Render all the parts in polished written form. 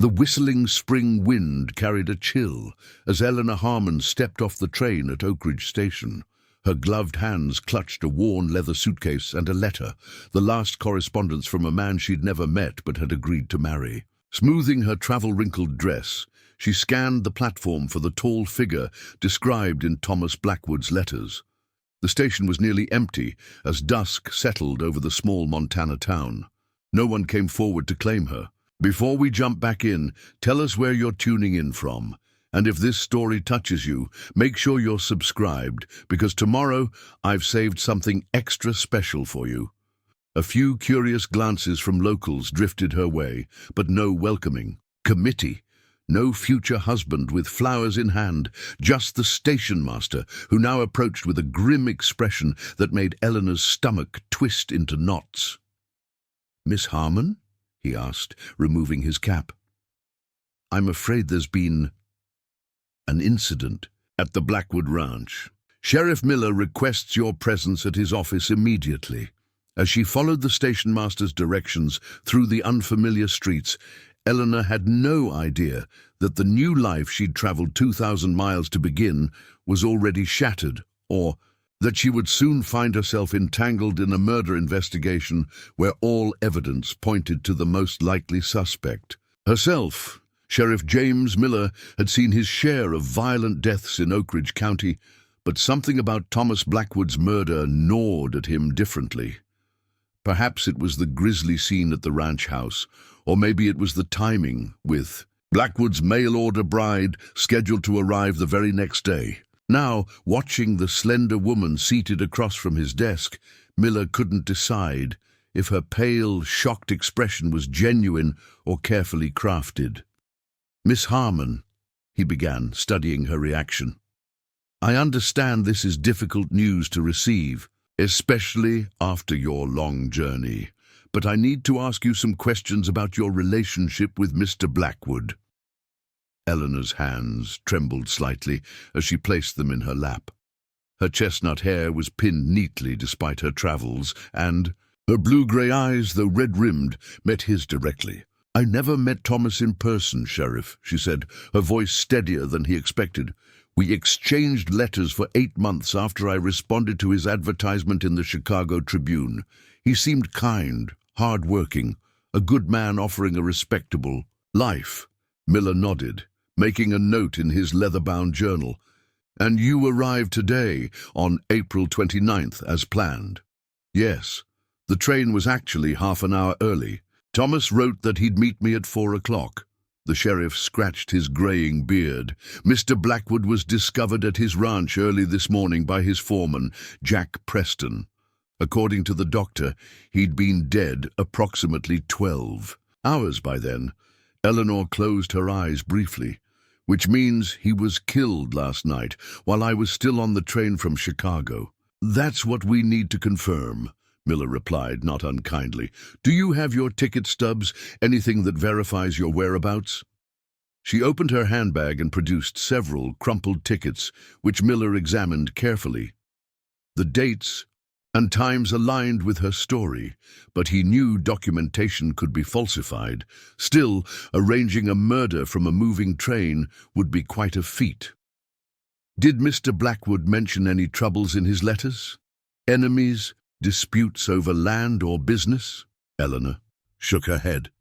The whistling spring wind carried a chill as Eleanor Harmon stepped off the train at Oak Ridge Station. Her gloved hands clutched a worn leather suitcase and a letter, the last correspondence from a man she'd never met but had agreed to marry. Smoothing her travel-wrinkled dress, she scanned the platform for the tall figure described in Thomas Blackwood's letters. The station was nearly empty as dusk settled over the small Montana town. No one came forward to claim her. Before we jump back in, tell us where you're tuning in from. And if this story touches you, make sure you're subscribed, because tomorrow I've saved something extra special for you. A few curious glances from locals drifted her way, but no welcoming committee. No future husband with flowers in hand, just the station master, who now approached with a grim expression that made Eleanor's stomach twist into knots. "Miss Harmon?" he asked, removing his cap. "I'm afraid there's been an incident at the Blackwood Ranch. Sheriff Miller requests your presence at his office immediately." As she followed the station master's directions through the unfamiliar streets, Eleanor had no idea that the new life she'd traveled 2,000 miles to begin was already shattered, or that she would soon find herself entangled in a murder investigation where all evidence pointed to the most likely suspect. Herself, Sheriff James Miller, had seen his share of violent deaths in Oak Ridge County, but something about Thomas Blackwood's murder gnawed at him differently. Perhaps it was the grisly scene at the ranch house, or maybe it was the timing, with Blackwood's mail-order bride scheduled to arrive the very next day. Now, watching the slender woman seated across from his desk, Miller couldn't decide if her pale, shocked expression was genuine or carefully crafted. "Miss Harmon," he began, studying her reaction, "I understand this is difficult news to receive, especially after your long journey, but I need to ask you some questions about your relationship with Mr. Blackwood." Eleanor's hands trembled slightly as she placed them in her lap. Her chestnut hair was pinned neatly despite her travels, and her blue-gray eyes, though red-rimmed, met his directly. "I never met Thomas in person, Sheriff," she said, her voice steadier than he expected. "We exchanged letters for 8 months after I responded to his advertisement in the Chicago Tribune. He seemed kind, hard-working, a good man offering a respectable life." Miller nodded, making a note in his leather-bound journal. "And you arrived today, on April 29th, as planned?" "Yes. The train was actually half an hour early. Thomas wrote that he'd meet me at 4 o'clock. The sheriff scratched his graying beard. "Mr. Blackwood was discovered at his ranch early this morning by his foreman, Jack Preston. According to the doctor, he'd been dead approximately 12 hours by then." Eleanor closed her eyes briefly. "Which means he was killed last night while I was still on the train from Chicago." "That's what we need to confirm," Miller replied, not unkindly. "Do you have your ticket stubs, anything that verifies your whereabouts?" She opened her handbag and produced several crumpled tickets, which Miller examined carefully. The dates and times aligned with her story, but he knew documentation could be falsified. Still, arranging a murder from a moving train would be quite a feat. "Did Mr. Blackwood mention any troubles in his letters? Enemies? Disputes over land or business?" Eleanor shook her head.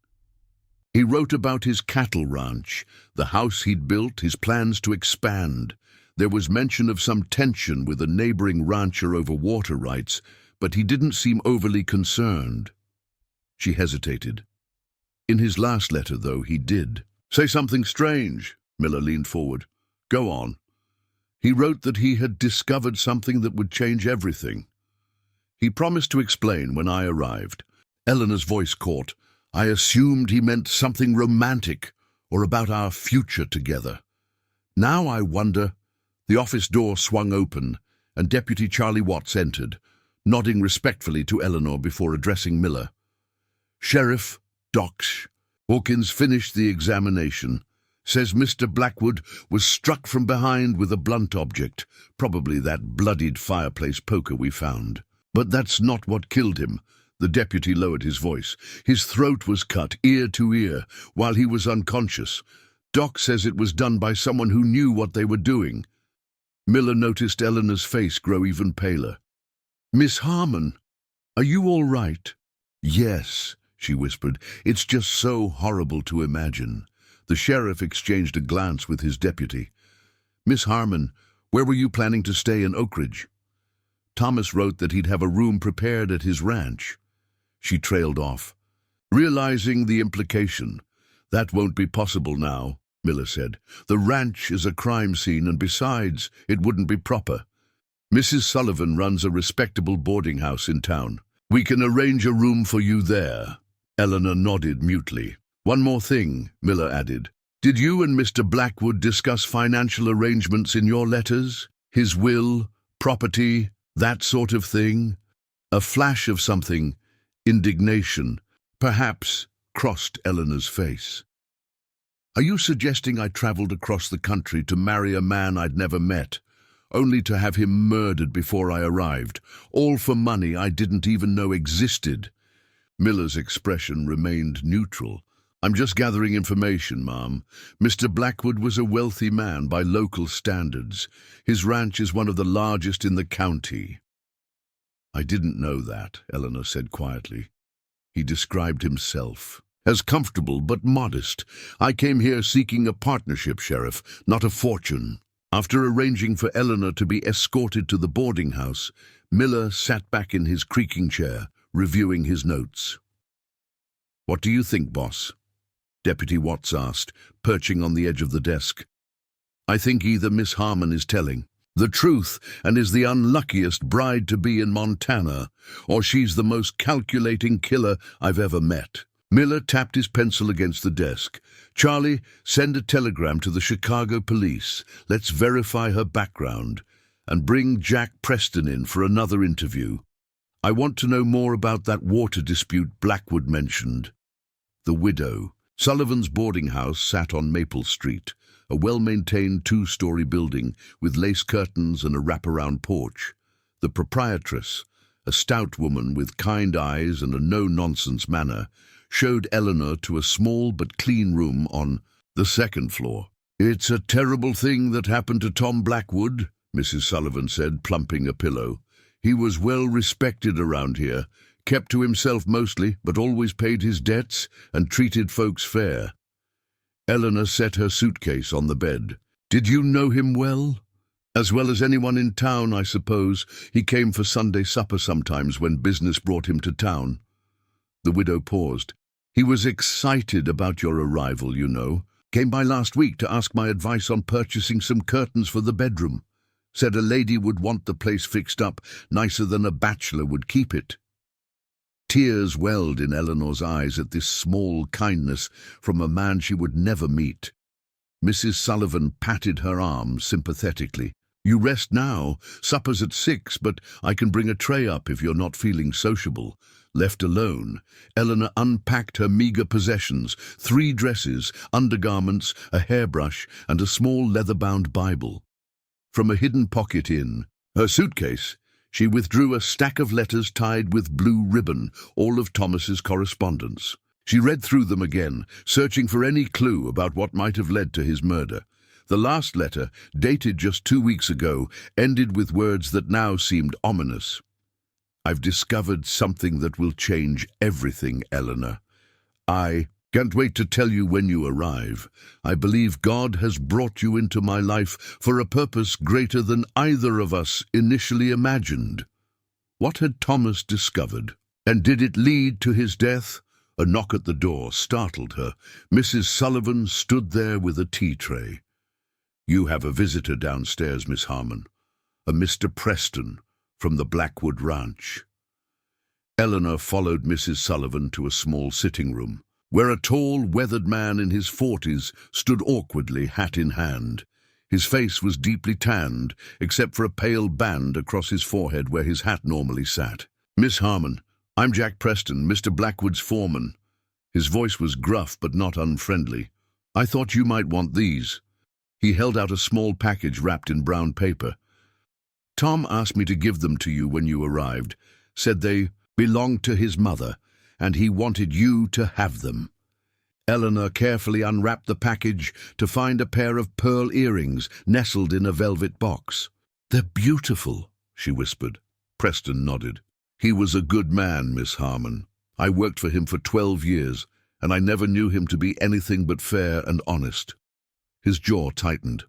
"He wrote about his cattle ranch, the house he'd built, his plans to expand. There was mention of some tension with a neighboring rancher over water rights, but he didn't seem overly concerned." She hesitated. "In his last letter, though, he did." "Say something strange," Miller leaned forward. "Go on." "He wrote that he had discovered something that would change everything. He promised to explain when I arrived." Eleanor's voice caught. "I assumed he meant something romantic or about our future together. Now I wonder." The office door swung open, and Deputy Charlie Watts entered, nodding respectfully to Eleanor before addressing Miller. "Sheriff, Docs, Hawkins finished the examination. Says Mr. Blackwood was struck from behind with a blunt object, probably that bloodied fireplace poker we found. But that's not what killed him. The deputy lowered his voice. His throat was cut, ear to ear, while he was unconscious. Doc says it was done by someone who knew what they were doing. Miller noticed Eleanor's face grow even paler. "Miss Harmon, are you all right?" "Yes," she whispered. "It's just so horrible to imagine." The sheriff exchanged a glance with his deputy. "Miss Harmon, where were you planning to stay in Oakridge?" "Thomas wrote that he'd have a room prepared at his ranch." She trailed off, realizing the implication. "That won't be possible now," Miller said. "The ranch is a crime scene, and besides, it wouldn't be proper. Mrs. Sullivan runs a respectable boarding house in town. We can arrange a room for you there." Eleanor nodded mutely. "One more thing," Miller added. "Did you and Mr. Blackwood discuss financial arrangements in your letters? His will, property, that sort of thing?" A flash of something, indignation, perhaps, crossed Eleanor's face. "Are you suggesting I traveled across the country to marry a man I'd never met, only to have him murdered before I arrived, all for money I didn't even know existed?" Miller's expression remained neutral. "I'm just gathering information, Ma'am. Mr. Blackwood was a wealthy man by local standards. His ranch is one of the largest in the county." "I didn't know that," Eleanor said quietly. "He described himself as comfortable but modest. I came here seeking a partnership, Sheriff, not a fortune." After arranging for Eleanor to be escorted to the boarding house, Miller sat back in his creaking chair, reviewing his notes. "What do you think, boss?" Deputy Watts asked, perching on the edge of the desk. "I think either Miss Harmon is telling the truth and is the unluckiest bride-to-be in Montana, or she's the most calculating killer I've ever met." Miller tapped his pencil against the desk. "Charlie, send a telegram to the Chicago police. Let's verify her background. And bring Jack Preston in for another interview. I want to know more about that water dispute Blackwood mentioned." The widow. Sullivan's boarding house sat on Maple Street, a well-maintained two-story building with lace curtains and a wraparound porch. The proprietress, a stout woman with kind eyes and a no-nonsense manner, showed Eleanor to a small but clean room on the second floor. "It's a terrible thing that happened to Tom Blackwood," Mrs. Sullivan said, plumping a pillow. "He was well respected around here, kept to himself mostly, but always paid his debts and treated folks fair." Eleanor set her suitcase on the bed. "Did you know him well?" "As well as anyone in town, I suppose. He came for Sunday supper sometimes when business brought him to town." The widow paused. "He was excited about your arrival, you know. Came by last week to ask my advice on purchasing some curtains for the bedroom. Said a lady would want the place fixed up nicer than a bachelor would keep it." Tears welled in Eleanor's eyes at this small kindness from a man she would never meet. Mrs. Sullivan patted her arm sympathetically. "You rest now. Supper's at 6, but I can bring a tray up if you're not feeling sociable." Left alone, Eleanor unpacked her meager possessions: 3 dresses, undergarments, a hairbrush, and a small leather-bound Bible. From a hidden pocket in her suitcase, she withdrew a stack of letters tied with blue ribbon, all of Thomas's correspondence. She read through them again, searching for any clue about what might have led to his murder. The last letter, dated just 2 weeks ago, ended with words that now seemed ominous. "I've discovered something that will change everything, Eleanor. I can't wait to tell you when you arrive. I believe God has brought you into my life for a purpose greater than either of us initially imagined." What had Thomas discovered? And did it lead to his death? A knock at the door startled her. Mrs. Sullivan stood there with a tea tray. "You have a visitor downstairs, Miss Harmon. A Mr. Preston, from the Blackwood Ranch." Eleanor followed Mrs. Sullivan to a small sitting room, where a tall, weathered man in his 40s stood awkwardly, hat in hand. His face was deeply tanned, except for a pale band across his forehead where his hat normally sat. "Miss Harmon, I'm Jack Preston, Mr. Blackwood's foreman." His voice was gruff but not unfriendly. "I thought you might want these." He held out a small package wrapped in brown paper. "Tom asked me to give them to you when you arrived. Said they belonged to his mother, and he wanted you to have them. Eleanor carefully unwrapped the package to find a pair of pearl earrings nestled in a velvet box. "They're beautiful," she whispered. Preston nodded. "He was a good man, Miss Harmon. I worked for him for 12 years, and I never knew him to be anything but fair and honest." His jaw tightened.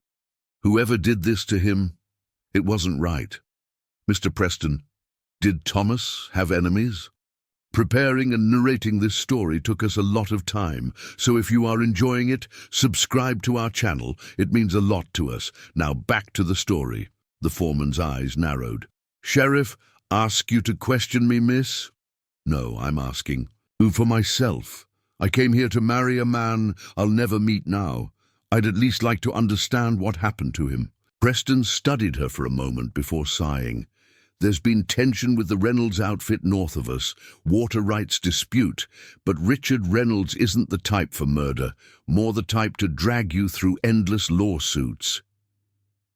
"Whoever did this to him, it wasn't right." "Mr. Preston, did Thomas have enemies?" Preparing and narrating this story took us a lot of time, so if you are enjoying it, subscribe to our channel. It means a lot to us. Now back to the story. The foreman's eyes narrowed. "Sheriff, ask you to question me, miss?" "No, I'm asking. Who for myself? I came here to marry a man I'll never meet now. I'd at least like to understand what happened to him." Preston studied her for a moment before sighing. "There's been tension with the Reynolds outfit north of us, water rights dispute, but Richard Reynolds isn't the type for murder, more the type to drag you through endless lawsuits."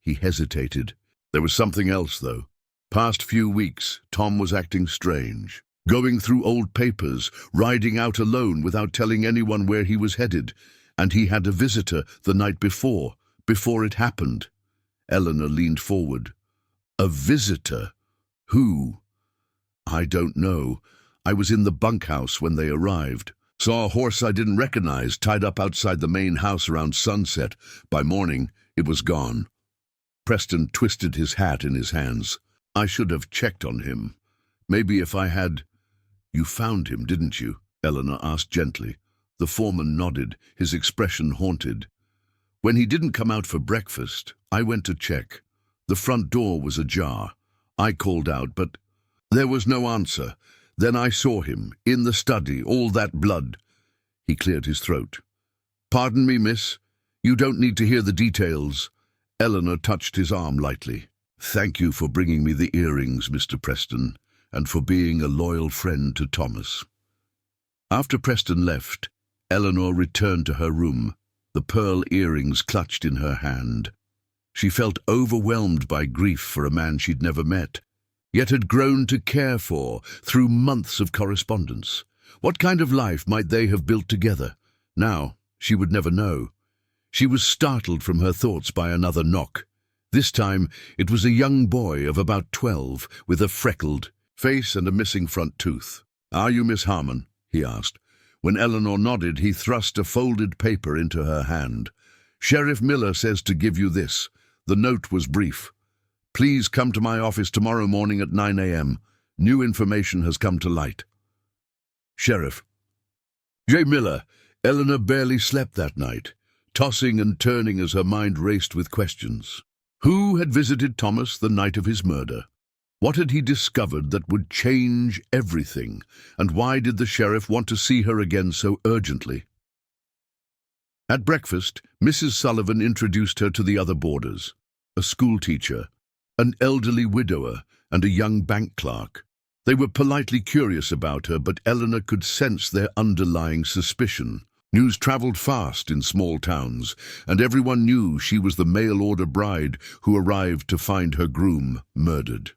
He hesitated. There was something else, though. Past few weeks, Tom was acting strange. Going through old papers, riding out alone without telling anyone where he was headed, and he had a visitor the night before it happened. Eleanor leaned forward. "A visitor? Who?" "I don't know. I was in the bunkhouse when they arrived. Saw a horse I didn't recognize tied up outside the main house around sunset. By morning, it was gone." Preston twisted his hat in his hands. "I should have checked on him. Maybe if I had—" "You found him, didn't you?" Eleanor asked gently. The foreman nodded, his expression haunted. "When he didn't come out for breakfast, I went to check. The front door was ajar. I called out, but there was no answer. Then I saw him, in the study, all that blood." He cleared his throat. "Pardon me, miss. You don't need to hear the details." Eleanor touched his arm lightly. "Thank you for bringing me the earrings, Mr. Preston, and for being a loyal friend to Thomas." After Preston left, Eleanor returned to her room, the pearl earrings clutched in her hand. She felt overwhelmed by grief for a man she'd never met, yet had grown to care for through months of correspondence. What kind of life might they have built together? Now, she would never know. She was startled from her thoughts by another knock. This time, it was a young boy of about 12, with a freckled face and a missing front tooth. "Are you Miss Harmon?" he asked. When Eleanor nodded, he thrust a folded paper into her hand. "Sheriff Miller says to give you this." The note was brief. "Please come to my office tomorrow morning at 9 a.m. New information has come to light." Sheriff J. Miller. Eleanor barely slept that night, tossing and turning as her mind raced with questions. Who had visited Thomas the night of his murder? What had he discovered that would change everything? And why did the sheriff want to see her again so urgently? At breakfast, Mrs. Sullivan introduced her to the other boarders, a schoolteacher, an elderly widower, and a young bank clerk. They were politely curious about her, but Eleanor could sense their underlying suspicion. News traveled fast in small towns, and everyone knew she was the mail-order bride who arrived to find her groom murdered.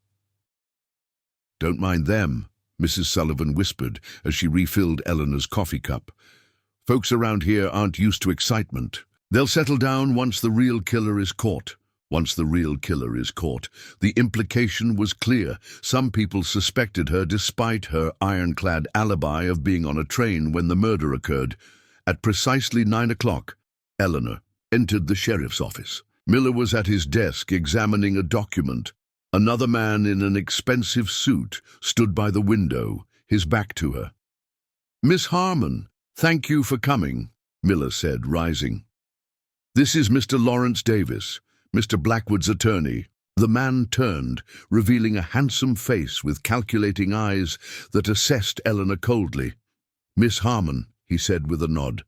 "Don't mind them," Mrs. Sullivan whispered as she refilled Eleanor's coffee cup. "Folks around here aren't used to excitement. They'll settle down once the real killer is caught." Once the real killer is caught. The implication was clear. Some people suspected her despite her ironclad alibi of being on a train when the murder occurred. At precisely 9 o'clock, Eleanor entered the sheriff's office. Miller was at his desk examining a document. Another man in an expensive suit stood by the window, his back to her. "Miss Harmon, thank you for coming," Miller said, rising. "This is Mr. Lawrence Davis, Mr. Blackwood's attorney." The man turned, revealing a handsome face with calculating eyes that assessed Eleanor coldly. "Miss Harmon," he said with a nod,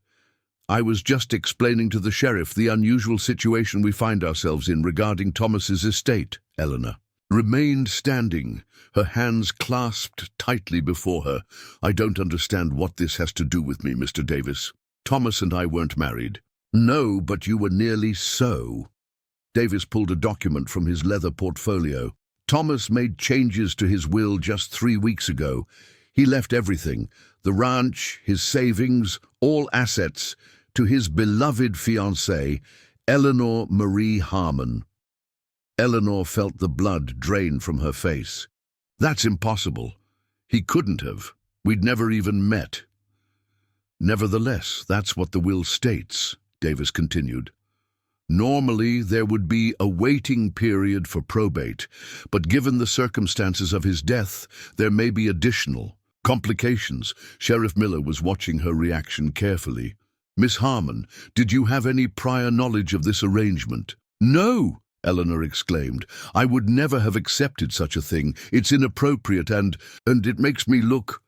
"I was just explaining to the sheriff the unusual situation we find ourselves in regarding Thomas's estate." Eleanor remained standing, her hands clasped tightly before her. "I don't understand what this has to do with me, Mr. Davis. Thomas and I weren't married." "No, but you were nearly so." Davis pulled a document from his leather portfolio. Thomas made changes to his will just 3 weeks ago. He left everything, the ranch, his savings, all assets, to his beloved fiancée, Eleanor Marie Harmon. Eleanor felt the blood drain from her face. That's impossible. He couldn't have. We'd never even met. Nevertheless, that's what the will states, Davis continued. Normally, there would be a waiting period for probate, but given the circumstances of his death, there may be additional complications. Sheriff Miller was watching her reaction carefully. Miss Harmon, did you have any prior knowledge of this arrangement? No, Eleanor exclaimed. I would never have accepted such a thing. It's inappropriate and it makes me look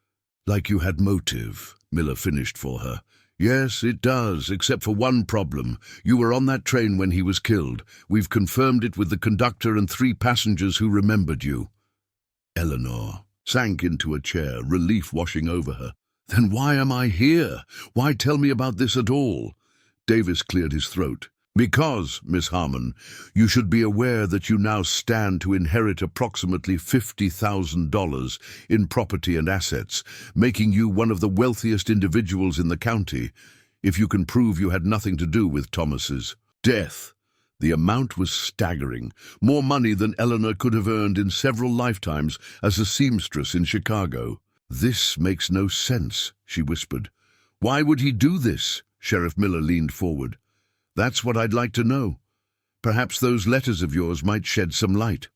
like you had motive, Miller finished for her. Yes, it does, except for one problem. You were on that train when he was killed. We've confirmed it with the conductor and 3 passengers who remembered you. Eleanor sank into a chair, relief washing over her. Then why am I here? Why tell me about this at all? Davis cleared his throat. Because, Miss Harmon, you should be aware that you now stand to inherit approximately $50,000 in property and assets, making you one of the wealthiest individuals in the county, if you can prove you had nothing to do with Thomas's death. The amount was staggering, more money than Eleanor could have earned in several lifetimes as a seamstress in Chicago. This makes no sense, she whispered. Why would he do this? Sheriff Miller leaned forward. That's what I'd like to know. Perhaps those letters of yours might shed some light.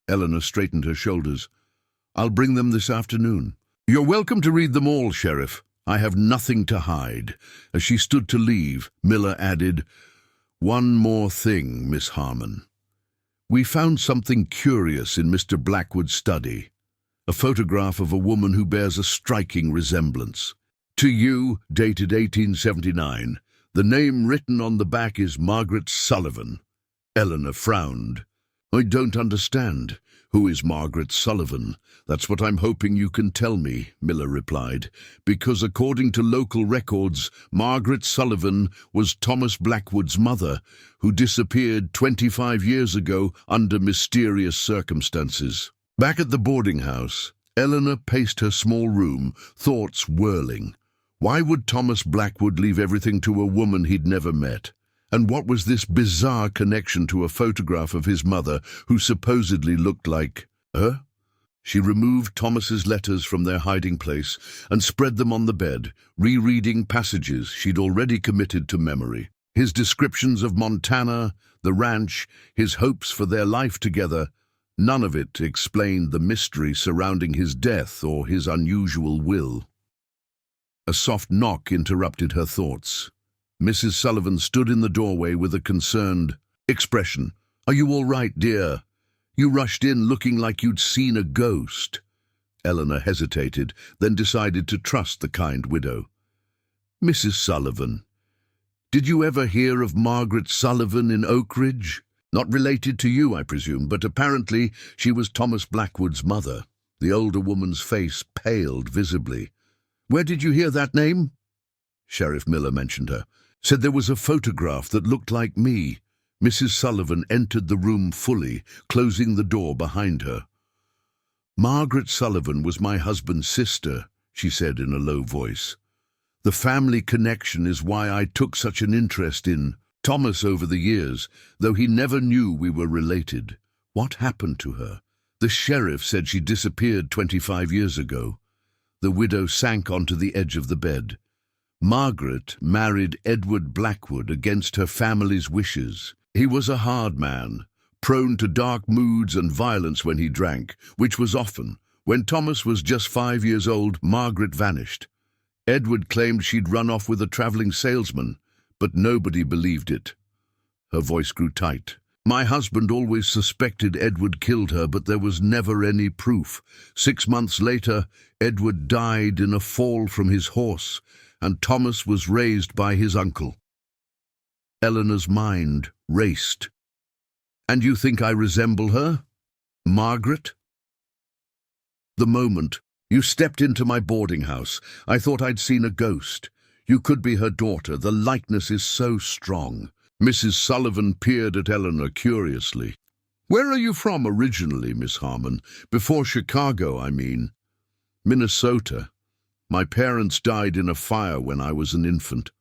Eleanor straightened her shoulders. I'll bring them this afternoon. You're welcome to read them all, Sheriff. I have nothing to hide. As she stood to leave, Miller added, One more thing, Miss Harmon. We found something curious in Mr. Blackwood's study. A photograph of a woman who bears a striking resemblance. To you, dated 1879. The name written on the back is Margaret Sullivan. Eleanor frowned. I don't understand. Who is Margaret Sullivan? That's what I'm hoping you can tell me, Miller replied, because according to local records, Margaret Sullivan was Thomas Blackwood's mother, who disappeared 25 years ago under mysterious circumstances. Back at the boarding house, Eleanor paced her small room, thoughts whirling. Why would Thomas Blackwood leave everything to a woman he'd never met? And what was this bizarre connection to a photograph of his mother, who supposedly looked like her? She removed Thomas's letters from their hiding place and spread them on the bed, rereading passages she'd already committed to memory. His descriptions of Montana, the ranch, his hopes for their life together, none of it explained the mystery surrounding his death or his unusual will. A soft knock interrupted her thoughts. Mrs. Sullivan stood in the doorway with a concerned expression. Are you all right, dear? You rushed in looking like you'd seen a ghost. Eleanor hesitated, then decided to trust the kind widow. Mrs. Sullivan, did you ever hear of Margaret Sullivan in Oak Ridge? Not related to you, I presume, but apparently she was Thomas Blackwood's mother. The older woman's face paled visibly. Where did you hear that name? Sheriff Miller mentioned her. Said there was a photograph that looked like me. Mrs. Sullivan entered the room fully, closing the door behind her. Margaret Sullivan was my husband's sister, she said in a low voice. The family connection is why I took such an interest in Thomas over the years, though he never knew we were related. What happened to her? The sheriff said she disappeared 25 years ago. The widow sank onto the edge of the bed. Margaret married Edward Blackwood against her family's wishes. He was a hard man, prone to dark moods and violence when he drank, which was often. When Thomas was just 5 years old, Margaret vanished. Edward claimed she'd run off with a traveling salesman, but nobody believed it. Her voice grew tight. My husband always suspected Edward killed her, but there was never any proof. 6 months later, Edward died in a fall from his horse, and Thomas was raised by his uncle. Eleanor's mind raced. And you think I resemble her? Margaret? The moment you stepped into my boarding house, I thought I'd seen a ghost. You could be her daughter. The likeness is so strong. Mrs. Sullivan peered at Eleanor curiously. Where are you from originally, Miss Harmon? Before Chicago, I mean. Minnesota. My parents died in a fire when I was an infant.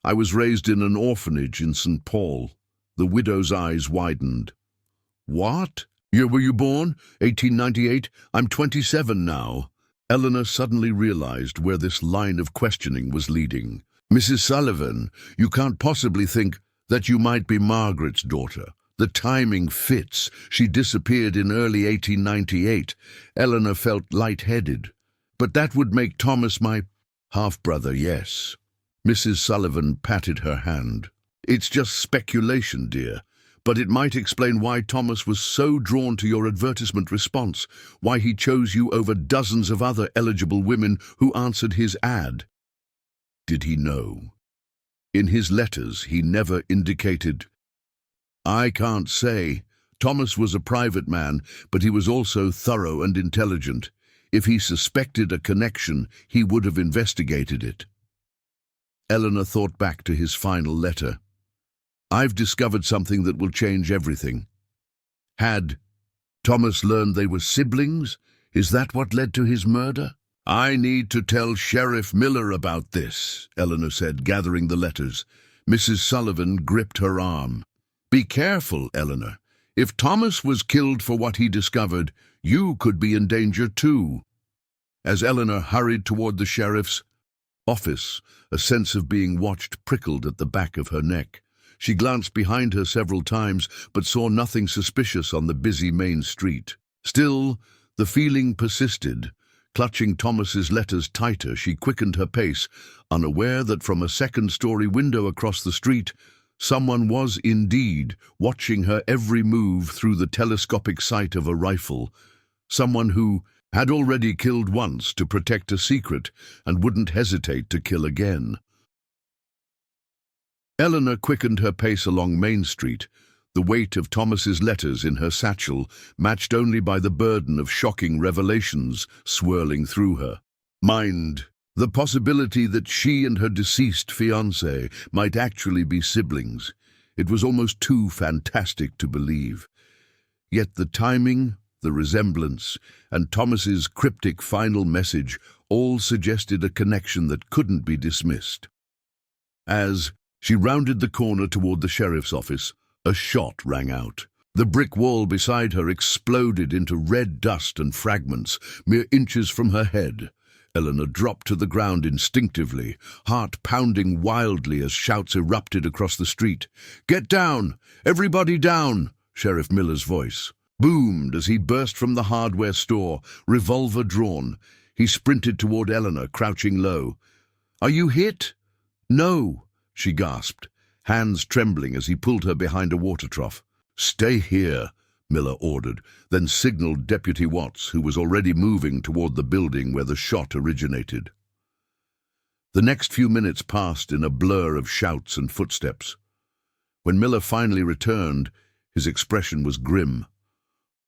I was raised in an orphanage in St. Paul. The widow's eyes widened. What? Year were you born? 1898? I'm 27 now. Eleanor suddenly realized where this line of questioning was leading. Mrs. Sullivan, you can't possibly think that you might be Margaret's daughter. The timing fits. She disappeared in early 1898. Eleanor felt lightheaded. But that would make Thomas my half-brother, yes. Mrs. Sullivan patted her hand. It's just speculation, dear. But it might explain why Thomas was so drawn to your advertisement response, why he chose you over dozens of other eligible women who answered his ad. Did he know? In his letters, he never indicated. I can't say. Thomas was a private man, but he was also thorough and intelligent. If he suspected a connection, he would have investigated it. Eleanor thought back to his final letter. I've discovered something that will change everything. Had Thomas learned they were siblings? Is that what led to his murder? I need to tell Sheriff Miller about this, Eleanor said, gathering the letters. Mrs. Sullivan gripped her arm. Be careful, Eleanor. If Thomas was killed for what he discovered, you could be in danger too. As Eleanor hurried toward the sheriff's office, a sense of being watched prickled at the back of her neck. She glanced behind her several times, but saw nothing suspicious on the busy main street. Still, the feeling persisted. Clutching Thomas's letters tighter, she quickened her pace, unaware that from a second-story window across the street, someone was indeed watching her every move through the telescopic sight of a rifle. Someone who had already killed once to protect a secret and wouldn't hesitate to kill again. Eleanor quickened her pace along Main Street, the weight of Thomas's letters in her satchel matched only by the burden of shocking revelations swirling through her mind. The possibility that she and her deceased fiancé might actually be siblings. It was almost too fantastic to believe. Yet the timing, the resemblance, and Thomas's cryptic final message all suggested a connection that couldn't be dismissed. As she rounded the corner toward the sheriff's office, a shot rang out. The brick wall beside her exploded into red dust and fragments, mere inches from her head. Eleanor dropped to the ground instinctively, heart pounding wildly as shouts erupted across the street. "Get down! Everybody down!" Sheriff Miller's voice boomed as he burst from the hardware store, revolver drawn. He sprinted toward Eleanor, crouching low. "Are you hit?" "No," she gasped, hands trembling as he pulled her behind a water trough. "Stay here," Miller ordered, then signaled Deputy Watts, who was already moving toward the building where the shot originated. The next few minutes passed in a blur of shouts and footsteps. When Miller finally returned, his expression was grim.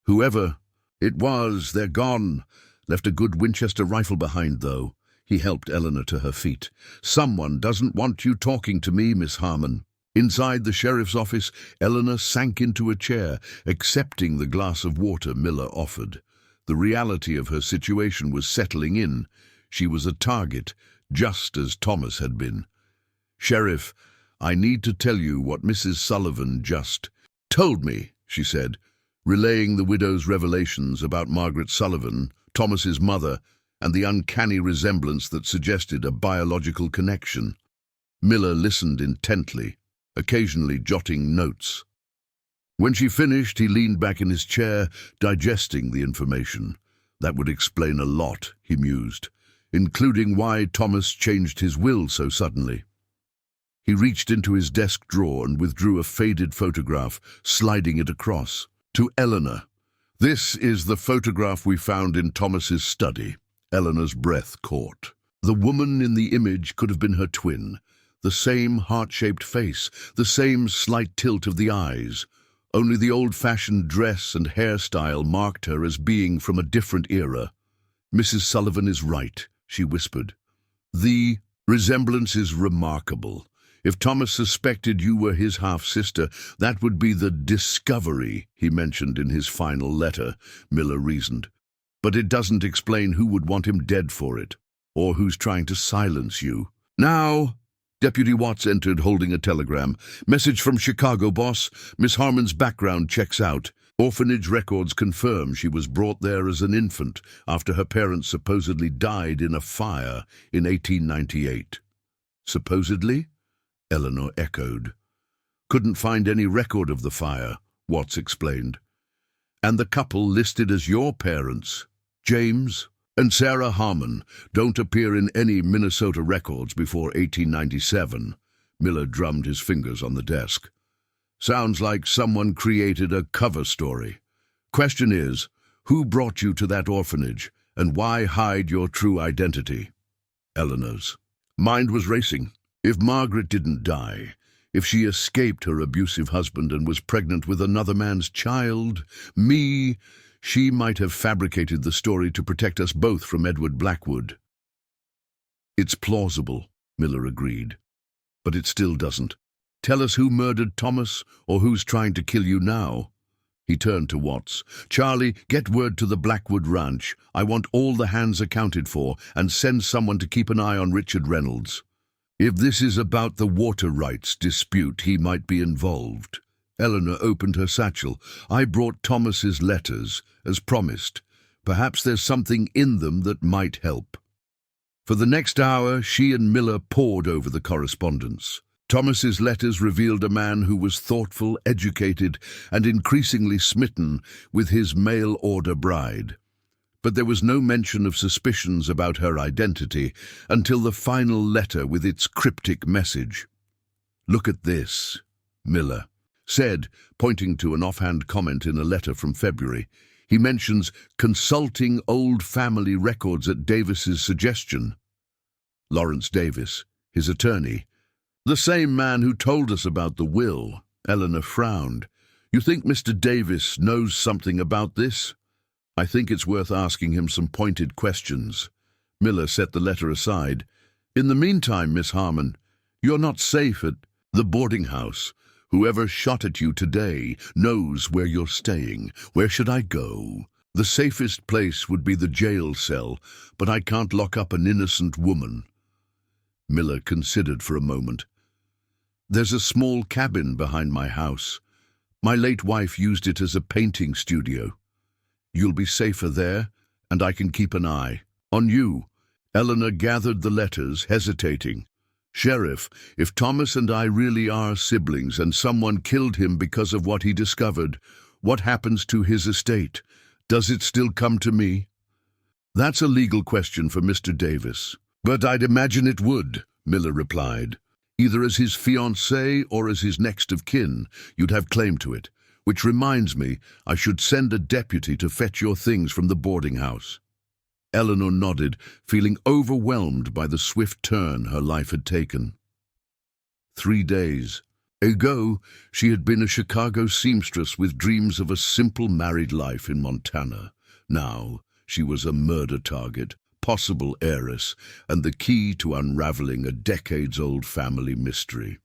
"Whoever it was, they're gone. Left a good Winchester rifle behind, though." He helped Eleanor to her feet. "Someone doesn't want you talking to me, Miss Harmon." Inside the sheriff's office, Eleanor sank into a chair, accepting the glass of water Miller offered. The reality of her situation was settling in. She was a target, just as Thomas had been. "Sheriff, I need to tell you what Mrs. Sullivan just told me," she said, relaying the widow's revelations about Margaret Sullivan, Thomas's mother, and the uncanny resemblance that suggested a biological connection. Miller listened intently, occasionally jotting notes. When she finished, he leaned back in his chair, digesting the information. That would explain a lot, he mused, including why Thomas changed his will so suddenly. He reached into his desk drawer and withdrew a faded photograph, sliding it across. To Eleanor. "This is the photograph we found in Thomas's study." Eleanor's breath caught. The woman in the image could have been her twin. The same heart-shaped face, the same slight tilt of the eyes. Only the old-fashioned dress and hairstyle marked her as being from a different era. "Mrs. Sullivan is right," she whispered. "The resemblance is remarkable. If Thomas suspected you were his half-sister, that would be the discovery he mentioned in his final letter, Miller reasoned. But it doesn't explain who would want him dead for it, or who's trying to silence you. Now, Deputy Watts entered holding a telegram. Message from Chicago, boss. Miss Harmon's background checks out. Orphanage records confirm she was brought there as an infant after her parents supposedly died in a fire in 1898. Supposedly? Eleanor echoed. Couldn't find any record of the fire, Watts explained. And the couple listed as your parents, James and Sarah Harmon, don't appear in any Minnesota records before 1897. Miller drummed his fingers on the desk. Sounds like someone created a cover story. Question is, who brought you to that orphanage, and why hide your true identity? Eleanor's mind was racing. If Margaret didn't die, if she escaped her abusive husband and was pregnant with another man's child, she might have fabricated the story to protect us both from Edward Blackwood. It's plausible, Miller agreed, but it still doesn't. Tell us who murdered Thomas, or who's trying to kill you now. He turned to Watts. Charlie, get word to the Blackwood Ranch. I want all the hands accounted for, and send someone to keep an eye on Richard Reynolds. If this is about the water rights dispute, he might be involved. Eleanor opened her satchel. I brought Thomas's letters, as promised. Perhaps there's something in them that might help. For the next hour, she and Miller pored over the correspondence. Thomas's letters revealed a man who was thoughtful, educated, and increasingly smitten with his mail-order bride. But there was no mention of suspicions about her identity until the final letter with its cryptic message. Look at this, Miller said, pointing to an offhand comment in a letter from February. He mentions consulting old family records at Davis's suggestion. Lawrence Davis, his attorney. The same man who told us about the will. Eleanor frowned. You think Mr. Davis knows something about this? I think it's worth asking him some pointed questions. Miller set the letter aside. In the meantime, Miss Harmon, you're not safe at the boarding house. Whoever shot at you today knows where you're staying. Where should I go? The safest place would be the jail cell, but I can't lock up an innocent woman. Miller considered for a moment. There's a small cabin behind my house. My late wife used it as a painting studio. You'll be safer there, and I can keep an eye on you. Eleanor gathered the letters, hesitating. Sheriff, if Thomas and I really are siblings and someone killed him because of what he discovered, what happens to his estate? Does it still come to me? That's a legal question for Mr. Davis. But I'd imagine it would, Miller replied. Either as his fiancée or as his next of kin, you'd have claim to it. Which reminds me, I should send a deputy to fetch your things from the boarding house. Eleanor nodded, feeling overwhelmed by the swift turn her life had taken. 3 days ago, she had been a Chicago seamstress with dreams of a simple married life in Montana. Now, she was a murder target, possible heiress, and the key to unraveling a decades-old family mystery.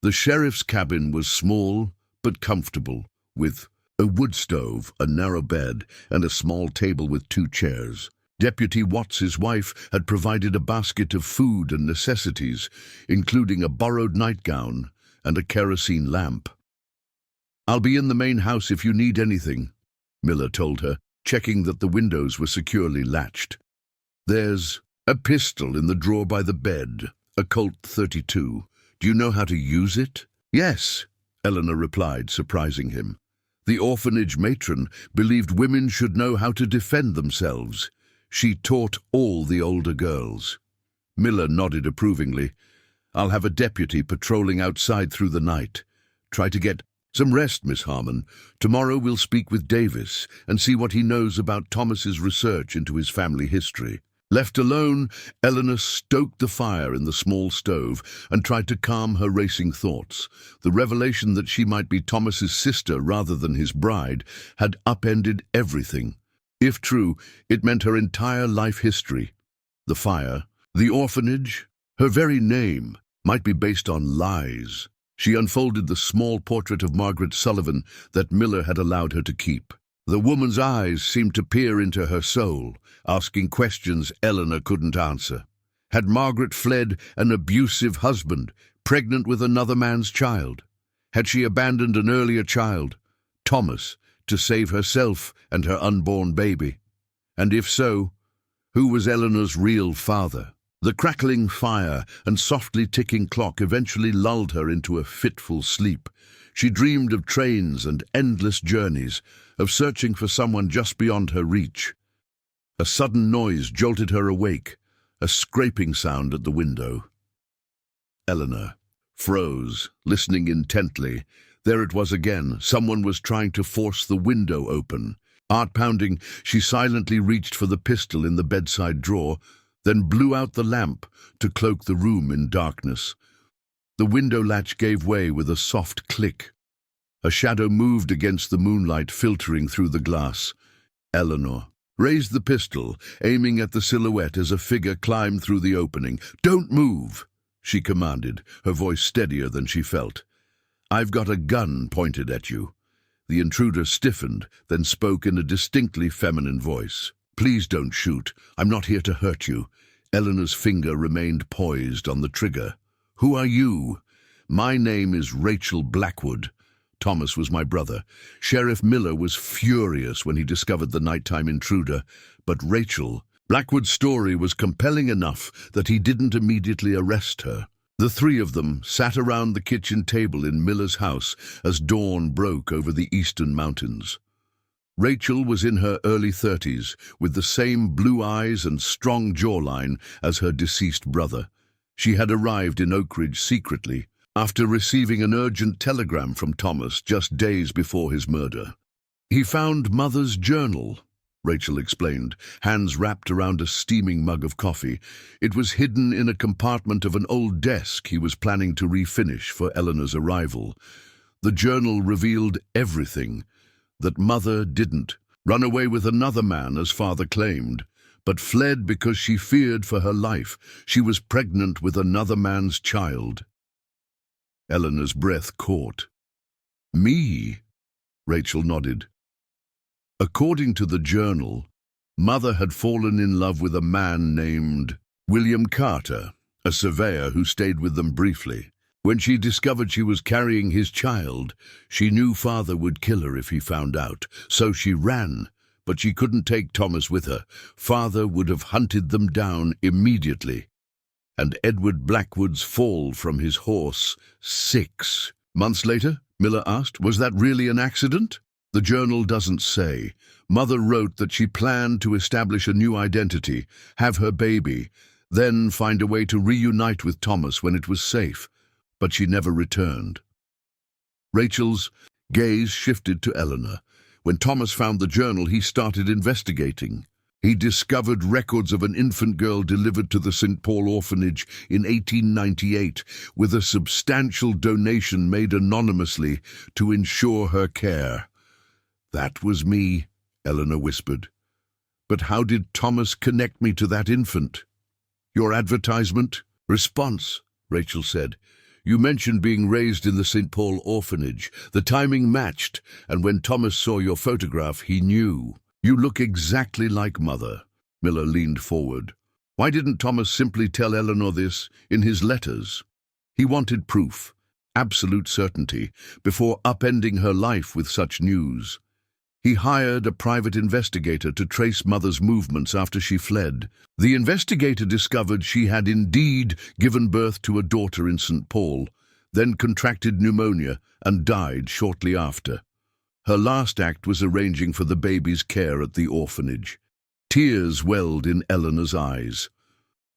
The sheriff's cabin was small but comfortable, with a wood stove, a narrow bed, and a small table with 2 chairs. Deputy Watts's wife had provided a basket of food and necessities, including a borrowed nightgown and a kerosene lamp. I'll be in the main house if you need anything, Miller told her, checking that the windows were securely latched. There's a pistol in the drawer by the bed, a Colt .32. Do you know how to use it? Yes, Eleanor replied, surprising him. The orphanage matron believed women should know how to defend themselves. She taught all the older girls. Miller nodded approvingly. I'll have a deputy patrolling outside through the night. Try to get some rest, Miss Harmon. Tomorrow we'll speak with Davis and see what he knows about Thomas's research into his family history. Left alone, Eleanor stoked the fire in the small stove and tried to calm her racing thoughts. The revelation that she might be Thomas's sister rather than his bride had upended everything. If true, it meant her entire life history. The fire, the orphanage, her very name. might be based on lies. She unfolded the small portrait of Margaret Sullivan that Miller had allowed her to keep. The woman's eyes seemed to peer into her soul, asking questions Eleanor couldn't answer. Had Margaret fled an abusive husband, pregnant with another man's child? Had she abandoned an earlier child, Thomas, to save herself and her unborn baby? And if so, who was Eleanor's real father? The crackling fire and softly ticking clock eventually lulled her into a fitful sleep. She dreamed of trains and endless journeys, of searching for someone just beyond her reach. A sudden noise jolted her awake, a scraping sound at the window. Eleanor froze, listening intently. There it was again. Someone was trying to force the window open. Heart pounding, she silently reached for the pistol in the bedside drawer, then blew out the lamp to cloak the room in darkness. The window latch gave way with a soft click. A shadow moved against the moonlight filtering through the glass. Eleanor raised the pistol, aiming at the silhouette as a figure climbed through the opening. "Don't move," she commanded, her voice steadier than she felt. "I've got a gun pointed at you." The intruder stiffened, then spoke in a distinctly feminine voice. "Please don't shoot. I'm not here to hurt you." Eleanor's finger remained poised on the trigger. "Who are you?" "My name is Rachel Blackwood. Thomas was my brother. Sheriff Miller was furious when he discovered the nighttime intruder, but Rachel..." Blackwood's story was compelling enough that he didn't immediately arrest her. The three of them sat around the kitchen table in Miller's house as dawn broke over the eastern mountains. Rachel was in her early 30s, with the same blue eyes and strong jawline as her deceased brother. She had arrived in Oak Ridge secretly, after receiving an urgent telegram from Thomas just days before his murder. "He found Mother's journal," Rachel explained, hands wrapped around a steaming mug of coffee. "It was hidden in a compartment of an old desk he was planning to refinish for Eleanor's arrival. The journal revealed everything. That Mother didn't run away with another man, as Father claimed, but fled because she feared for her life. She was pregnant with another man's child." Eleanor's breath caught. "Me?" Rachel nodded. "According to the journal, Mother had fallen in love with a man named William Carter, a surveyor who stayed with them briefly. When she discovered she was carrying his child, she knew Father would kill her if he found out, so she ran, but she couldn't take Thomas with her. Father would have hunted them down immediately. And Edward Blackwood's fall from his horse 6 months later?" Miller asked. "Was that really an accident?" "The journal doesn't say. Mother wrote that she planned to establish a new identity, have her baby, then find a way to reunite with Thomas when it was safe. But she never returned." Rachel's gaze shifted to Eleanor. When Thomas found the journal, he started investigating. He discovered records of an infant girl delivered to the St. Paul orphanage in 1898, with a substantial donation made anonymously to ensure her care. "That was me," Eleanor whispered. "But how did Thomas connect me to that infant?" "Your advertisement?" "Response," Rachel said. "You mentioned being raised in the St. Paul orphanage. The timing matched, and when Thomas saw your photograph, he knew. You look exactly like Mother." Miller leaned forward. "Why didn't Thomas simply tell Eleanor this in his letters?" "He wanted proof, absolute certainty, before upending her life with such news. He hired a private investigator to trace Mother's movements after she fled. The investigator discovered she had indeed given birth to a daughter in St. Paul, then contracted pneumonia and died shortly after. Her last act was arranging for the baby's care at the orphanage." Tears welled in Eleanor's eyes.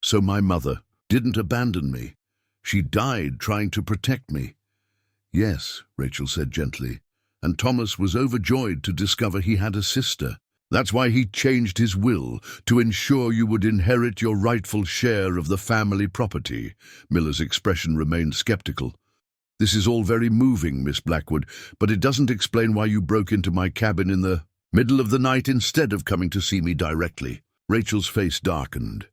"So my mother didn't abandon me. She died trying to protect me." "Yes," Rachel said gently, "and Thomas was overjoyed to discover he had a sister. That's why he changed his will, to ensure you would inherit your rightful share of the family property." Miller's expression remained skeptical. "This is all very moving, Miss Blackwood, but it doesn't explain why you broke into my cabin in the middle of the night instead of coming to see me directly." Rachel's face darkened.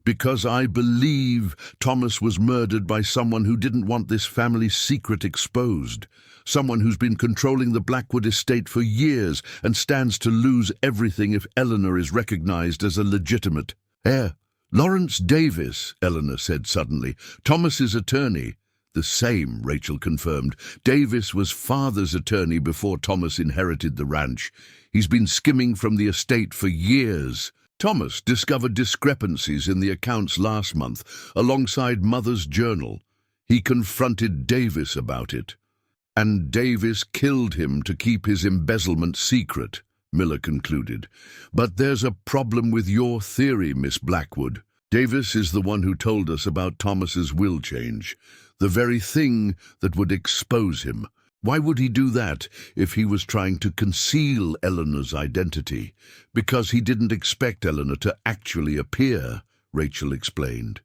Because I believe Thomas was murdered by someone who didn't want this family's secret exposed. Someone who's been controlling the Blackwood estate for years and stands to lose everything if Eleanor is recognized as a legitimate heir. Lawrence Davis, Eleanor said suddenly. Thomas's attorney. The same, Rachel confirmed. Davis was father's attorney before Thomas inherited the ranch. He's been skimming from the estate for years. Thomas discovered discrepancies in the accounts last month, alongside Mother's journal. He confronted Davis about it. And Davis killed him to keep his embezzlement secret, Miller concluded. But there's a problem with your theory, Miss Blackwood. Davis is the one who told us about Thomas's will change, the very thing that would expose him. Why would he do that if he was trying to conceal Eleanor's identity? Because he didn't expect Eleanor to actually appear, Rachel explained.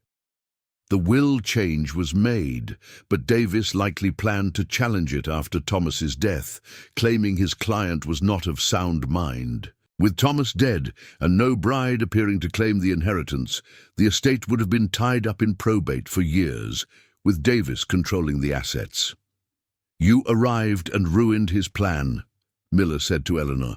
The will change was made, but Davis likely planned to challenge it after Thomas's death, claiming his client was not of sound mind. With Thomas dead and no bride appearing to claim the inheritance, the estate would have been tied up in probate for years, with Davis controlling the assets. You arrived and ruined his plan, Miller said to Eleanor.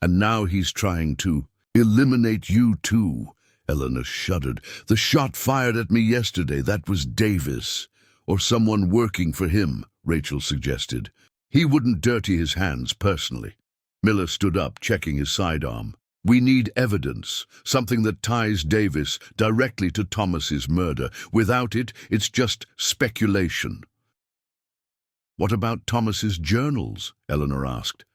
And now he's trying to eliminate you too. Eleanor shuddered. The shot fired at me yesterday, that was Davis. Or someone working for him, Rachel suggested. He wouldn't dirty his hands personally. Miller stood up, checking his sidearm. We need evidence, something that ties Davis directly to Thomas's murder. Without it, it's just speculation. What about Thomas's journals? Eleanor asked.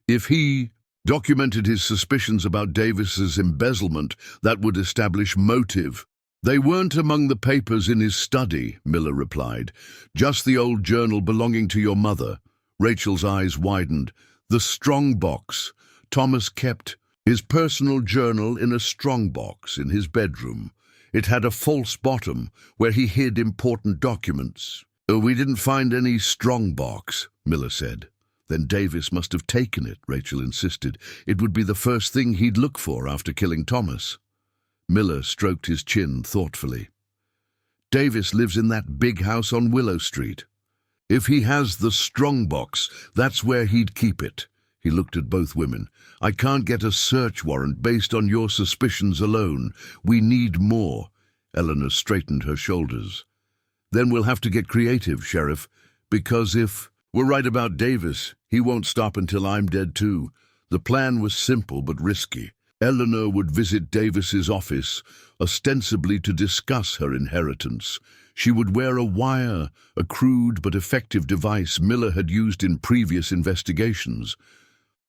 If he documented his suspicions about Davis's embezzlement, that would establish motive. They weren't among the papers in his study, Miller replied. Just the old journal belonging to your mother. Rachel's eyes widened. The strong box. Thomas kept his personal journal in a strong box in his bedroom. It had a false bottom where he hid important documents. We didn't find any strong box, Miller said. Then Davis must have taken it, Rachel insisted. It would be the first thing he'd look for after killing Thomas. Miller stroked his chin thoughtfully. Davis lives in that big house on Willow Street. If he has the strong box, that's where he'd keep it. He looked at both women. I can't get a search warrant based on your suspicions alone. We need more. Eleanor straightened her shoulders. Then we'll have to get creative, Sheriff, because if we're right about Davis, he won't stop until I'm dead too. The plan was simple but risky. Eleanor would visit Davis's office, ostensibly to discuss her inheritance. She would wear a wire, a crude but effective device Miller had used in previous investigations.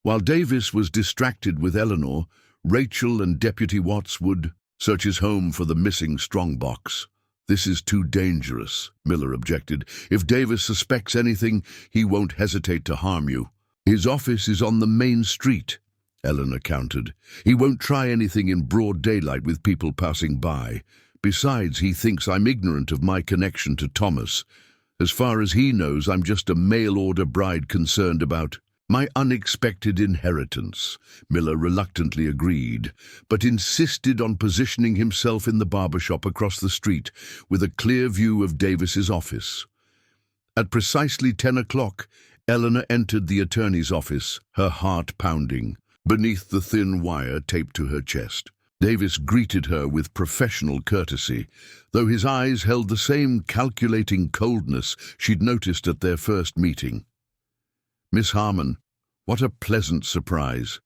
While Davis was distracted with Eleanor, Rachel and Deputy Watts would search his home for the missing strongbox. This is too dangerous, Miller objected. If Davis suspects anything, he won't hesitate to harm you. His office is on the main street, Eleanor countered. He won't try anything in broad daylight with people passing by. Besides, he thinks I'm ignorant of my connection to Thomas. As far as he knows, I'm just a mail-order bride concerned about my unexpected inheritance. Miller reluctantly agreed, but insisted on positioning himself in the barber shop across the street with a clear view of Davis's office. At precisely 10 o'clock, Eleanor entered the attorney's office, her heart pounding, beneath the thin wire taped to her chest. Davis greeted her with professional courtesy, though his eyes held the same calculating coldness she'd noticed at their first meeting. Miss Harmon, what a pleasant surprise.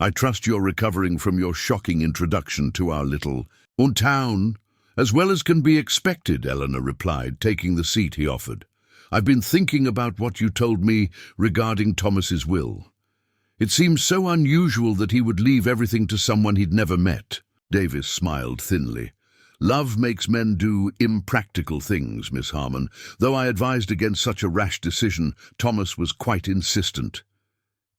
I trust you're recovering from your shocking introduction to our little town, as well as can be expected, Eleanor replied, taking the seat he offered. I've been thinking about what you told me regarding Thomas's will. It seems so unusual that he would leave everything to someone he'd never met. Davis smiled thinly. Love makes men do impractical things, Miss Harmon. Though I advised against such a rash decision, Thomas was quite insistent.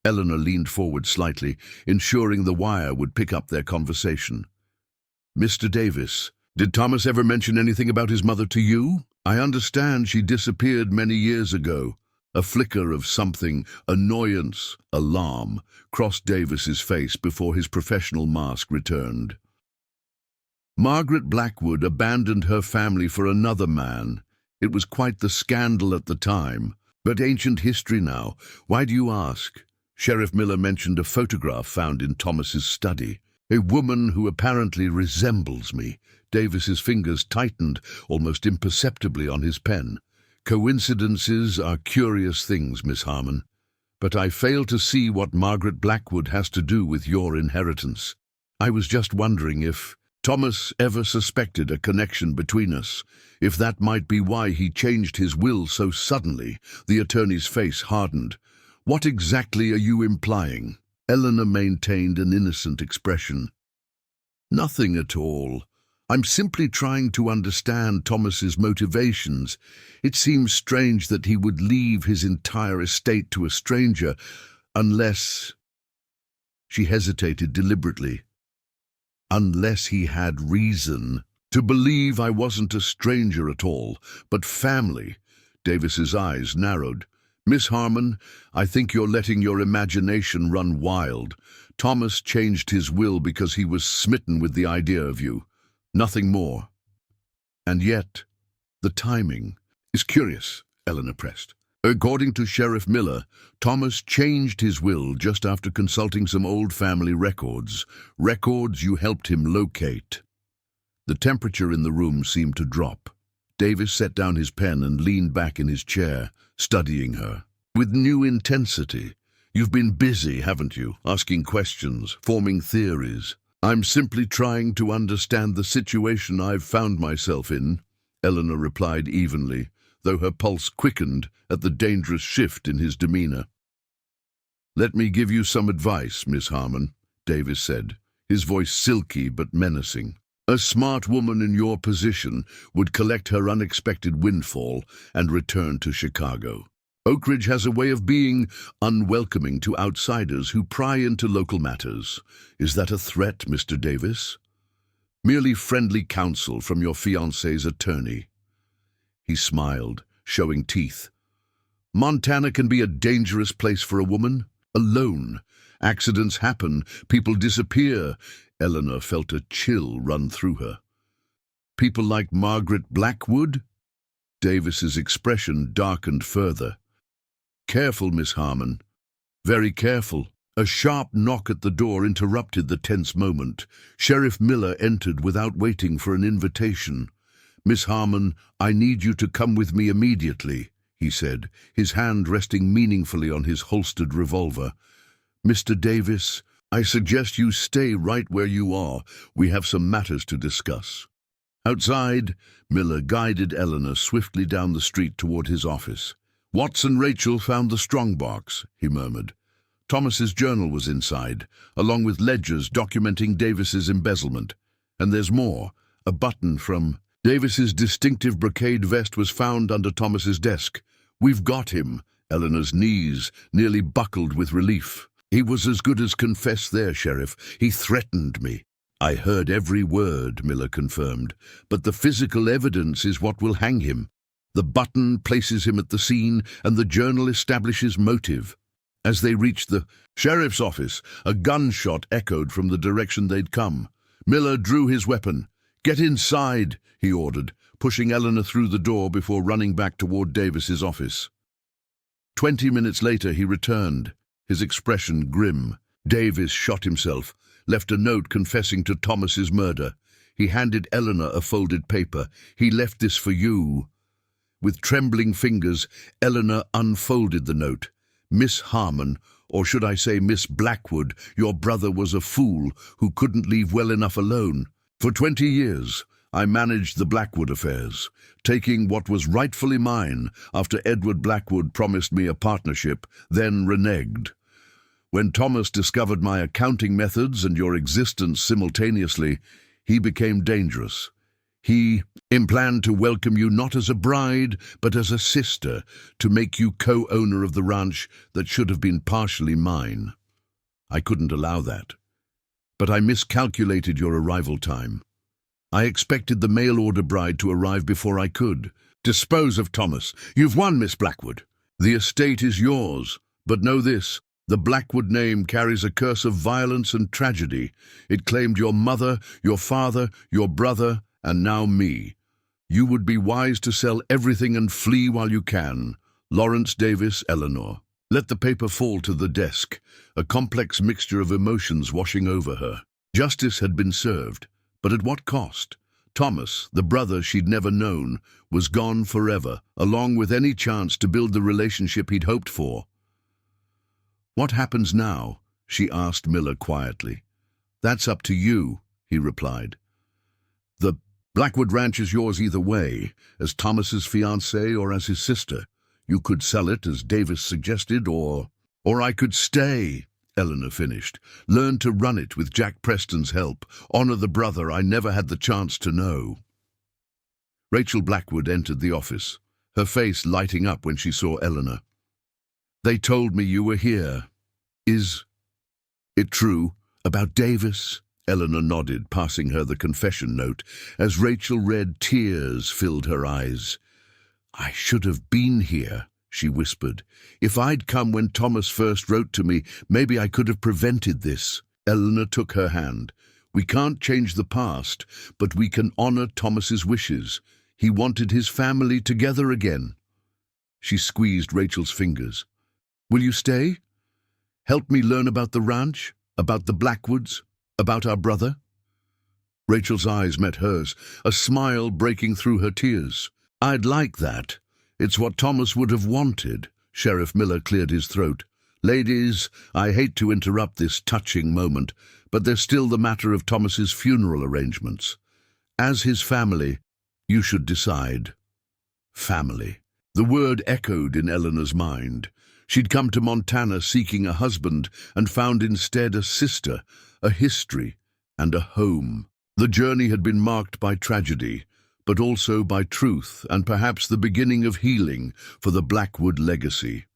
Eleanor leaned forward slightly, ensuring the wire would pick up their conversation. Mr. Davis, did Thomas ever mention anything about his mother to you? I understand she disappeared many years ago. A flicker of something, annoyance, alarm, crossed Davis's face before his professional mask returned. Margaret Blackwood abandoned her family for another man. It was quite the scandal at the time, but ancient history now. Why do you ask? Sheriff Miller mentioned a photograph found in Thomas's study. A woman who apparently resembles me. Davis's fingers tightened almost imperceptibly on his pen. Coincidences are curious things, Miss Harmon. But I fail to see what Margaret Blackwood has to do with your inheritance. I was just wondering if Thomas ever suspected a connection between us, if that might be why he changed his will so suddenly. The attorney's face hardened. What exactly are you implying? Eleanor maintained an innocent expression. Nothing at all. I'm simply trying to understand Thomas's motivations. It seems strange that he would leave his entire estate to a stranger, unless... She hesitated deliberately. Unless he had reason to believe I wasn't a stranger at all, but family. Davis's eyes narrowed. Miss Harmon, I think you're letting your imagination run wild. Thomas changed his will because he was smitten with the idea of you. Nothing more. And yet, the timing is curious, Eleanor pressed. According to Sheriff Miller, Thomas changed his will just after consulting some old family records you helped him locate. The temperature in the room seemed to drop. Davis set down his pen and leaned back in his chair, studying her. With new intensity. You've been busy, haven't you, asking questions, forming theories. I'm simply trying to understand the situation I've found myself in, Eleanor replied evenly, though her pulse quickened at the dangerous shift in his demeanor. Let me give you some advice, Miss Harmon, Davis said, his voice silky but menacing. A smart woman in your position would collect her unexpected windfall and return to Chicago. Oak Ridge has a way of being unwelcoming to outsiders who pry into local matters. Is that a threat, Mr. Davis? Merely friendly counsel from your fiancé's attorney. He smiled, showing teeth. Montana can be a dangerous place for a woman. Alone. Accidents happen. People disappear. Eleanor felt a chill run through her. People like Margaret Blackwood? Davis's expression darkened further. Careful, Miss Harmon. Very careful. A sharp knock at the door interrupted the tense moment. Sheriff Miller entered without waiting for an invitation. Miss Harmon, I need you to come with me immediately, he said, his hand resting meaningfully on his holstered revolver. Mr. Davis, I suggest you stay right where you are. We have some matters to discuss. Outside, Miller guided Eleanor swiftly down the street toward his office. Watson Rachel found the strongbox, he murmured. Thomas's journal was inside, along with ledgers documenting Davis's embezzlement. And there's more. A button from Davis's distinctive brocade vest was found under Thomas's desk. We've got him. Eleanor's knees nearly buckled with relief. He was as good as confessed there, Sheriff. He threatened me. I heard every word, Miller confirmed, but the physical evidence is what will hang him. The button places him at the scene, and the journal establishes motive. As they reached the sheriff's office, a gunshot echoed from the direction they'd come. Miller drew his weapon. Get inside, he ordered, pushing Eleanor through the door before running back toward Davis's office. 20 minutes later he returned, his expression grim. Davis shot himself, left a note confessing to Thomas's murder. He handed Eleanor a folded paper. He left this for you. With trembling fingers, Eleanor unfolded the note. Miss Harmon, or should I say Miss Blackwood, your brother was a fool who couldn't leave well enough alone. For 20 years, I managed the Blackwood affairs, taking what was rightfully mine after Edward Blackwood promised me a partnership, then reneged. When Thomas discovered my accounting methods and your existence simultaneously, he became dangerous. He planned to welcome you not as a bride, but as a sister, to make you co-owner of the ranch that should have been partially mine. I couldn't allow that. But I miscalculated your arrival time. I expected the mail-order bride to arrive before I could. Dispose of Thomas. You've won, Miss Blackwood. The estate is yours, but know this, The Blackwood name carries a curse of violence and tragedy. It claimed your mother, your father, your brother, and now me. You would be wise to sell everything and flee while you can. Lawrence Davis, Eleanor. Let the paper fall to the desk, a complex mixture of emotions washing over her. Justice had been served, but at what cost? Thomas, the brother she'd never known, was gone forever, along with any chance to build the relationship he'd hoped for. "What happens now?" she asked Miller quietly. "That's up to you," he replied. "The Blackwood Ranch is yours either way, as Thomas's fiancée or as his sister. You could sell it, as Davis suggested, or I could stay," Eleanor finished. "Learn to run it with Jack Preston's help, honor the brother I never had the chance to know." Rachel Blackwood entered the office, her face lighting up when she saw Eleanor. "They told me you were here. Is it true about Davis?" Eleanor nodded, passing her the confession note. As Rachel read, tears filled her eyes. "I should have been here," she whispered. "If I'd come when Thomas first wrote to me, maybe I could have prevented this." Eleanor took her hand. "We can't change the past, but we can honor Thomas's wishes. He wanted his family together again." She squeezed Rachel's fingers. "Will you stay? Help me learn about the ranch, about the Blackwoods, about our brother?" Rachel's eyes met hers, a smile breaking through her tears. "I'd like that. It's what Thomas would have wanted." Sheriff Miller cleared his throat. "Ladies, I hate to interrupt this touching moment, but there's still the matter of Thomas's funeral arrangements. As his family, you should decide." Family. The word echoed in Eleanor's mind. She'd come to Montana seeking a husband and found instead a sister, a history, and a home. The journey had been marked by tragedy, but also by truth and perhaps the beginning of healing for the Blackwood legacy.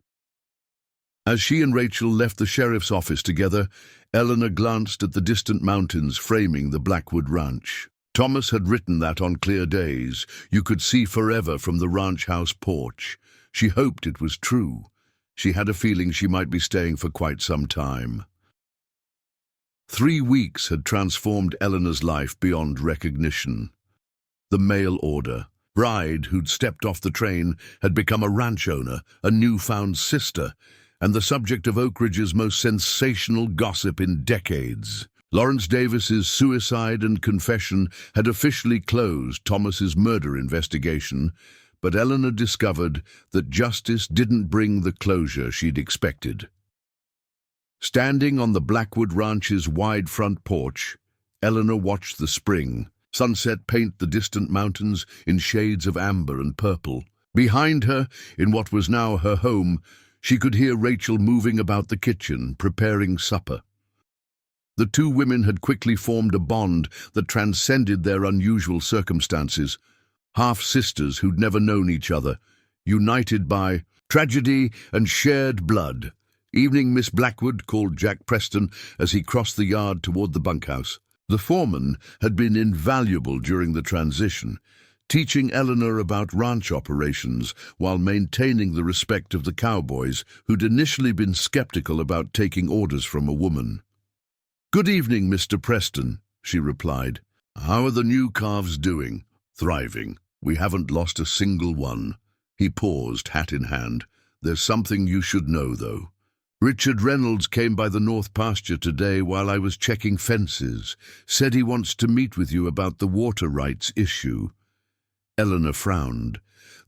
As she and Rachel left the sheriff's office together, Eleanor glanced at the distant mountains framing the Blackwood Ranch. Thomas had written that on clear days you could see forever from the ranch house porch. She hoped it was true. She had a feeling she might be staying for quite some time. 3 weeks had transformed Eleanor's life beyond recognition. The mail order. Bride, who'd stepped off the train, had become a ranch owner, a newfound sister, and the subject of Oak Ridge's most sensational gossip in decades. Lawrence Davis's suicide and confession had officially closed Thomas's murder investigation, but Eleanor discovered that justice didn't bring the closure she'd expected. Standing on the Blackwood Ranch's wide front porch, Eleanor watched the spring sunset paint the distant mountains in shades of amber and purple. Behind her, in what was now her home, she could hear Rachel moving about the kitchen, preparing supper. The two women had quickly formed a bond that transcended their unusual circumstances. Half-sisters who'd never known each other, united by tragedy and shared blood. "Evening, Miss Blackwood," called Jack Preston as he crossed the yard toward the bunkhouse. The foreman had been invaluable during the transition, teaching Eleanor about ranch operations while maintaining the respect of the cowboys who'd initially been skeptical about taking orders from a woman. "Good evening, Mr. Preston," she replied. "How are the new calves doing?" "Thriving. We haven't lost a single one." He paused, hat in hand. "There's something you should know, though. Richard Reynolds came by the north pasture today while I was checking fences. Said he wants to meet with you about the water rights issue." Eleanor frowned.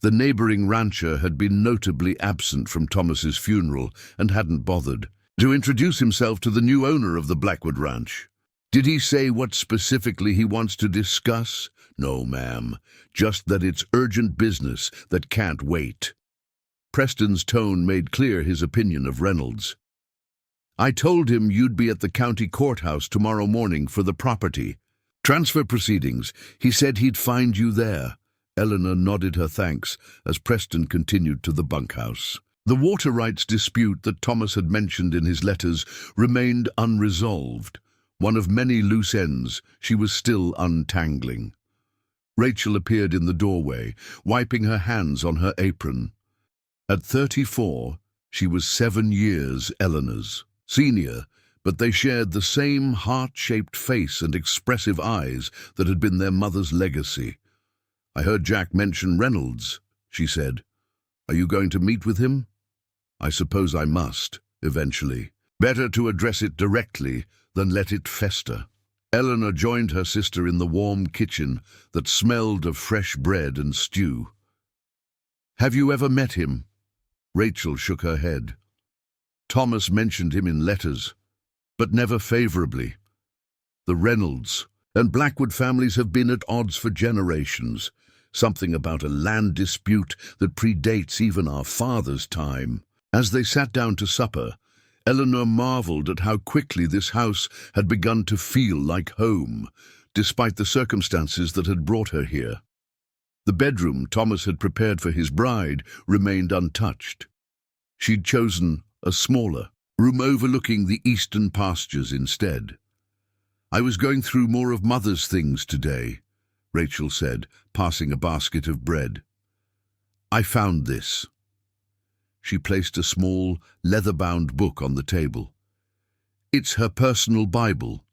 The neighboring rancher had been notably absent from Thomas's funeral and hadn't bothered to introduce himself to the new owner of the Blackwood Ranch. "Did he say what specifically he wants to discuss?" "No, ma'am. Just that it's urgent business that can't wait." Preston's tone made clear his opinion of Reynolds. "I told him you'd be at the county courthouse tomorrow morning for the property transfer proceedings. He said he'd find you there." Eleanor nodded her thanks as Preston continued to the bunkhouse. The water rights dispute that Thomas had mentioned in his letters remained unresolved. One of many loose ends she was still untangling. Rachel appeared in the doorway, wiping her hands on her apron. At 34, She was 7 years Eleanor's senior, but they shared the same heart-shaped face and expressive eyes that had been their mother's legacy. "I heard Jack mention Reynolds," she said. "Are you going to meet with him?" "I suppose I must, eventually. Better to address it directly than let it fester." Eleanor joined her sister in the warm kitchen that smelled of fresh bread and stew. "Have you ever met him?" Rachel shook her head. "Thomas mentioned him in letters, but never favorably. The Reynolds and Blackwood families have been at odds for generations. Something about a land dispute that predates even our father's time." As they sat down to supper, Eleanor marveled at how quickly this house had begun to feel like home, despite the circumstances that had brought her here. The bedroom Thomas had prepared for his bride remained untouched. She'd chosen a smaller room overlooking the eastern pastures instead. "I was going through more of Mother's things today," Rachel said, passing a basket of bread. "I found this." She placed a small, leather-bound book on the table. "It's her personal Bible.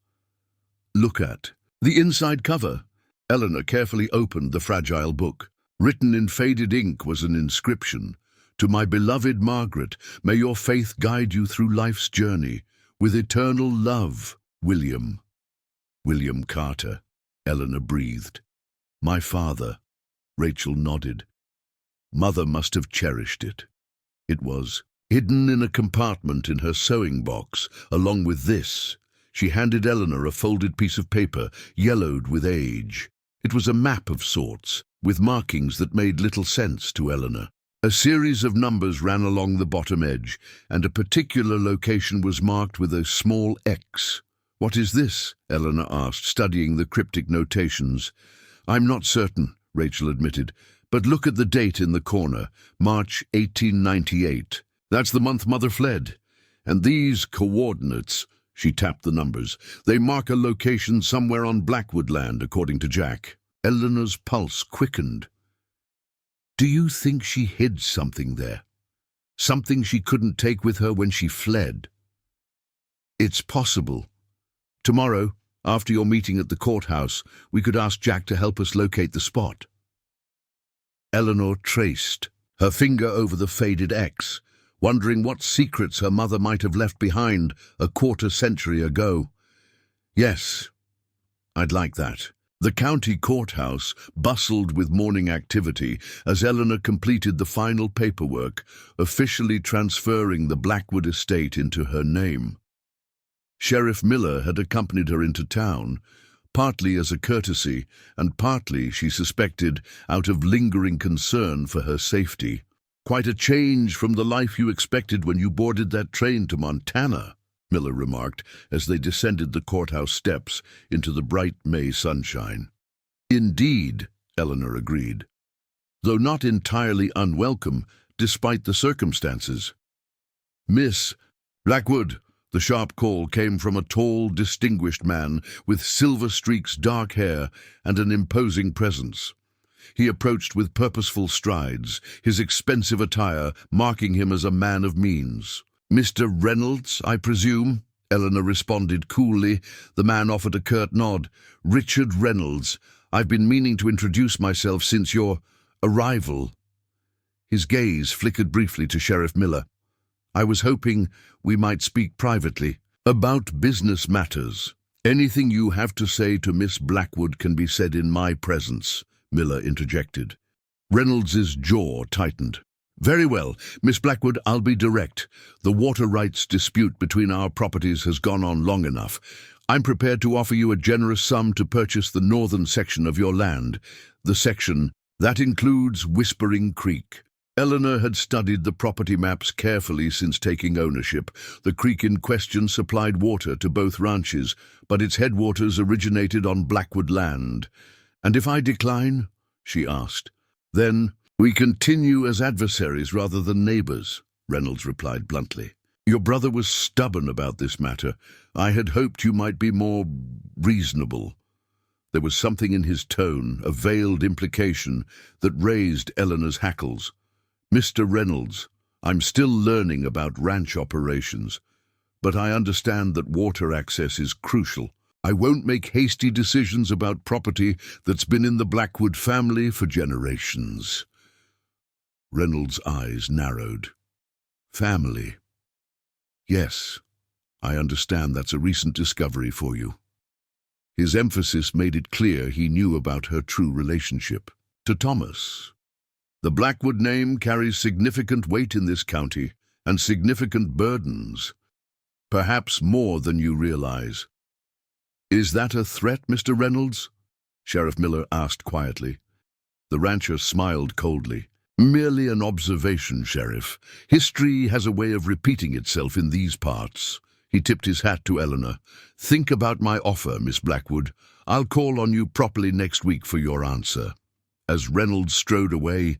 Look at the inside cover." Eleanor carefully opened the fragile book. Written in faded ink was an inscription: "To my beloved Margaret, may your faith guide you through life's journey. With eternal love, William." "William Carter," Eleanor breathed. "My father." Rachel nodded. Mother must have cherished it. It was hidden in a compartment in her sewing box, along with this. She handed Eleanor a folded piece of paper, yellowed with age. It was a map of sorts, with markings that made little sense to Eleanor. A series of numbers ran along the bottom edge, and a particular location was marked with a small X. "What is this?" Eleanor asked, studying the cryptic notations. "I'm not certain," Rachel admitted, "but look at the date in the corner, March 1898. That's the month Mother fled. And these coordinates," she tapped the numbers, "they mark a location somewhere on Blackwood land, according to Jack." Eleanor's pulse quickened. "Do you think she hid something there? Something she couldn't take with her when she fled?" "It's possible. Tomorrow, after your meeting at the courthouse, we could ask Jack to help us locate the spot." Eleanor traced, her finger over the faded X, wondering what secrets her mother might have left behind a quarter-century ago. "Yes, I'd like that." The county courthouse bustled with morning activity as Eleanor completed the final paperwork, officially transferring the Blackwood estate into her name. Sheriff Miller had accompanied her into town, partly as a courtesy and partly, she suspected, out of lingering concern for her safety. "Quite a change from the life you expected when you boarded that train to Montana," Miller remarked as they descended the courthouse steps into the bright May sunshine. "Indeed," Eleanor agreed, though not entirely unwelcome despite the circumstances. "Miss Blackwood," the sharp call came from a tall, distinguished man with silver-streaked dark hair and an imposing presence. He approached with purposeful strides, his expensive attire marking him as a man of means. "Mr. Reynolds, I presume?" Eleanor responded coolly. The man offered a curt nod. "Richard Reynolds. I've been meaning to introduce myself since your arrival." His gaze flickered briefly to Sheriff Miller. "I was hoping we might speak privately about business matters." "Anything you have to say to Miss Blackwood can be said in my presence," Miller interjected. Reynolds's jaw tightened. "Very well, Miss Blackwood, I'll be direct. The water rights dispute between our properties has gone on long enough. I'm prepared to offer you a generous sum to purchase the northern section of your land, the section that includes Whispering Creek." Eleanor had studied the property maps carefully since taking ownership. The creek in question supplied water to both ranches, but its headwaters originated on Blackwood land. "And if I decline?" she asked. "Then we continue as adversaries rather than neighbors," Reynolds replied bluntly. "Your brother was stubborn about this matter. I had hoped you might be more reasonable." There was something in his tone, a veiled implication, that raised Eleanor's hackles. "Mr. Reynolds, I'm still learning about ranch operations, but I understand that water access is crucial. I won't make hasty decisions about property that's been in the Blackwood family for generations." Reynolds' eyes narrowed. "Family. Yes, I understand that's a recent discovery for you." His emphasis made it clear he knew about her true relationship to Thomas. "The Blackwood name carries significant weight in this county and significant burdens, perhaps more than you realize." "Is that a threat, Mr. Reynolds?" Sheriff Miller asked quietly. The rancher smiled coldly. "Merely an observation, Sheriff. History has a way of repeating itself in these parts." He tipped his hat to Eleanor. "Think about my offer, Miss Blackwood. I'll call on you properly next week for your answer." As Reynolds strode away,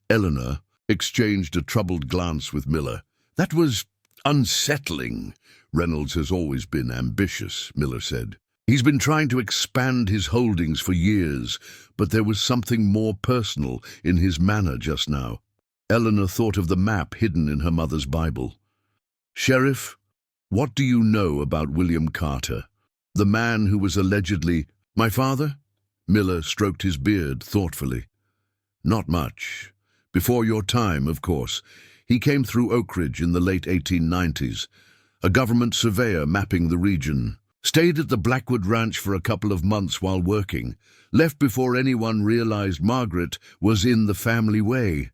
Eleanor exchanged a troubled glance with Miller. "That was unsettling." "Reynolds has always been ambitious," Miller said. "He's been trying to expand his holdings for years, but there was something more personal in his manner just now." Eleanor thought of the map hidden in her mother's Bible. "Sheriff, what do you know about William Carter, the man who was allegedly—" "My father?" Miller stroked his beard thoughtfully. "Not much. Before your time, of course. He came through Oak Ridge in the late 1890s, a government surveyor mapping the region. Stayed at the Blackwood Ranch for a couple of months while working. Left before anyone realized Margaret was in the family way."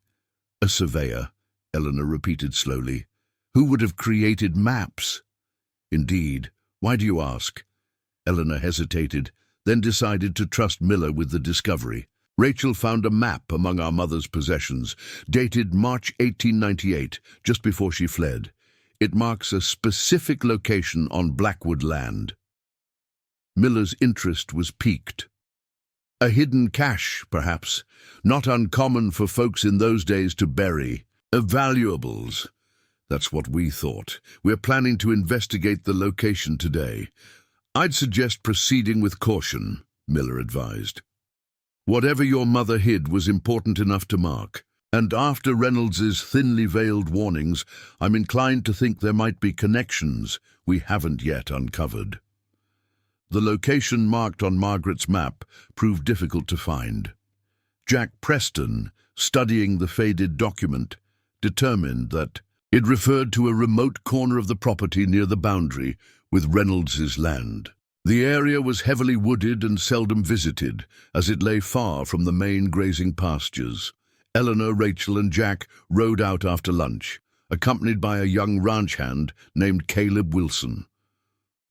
"A surveyor," Eleanor repeated slowly. "Who would have created maps?" "Indeed. Why do you ask?" Eleanor hesitated, then decided to trust Miller with the discovery. "Rachel found a map among our mother's possessions, dated March 1898, just before she fled. It marks a specific location on Blackwood land." Miller's interest was piqued. "A hidden cache, perhaps, not uncommon for folks in those days to bury. Valuables." "That's what we thought. We're planning to investigate the location today." "I'd suggest proceeding with caution," Miller advised. "Whatever your mother hid was important enough to mark, and after Reynolds's thinly veiled warnings, I'm inclined to think there might be connections we haven't yet uncovered." The location marked on Margaret's map proved difficult to find. Jack Preston, studying the faded document, determined that it referred to a remote corner of the property near the boundary with Reynolds's land. The area was heavily wooded and seldom visited, as it lay far from the main grazing pastures. Eleanor, Rachel, and Jack rode out after lunch, accompanied by a young ranch hand named Caleb Wilson.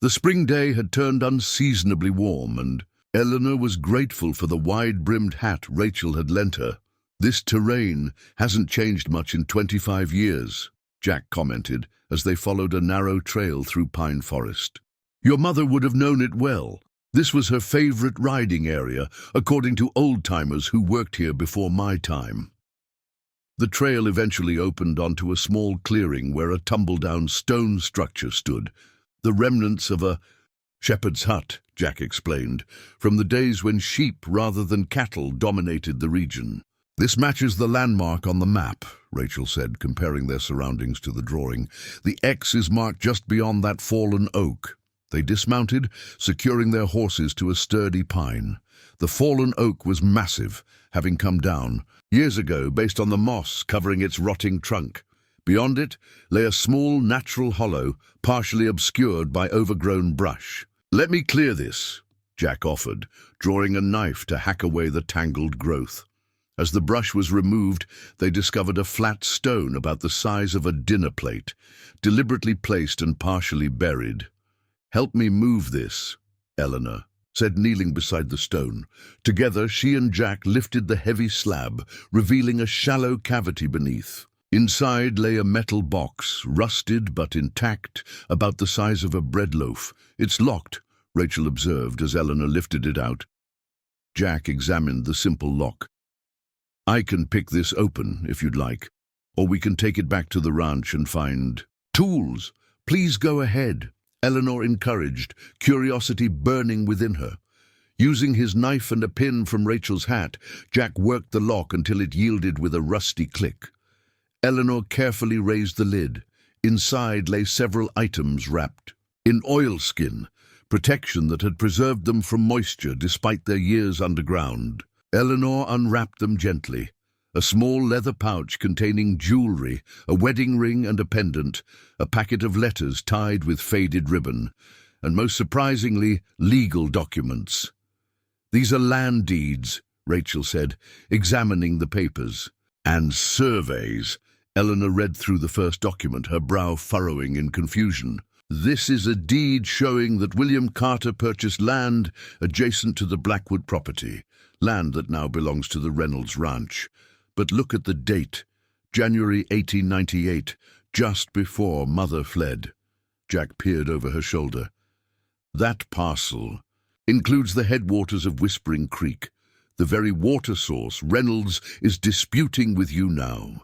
The spring day had turned unseasonably warm, and Eleanor was grateful for the wide-brimmed hat Rachel had lent her. "This terrain hasn't changed much in 25 years, Jack commented as they followed a narrow trail through pine forest. "Your mother would have known it well. This was her favorite riding area, according to old-timers who worked here before my time." The trail eventually opened onto a small clearing where a tumble-down stone structure stood, the remnants of a shepherd's hut, Jack explained, from the days when sheep rather than cattle dominated the region. "This matches the landmark on the map," Rachel said, comparing their surroundings to the drawing. "The X is marked just beyond that fallen oak." They dismounted, securing their horses to a sturdy pine. The fallen oak was massive, having come down years ago based on the moss covering its rotting trunk. Beyond it lay a small natural hollow, partially obscured by overgrown brush. "Let me clear this," Jack offered, drawing a knife to hack away the tangled growth. As the brush was removed, they discovered a flat stone about the size of a dinner plate, deliberately placed and partially buried. "Help me move this," Eleanor said, kneeling beside the stone. Together, she and Jack lifted the heavy slab, revealing a shallow cavity beneath. Inside lay a metal box, rusted but intact, about the size of a bread loaf. "It's locked," Rachel observed as Eleanor lifted it out. Jack examined the simple lock. "I can pick this open, if you'd like, or we can take it back to the ranch and find tools. Please go ahead," Eleanor encouraged, curiosity burning within her. Using his knife and a pin from Rachel's hat, Jack worked the lock until it yielded with a rusty click. Eleanor carefully raised the lid. Inside lay several items wrapped in oilskin, protection that had preserved them from moisture despite their years underground. Eleanor unwrapped them gently. A small leather pouch containing jewelry, a wedding ring and a pendant, a packet of letters tied with faded ribbon, and most surprisingly, legal documents. "These are land deeds," Rachel said, examining the papers. "And surveys." Eleanor read through the first document, her brow furrowing in confusion. "This is a deed showing that William Carter purchased land adjacent to the Blackwood property, land that now belongs to the Reynolds Ranch. But look at the date, January 1898, just before Mother fled." Jack peered over her shoulder. "That parcel includes the headwaters of Whispering Creek, the very water source Reynolds is disputing with you now.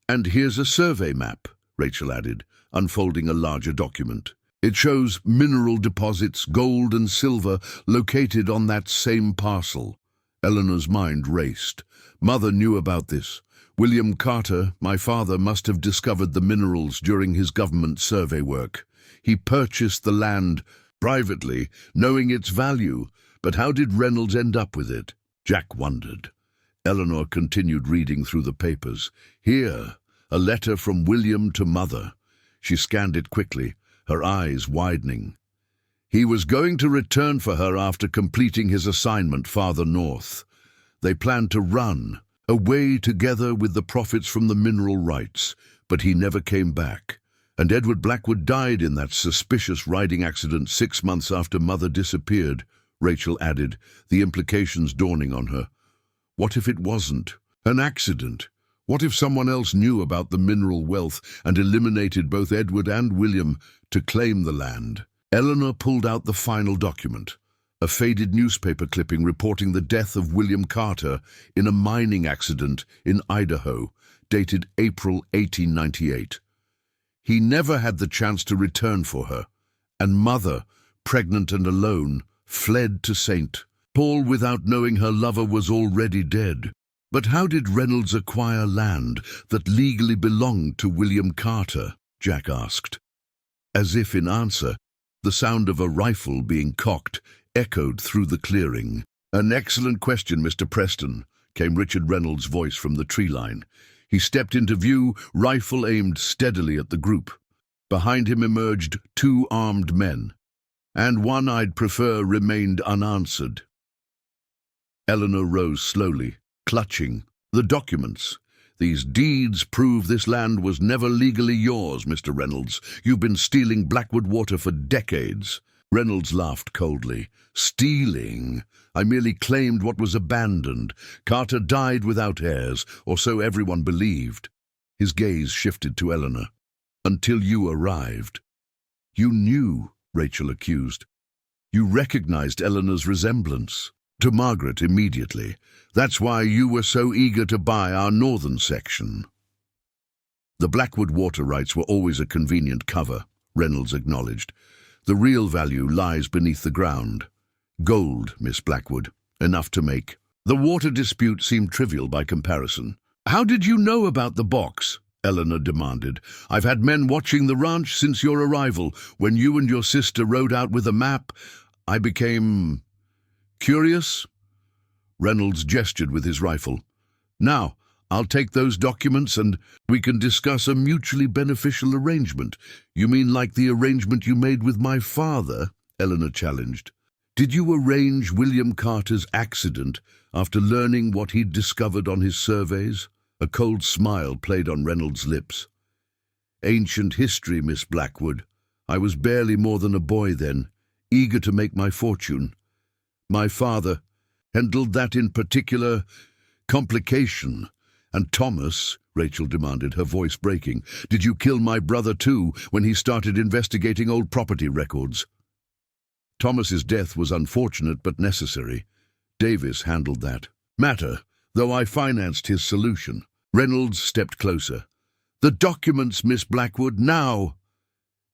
And here's a survey map," Rachel added, unfolding a larger document. "It shows mineral deposits, gold and silver, located on that same parcel." Eleanor's mind raced. Mother knew about this. William Carter, my father, must have discovered the minerals during his government survey work. He purchased the land privately, knowing its value. But how did Reynolds end up with it? Jack wondered. Eleanor continued reading through the papers. Here, a letter from William to Mother. She scanned it quickly, her eyes widening. He was going to return for her after completing his assignment farther north. They planned to run away together with the profits from the mineral rights, but he never came back. And Edward Blackwood died in that suspicious riding accident 6 months after Mother disappeared, Rachel added, the implications dawning on her. What if it wasn't an accident? What if someone else knew about the mineral wealth and eliminated both Edward and William to claim the land? Eleanor pulled out the final document, a faded newspaper clipping reporting the death of William Carter in a mining accident in Idaho, dated April 1898. He never had the chance to return for her, and Mother, pregnant and alone, fled to St. Paul without knowing her lover was already dead. But how did Reynolds acquire land that legally belonged to William Carter? Jack asked. As if in answer, the sound of a rifle being cocked echoed through the clearing. "An excellent question, Mr. Preston," came Richard Reynolds' voice from the tree line. He stepped into view, rifle aimed steadily at the group. Behind him emerged 2 armed men, and one I'd prefer remained unanswered. Eleanor rose slowly, clutching the documents. "These deeds prove this land was never legally yours, Mr. Reynolds. You've been stealing Blackwood water for decades." Reynolds laughed coldly. "Stealing? I merely claimed what was abandoned. Carter died without heirs, or so everyone believed." His gaze shifted to Eleanor. "Until you arrived." "You knew," Rachel accused. "You recognized Eleanor's resemblance to Margaret immediately. That's why you were so eager to buy our northern section." "The Blackwood water rights were always a convenient cover," Reynolds acknowledged. "The real value lies beneath the ground. Gold, Miss Blackwood, enough to make." The water dispute seemed trivial by comparison. "How did you know about the box?" Eleanor demanded. "I've had men watching the ranch since your arrival. When you and your sister rode out with a map, I became curious." Reynolds gestured with his rifle. "Now, I'll take those documents and we can discuss a mutually beneficial arrangement." "You mean like the arrangement you made with my father?" Eleanor challenged. "Did you arrange William Carter's accident after learning what he'd discovered on his surveys?" A cold smile played on Reynolds' lips. "Ancient history, Miss Blackwood. I was barely more than a boy then, eager to make my fortune. My father handled that in particular complication. And Thomas," Rachel demanded, her voice breaking, "did you kill my brother too when he started investigating old property records?" "Thomas's death was unfortunate but necessary. Davis handled that matter, though I financed his solution." Reynolds stepped closer. "The documents, Miss Blackwood, now!"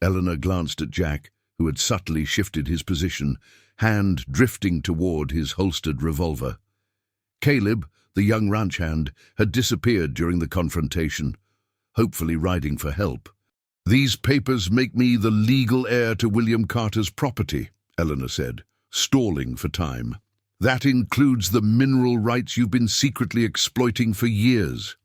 Eleanor glanced at Jack, who had subtly shifted his position, hand drifting toward his holstered revolver. Caleb, the young ranch hand, had disappeared during the confrontation, hopefully riding for help. "These papers make me the legal heir to William Carter's property," Eleanor said, stalling for time. "That includes the mineral rights you've been secretly exploiting for years."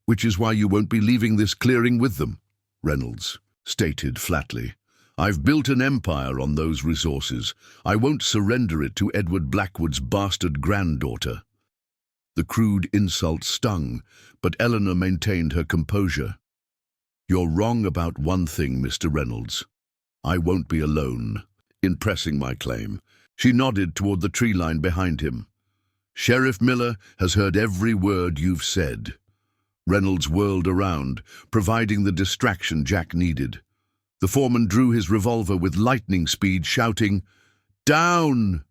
"Which is why you won't be leaving this clearing with them," Reynolds stated flatly. "I've built an empire on those resources. I won't surrender it to Edward Blackwood's bastard granddaughter." The crude insult stung, but Eleanor maintained her composure. "You're wrong about one thing, Mr. Reynolds. I won't be alone in pressing my claim." She nodded toward the tree line behind him. "Sheriff Miller has heard every word you've said." Reynolds whirled around, providing the distraction Jack needed. The foreman drew his revolver with lightning speed, shouting, "Down!"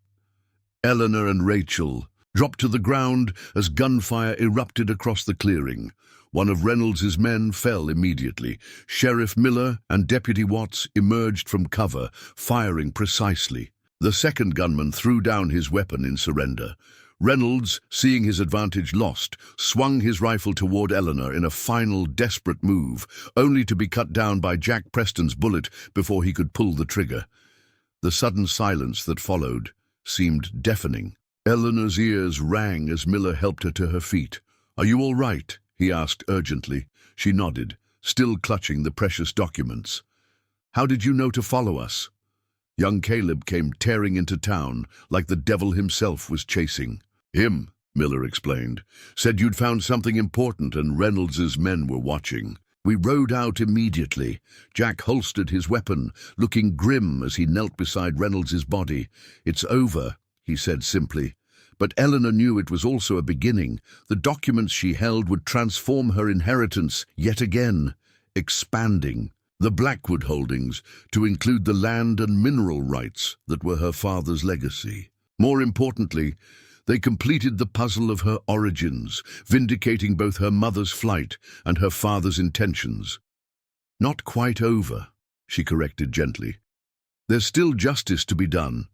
Eleanor and Rachel dropped to the ground as gunfire erupted across the clearing. One of Reynolds's men fell immediately. Sheriff Miller and Deputy Watts emerged from cover, firing precisely. The second gunman threw down his weapon in surrender. Reynolds, seeing his advantage lost, swung his rifle toward Eleanor in a final desperate move, only to be cut down by Jack Preston's bullet before he could pull the trigger. The sudden silence that followed seemed deafening. Eleanor's ears rang as Miller helped her to her feet. "Are you all right?" he asked urgently. She nodded, still clutching the precious documents. "How did you know to follow us?" Young Caleb came tearing into town like the devil himself was chasing him, Miller explained. "Said you'd found something important and Reynolds's men were watching. We rode out immediately." Jack holstered his weapon, looking grim as he knelt beside Reynolds's body. "It's over," he said simply. But Eleanor knew it was also a beginning. The documents she held would transform her inheritance yet again, expanding the Blackwood holdings to include the land and mineral rights that were her father's legacy. More importantly, they completed the puzzle of her origins, vindicating both her mother's flight and her father's intentions. "Not quite over," she corrected gently. "There's still justice to be done.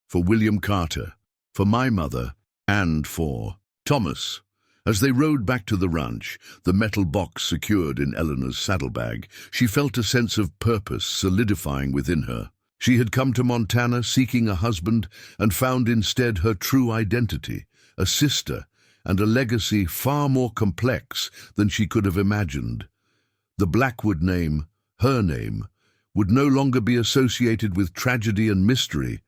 For William Carter, for my mother, and for Thomas." As they rode back to the ranch, the metal box secured in Eleanor's saddlebag, she felt a sense of purpose solidifying within her. She had come to Montana seeking a husband and found instead her true identity, a sister, and a legacy far more complex than she could have imagined. The Blackwood name, her name, would no longer be associated with tragedy and mystery,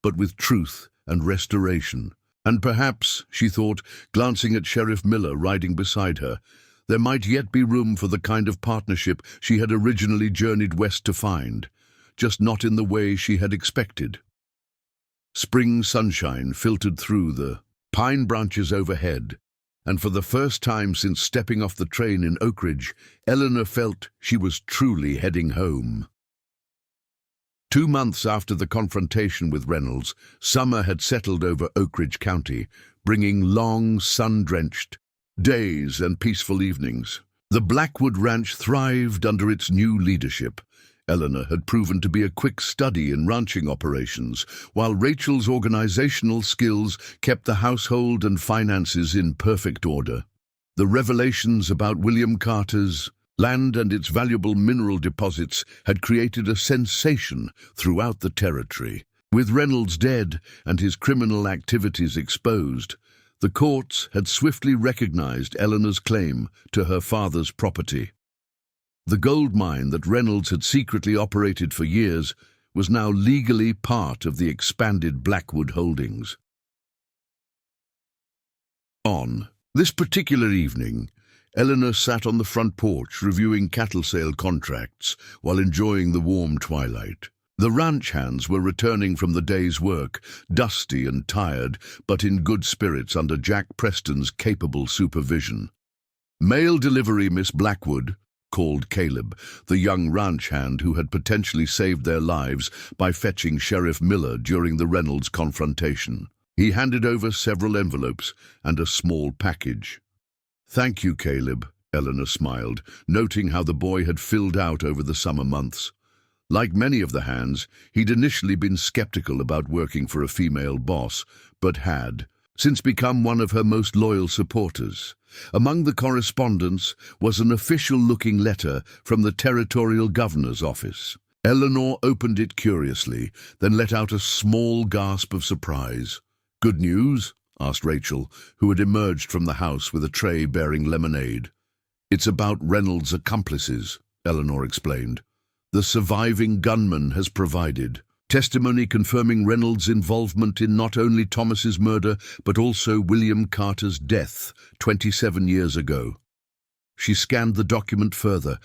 but with truth and restoration. And perhaps, she thought, glancing at Sheriff Miller riding beside her, there might yet be room for the kind of partnership she had originally journeyed west to find, just not in the way she had expected. Spring sunshine filtered through the pine branches overhead, and for the first time since stepping off the train in Oak Ridge, Eleanor felt she was truly heading home. 2 months after the confrontation with Reynolds, summer had settled over Oak Ridge County, bringing long, sun-drenched days and peaceful evenings. The Blackwood Ranch thrived under its new leadership. Eleanor had proven to be a quick study in ranching operations, while Rachel's organizational skills kept the household and finances in perfect order. The revelations about William Carter's land and its valuable mineral deposits had created a sensation throughout the territory. With Reynolds dead and his criminal activities exposed, the courts had swiftly recognized Eleanor's claim to her father's property. The gold mine that Reynolds had secretly operated for years was now legally part of the expanded Blackwood holdings. On this particular evening, Eleanor sat on the front porch reviewing cattle sale contracts while enjoying the warm twilight. The ranch hands were returning from the day's work, dusty and tired, but in good spirits under Jack Preston's capable supervision. "Mail delivery, Miss Blackwood," called Caleb, the young ranch hand who had potentially saved their lives by fetching Sheriff Miller during the Reynolds confrontation. He handed over several envelopes and a small package. "Thank you, Caleb," Eleanor smiled, noting how the boy had filled out over the summer months. Like many of the hands, he'd initially been skeptical about working for a female boss, but had, since become one of her most loyal supporters. Among the correspondence was an official-looking letter from the territorial governor's office. Eleanor opened it curiously, then let out a small gasp of surprise. "Good news?" asked Rachel, who had emerged from the house with a tray bearing lemonade. "It's about Reynolds' accomplices," Eleanor explained. "The surviving gunman has provided testimony confirming Reynolds' involvement in not only Thomas's murder, but also William Carter's death 27 years ago." She scanned the document further.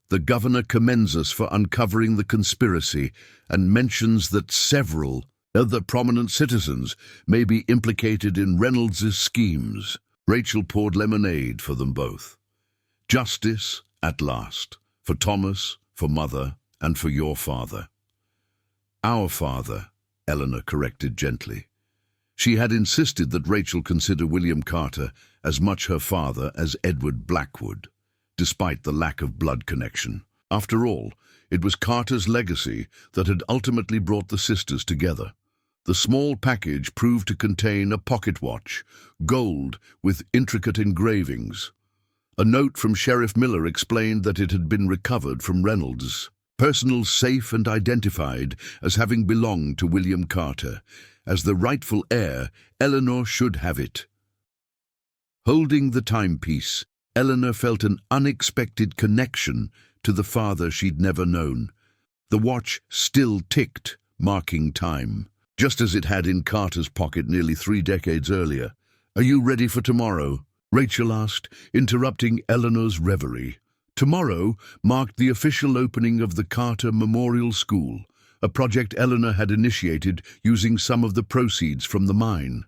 "The governor commends us for uncovering the conspiracy and mentions that several other prominent citizens may be implicated in Reynolds' schemes." Rachel poured lemonade for them both. "Justice, at last, for Thomas, for Mother, and for your father." "Our father," Eleanor corrected gently. She had insisted that Rachel consider William Carter as much her father as Edward Blackwood, despite the lack of blood connection. After all, it was Carter's legacy that had ultimately brought the sisters together. The small package proved to contain a pocket watch, gold with intricate engravings. A note from Sheriff Miller explained that it had been recovered from Reynolds' personal safe and identified as having belonged to William Carter. As the rightful heir, Eleanor should have it. Holding the timepiece, Eleanor felt an unexpected connection to the father she'd never known. The watch still ticked, marking time, just as it had in Carter's pocket nearly 3 decades earlier. "Are you ready for tomorrow?" Rachel asked, interrupting Eleanor's reverie. Tomorrow marked the official opening of the Carter Memorial School, a project Eleanor had initiated using some of the proceeds from the mine.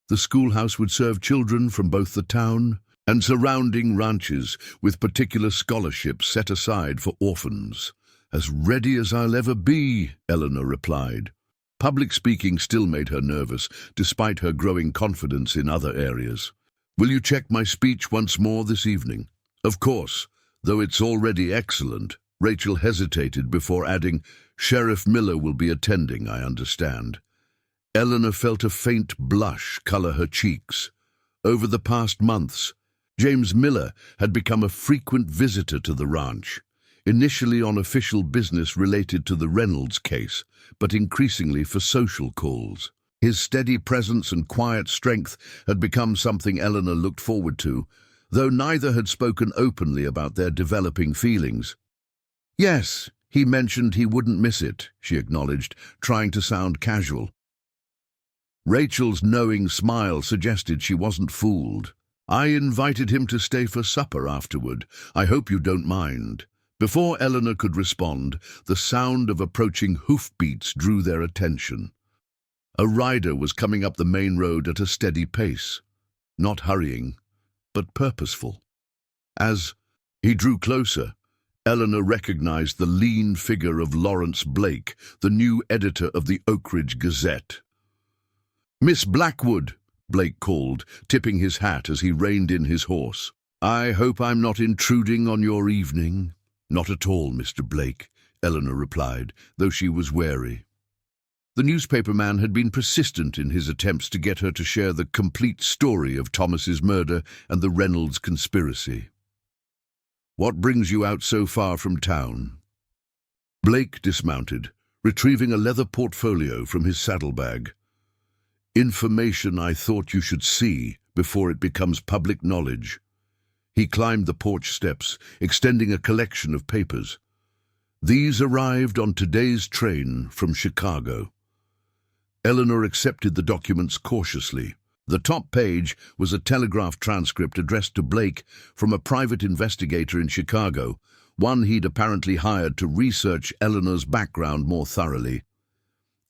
The schoolhouse would serve children from both the town and surrounding ranches, with particular scholarships set aside for orphans. "As ready as I'll ever be," Eleanor replied. Public speaking still made her nervous, despite her growing confidence in other areas. "Will you check my speech once more this evening?" "Of course, though it's already excellent." Rachel hesitated before adding, "Sheriff Miller will be attending, I understand." Eleanor felt a faint blush color her cheeks. Over the past months, James Miller had become a frequent visitor to the ranch, initially on official business related to the Reynolds case, but increasingly for social calls. His steady presence and quiet strength had become something Eleanor looked forward to, though neither had spoken openly about their developing feelings. "Yes, he mentioned he wouldn't miss it," she acknowledged, trying to sound casual. Rachel's knowing smile suggested she wasn't fooled. "I invited him to stay for supper afterward. I hope you don't mind." Before Eleanor could respond, the sound of approaching hoofbeats drew their attention. A rider was coming up the main road at a steady pace, not hurrying, but purposeful. As he drew closer, Eleanor recognized the lean figure of Lawrence Blake, the new editor of the Oak Ridge Gazette. "Miss Blackwood," Blake called, tipping his hat as he reined in his horse. "I hope I'm not intruding on your evening." "Not at all, Mr. Blake," Eleanor replied, though she was wary. The newspaperman had been persistent in his attempts to get her to share the complete story of Thomas's murder and the Reynolds conspiracy. "What brings you out so far from town?" Blake dismounted, retrieving a leather portfolio from his saddlebag. "Information I thought you should see before it becomes public knowledge." He climbed the porch steps, extending a collection of papers. "These arrived on today's train from Chicago." Eleanor accepted the documents cautiously. The top page was a telegraph transcript addressed to Blake from a private investigator in Chicago, one he'd apparently hired to research Eleanor's background more thoroughly.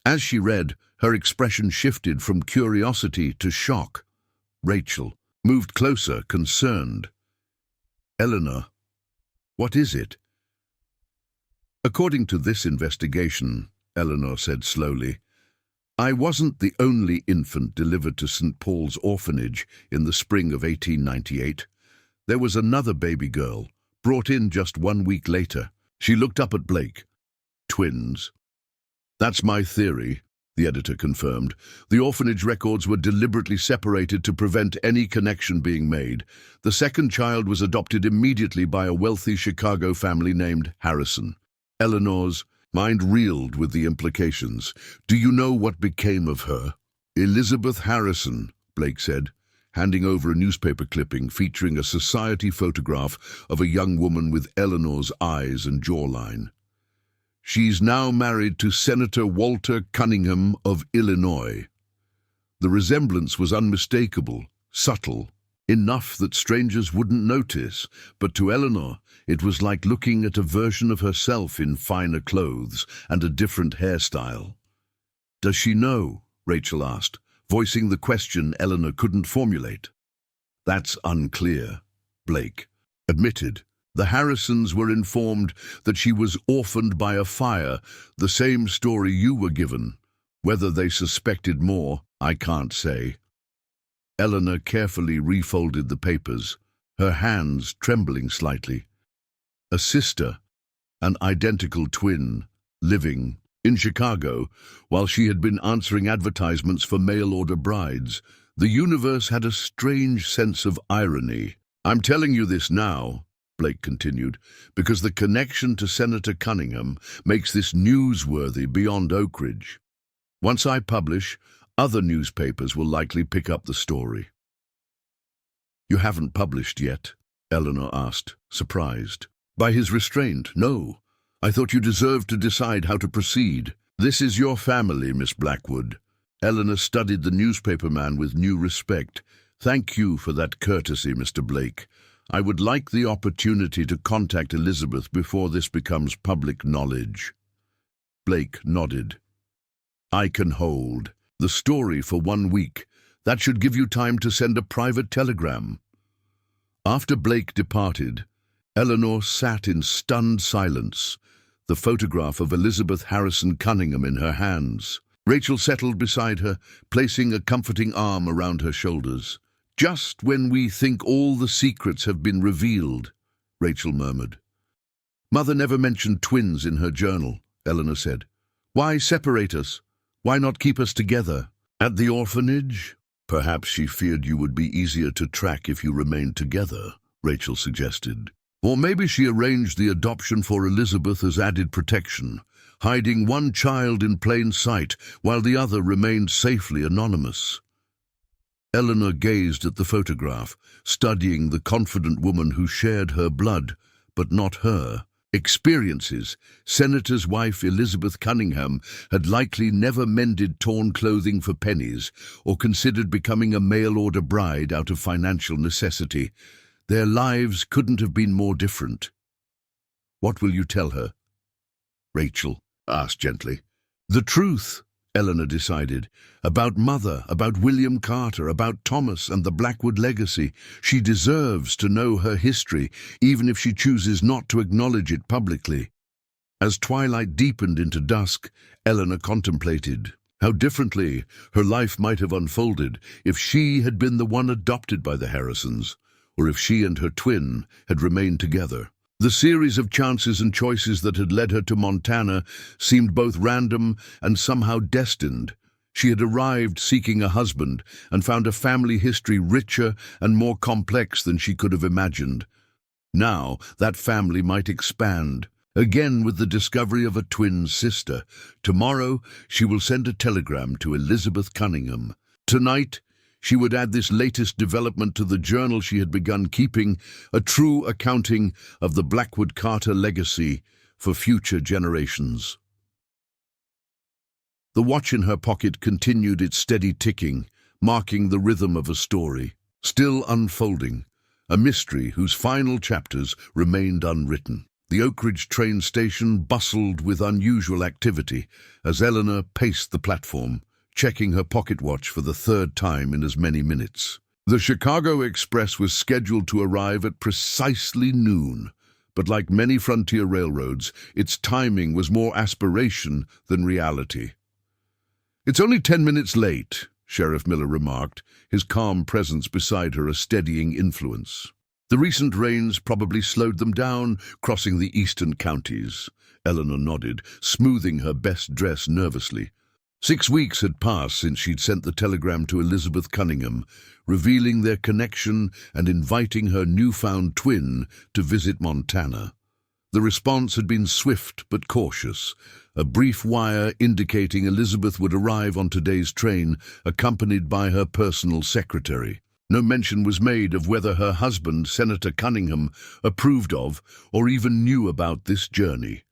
As she read, her expression shifted from curiosity to shock. Rachel moved closer, concerned. "Eleanor, what is it?" "According to this investigation," Eleanor said slowly, "I wasn't the only infant delivered to St. Paul's orphanage in the spring of 1898. There was another baby girl, brought in just 1 week later." She looked up at Blake. "Twins?" "That's my theory. the editor confirmed. The orphanage records were deliberately separated to prevent any connection being made. The second child was adopted immediately by a wealthy Chicago family named Harrison. Eleanor's mind reeled with the implications. Do you know what became of her? Elizabeth Harrison, Blake said, handing over a newspaper clipping featuring a society photograph of a young woman with Eleanor's eyes and jawline. She's now married to Senator Walter Cunningham of Illinois. The resemblance was unmistakable, subtle, enough that strangers wouldn't notice, but to Eleanor it was like looking at a version of herself in finer clothes and a different hairstyle. Does she know? Rachel asked, voicing the question Eleanor couldn't formulate. That's unclear, Blake admitted. The Harrisons were informed that she was orphaned by a fire, the same story you were given. Whether they suspected more, I can't say. Eleanor carefully refolded the papers, her hands trembling slightly. A sister, an identical twin, living in Chicago, while she had been answering advertisements for mail-order brides. The universe had a strange sense of irony. I'm telling you this now, Blake continued, because the connection to Senator Cunningham makes this newsworthy beyond Oak Ridge. Once I publish, other newspapers will likely pick up the story. You haven't published yet? Eleanor asked, surprised. By his restraint, no. I thought you deserved to decide how to proceed. This is your family, Miss Blackwood. Eleanor studied the newspaperman with new respect. Thank you for that courtesy, Mr. Blake. I would like the opportunity to contact Elizabeth before this becomes public knowledge. Blake nodded. I can hold the story for 1 week. That should give you time to send a private telegram. After Blake departed, Eleanor sat in stunned silence, the photograph of Elizabeth Harrison Cunningham in her hands. Rachel settled beside her, placing a comforting arm around her shoulders. Just when we think all the secrets have been revealed, Rachel murmured. Mother never mentioned twins in her journal, Eleanor said. Why separate us? Why not keep us together? At the orphanage? Perhaps she feared you would be easier to track if you remained together, Rachel suggested. Or maybe she arranged the adoption for Elizabeth as added protection, hiding one child in plain sight while the other remained safely anonymous. Eleanor gazed at the photograph, studying the confident woman who shared her blood, but not her experiences. Senator's wife Elizabeth Cunningham had likely never mended torn clothing for pennies or considered becoming a mail-order bride out of financial necessity. Their lives couldn't have been more different. What will you tell her? Rachel asked gently. The truth, Eleanor decided, about Mother, about William Carter, about Thomas and the Blackwood legacy. She deserves to know her history, even if she chooses not to acknowledge it publicly. As twilight deepened into dusk, Eleanor contemplated how differently her life might have unfolded if she had been the one adopted by the Harrisons, or if she and her twin had remained together. The series of chances and choices that had led her to Montana seemed both random and somehow destined. She had arrived seeking a husband and found a family history richer and more complex than she could have imagined. Now that family might expand, again with the discovery of a twin sister. Tomorrow she will send a telegram to Elizabeth Cunningham. Tonight she would add this latest development to the journal she had begun keeping, a true accounting of the Blackwood Carter legacy for future generations. The watch in her pocket continued its steady ticking, marking the rhythm of a story, still unfolding, a mystery whose final chapters remained unwritten. The Oak Ridge train station bustled with unusual activity as Eleanor paced the platform, checking her pocket watch for the third time in as many minutes. The Chicago Express was scheduled to arrive at precisely noon, but like many frontier railroads, its timing was more aspiration than reality. It's only 10 minutes late, Sheriff Miller remarked, his calm presence beside her a steadying influence. The recent rains probably slowed them down, crossing the eastern counties. Eleanor nodded, smoothing her best dress nervously. 6 weeks had passed since she'd sent the telegram to Elizabeth Cunningham, revealing their connection and inviting her newfound twin to visit Montana. The response had been swift but cautious, a brief wire indicating Elizabeth would arrive on today's train, accompanied by her personal secretary. No mention was made of whether her husband, Senator Cunningham, approved of or even knew about this journey.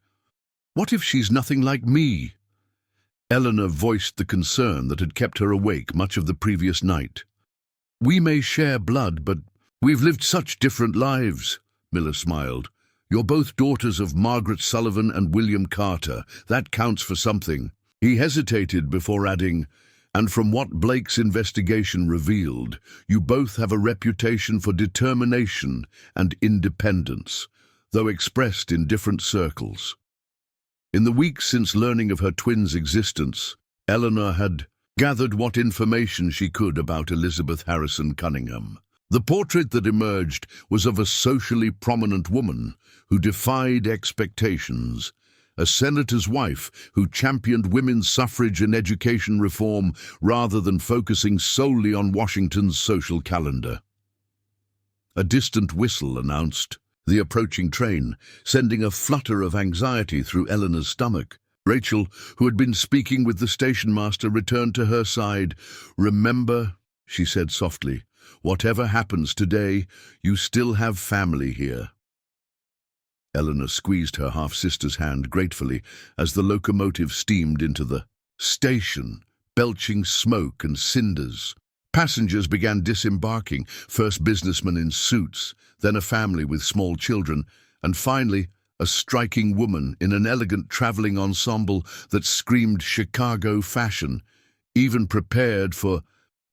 "What if she's nothing like me?" Eleanor voiced the concern that had kept her awake much of the previous night. "We may share blood, but we've lived such different lives," Miller smiled. "You're both daughters of Margaret Sullivan and William Carter. That counts for something." He hesitated before adding, "And from what Blake's investigation revealed, you both have a reputation for determination and independence, though expressed in different circles." In the weeks since learning of her twins' existence, Eleanor had gathered what information she could about Elizabeth Harrison Cunningham. The portrait that emerged was of a socially prominent woman who defied expectations, a senator's wife who championed women's suffrage and education reform rather than focusing solely on Washington's social calendar. A distant whistle announced the approaching train, sending a flutter of anxiety through Eleanor's stomach. Rachel, who had been speaking with the station master, returned to her side. "Remember," she said softly, "whatever happens today, you still have family here." Eleanor squeezed her half-sister's hand gratefully as the locomotive steamed into the station, belching smoke and cinders. Passengers began disembarking, first businessmen in suits, then a family with small children, and finally a striking woman in an elegant traveling ensemble that screamed Chicago fashion, even prepared for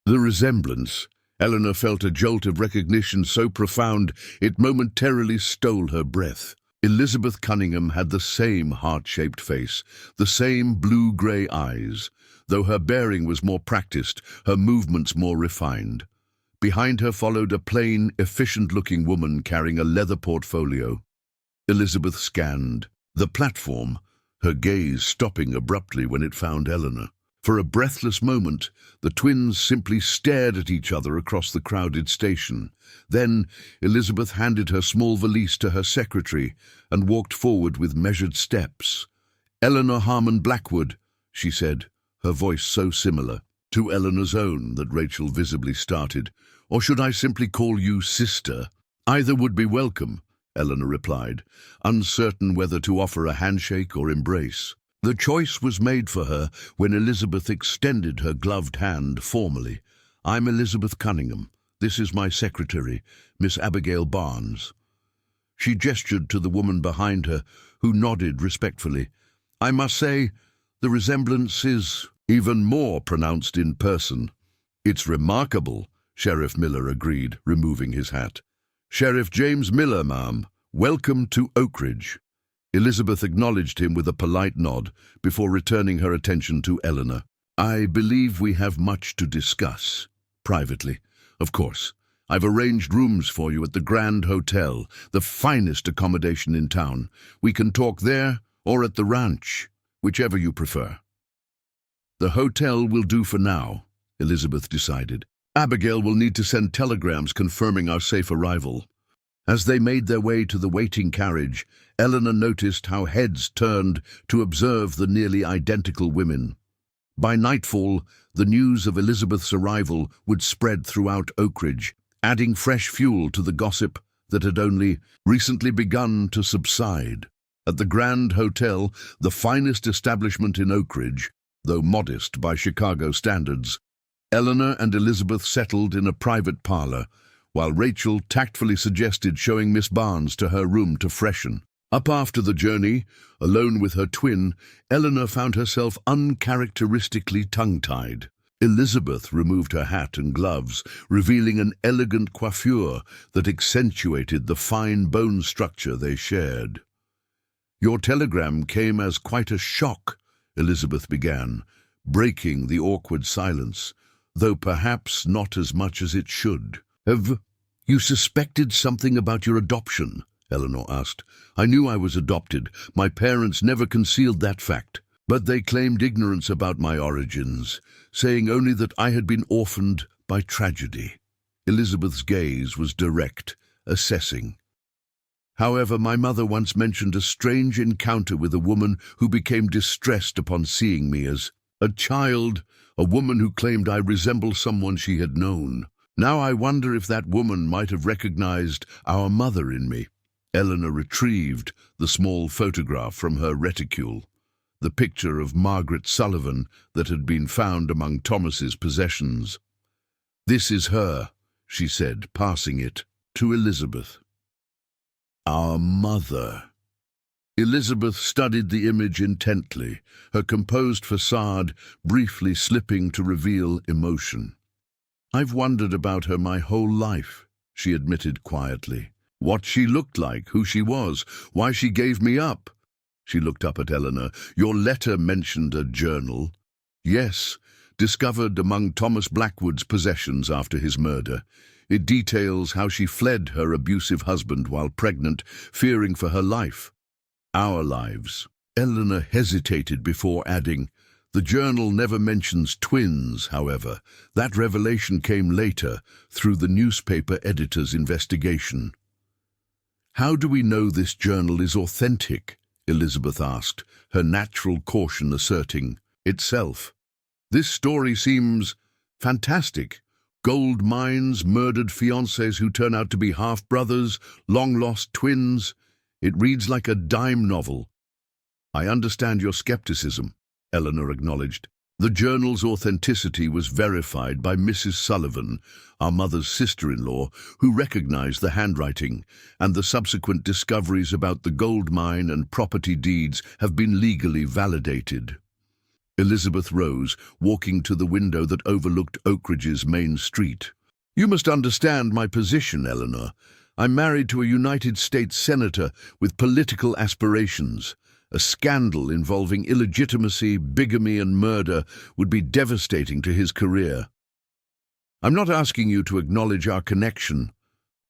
the resemblance. Eleanor felt a jolt of recognition so profound it momentarily stole her breath. Elizabeth Cunningham had the same heart-shaped face, the same blue-grey eyes, though her bearing was more practiced, her movements more refined. Behind her followed a plain, efficient-looking woman carrying a leather portfolio. Elizabeth scanned the platform, her gaze stopping abruptly when it found Eleanor. For a breathless moment, the twins simply stared at each other across the crowded station. Then Elizabeth handed her small valise to her secretary and walked forward with measured steps. "Eleanor Harmon Blackwood," she said, her voice so similar to Eleanor's own that Rachel visibly started. "Or should I simply call you sister?" "Either would be welcome," Eleanor replied, uncertain whether to offer a handshake or embrace. The choice was made for her when Elizabeth extended her gloved hand formally. "I'm Elizabeth Cunningham. This is my secretary, Miss Abigail Barnes." She gestured to the woman behind her, who nodded respectfully. "I must say, the resemblance is even more pronounced in person." "It's remarkable," Sheriff Miller agreed, removing his hat. "Sheriff James Miller, ma'am. Welcome to Oak Ridge." Elizabeth acknowledged him with a polite nod before returning her attention to Eleanor. "I believe we have much to discuss. Privately, of course. I've arranged rooms for you at the Grand Hotel, the finest accommodation in town. We can talk there or at the ranch, whichever you prefer." "The hotel will do for now," Elizabeth decided. "Abigail will need to send telegrams confirming our safe arrival." As they made their way to the waiting carriage, Eleanor noticed how heads turned to observe the nearly identical women. By nightfall, the news of Elizabeth's arrival would spread throughout Oak Ridge, adding fresh fuel to the gossip that had only recently begun to subside. At the Grand Hotel, the finest establishment in Oak Ridge, though modest by Chicago standards, Eleanor and Elizabeth settled in a private parlor, while Rachel tactfully suggested showing Miss Barnes to her room to freshen. Up after the journey, alone with her twin, Eleanor found herself uncharacteristically tongue-tied. Elizabeth removed her hat and gloves, revealing an elegant coiffure that accentuated the fine bone structure they shared. "Your telegram came as quite a shock," Elizabeth began, breaking the awkward silence, though perhaps not as much as it should. "Have you suspected something about your adoption?" Eleanor asked. "I knew I was adopted. My parents never concealed that fact." But they claimed ignorance about my origins, saying only that I had been orphaned by tragedy. Elizabeth's gaze was direct, assessing. However, my mother once mentioned a strange encounter with a woman who became distressed upon seeing me as a child, a woman who claimed I resembled someone she had known. Now I wonder if that woman might have recognized our mother in me. Eleanor retrieved the small photograph from her reticule, the picture of Margaret Sullivan that had been found among Thomas's possessions. "This is her," she said, passing it to Elizabeth. "Our mother." Elizabeth studied the image intently, her composed facade briefly slipping to reveal emotion. "I've wondered about her my whole life," she admitted quietly. "What she looked like, who she was, why she gave me up." She looked up at Eleanor. "Your letter mentioned a journal." "Yes, discovered among Thomas Blackwood's possessions after his murder. It details how she fled her abusive husband while pregnant, fearing for her life. Our lives." Eleanor hesitated before adding, "The journal never mentions twins, however. That revelation came later, through the newspaper editor's investigation." "How do we know this journal is authentic?" Elizabeth asked, her natural caution asserting itself. "This story seems fantastic. Gold mines, murdered fiancés who turn out to be half-brothers, long-lost twins. It reads like a dime novel." "I understand your skepticism," Eleanor acknowledged. "The journal's authenticity was verified by Mrs. Sullivan, our mother's sister-in-law, who recognized the handwriting, and the subsequent discoveries about the gold mine and property deeds have been legally validated." Elizabeth rose, walking to the window that overlooked Oakridge's main street. "You must understand my position, Eleanor. I'm married to a United States senator with political aspirations. A scandal involving illegitimacy, bigamy, and murder would be devastating to his career. I'm not asking you to acknowledge our connection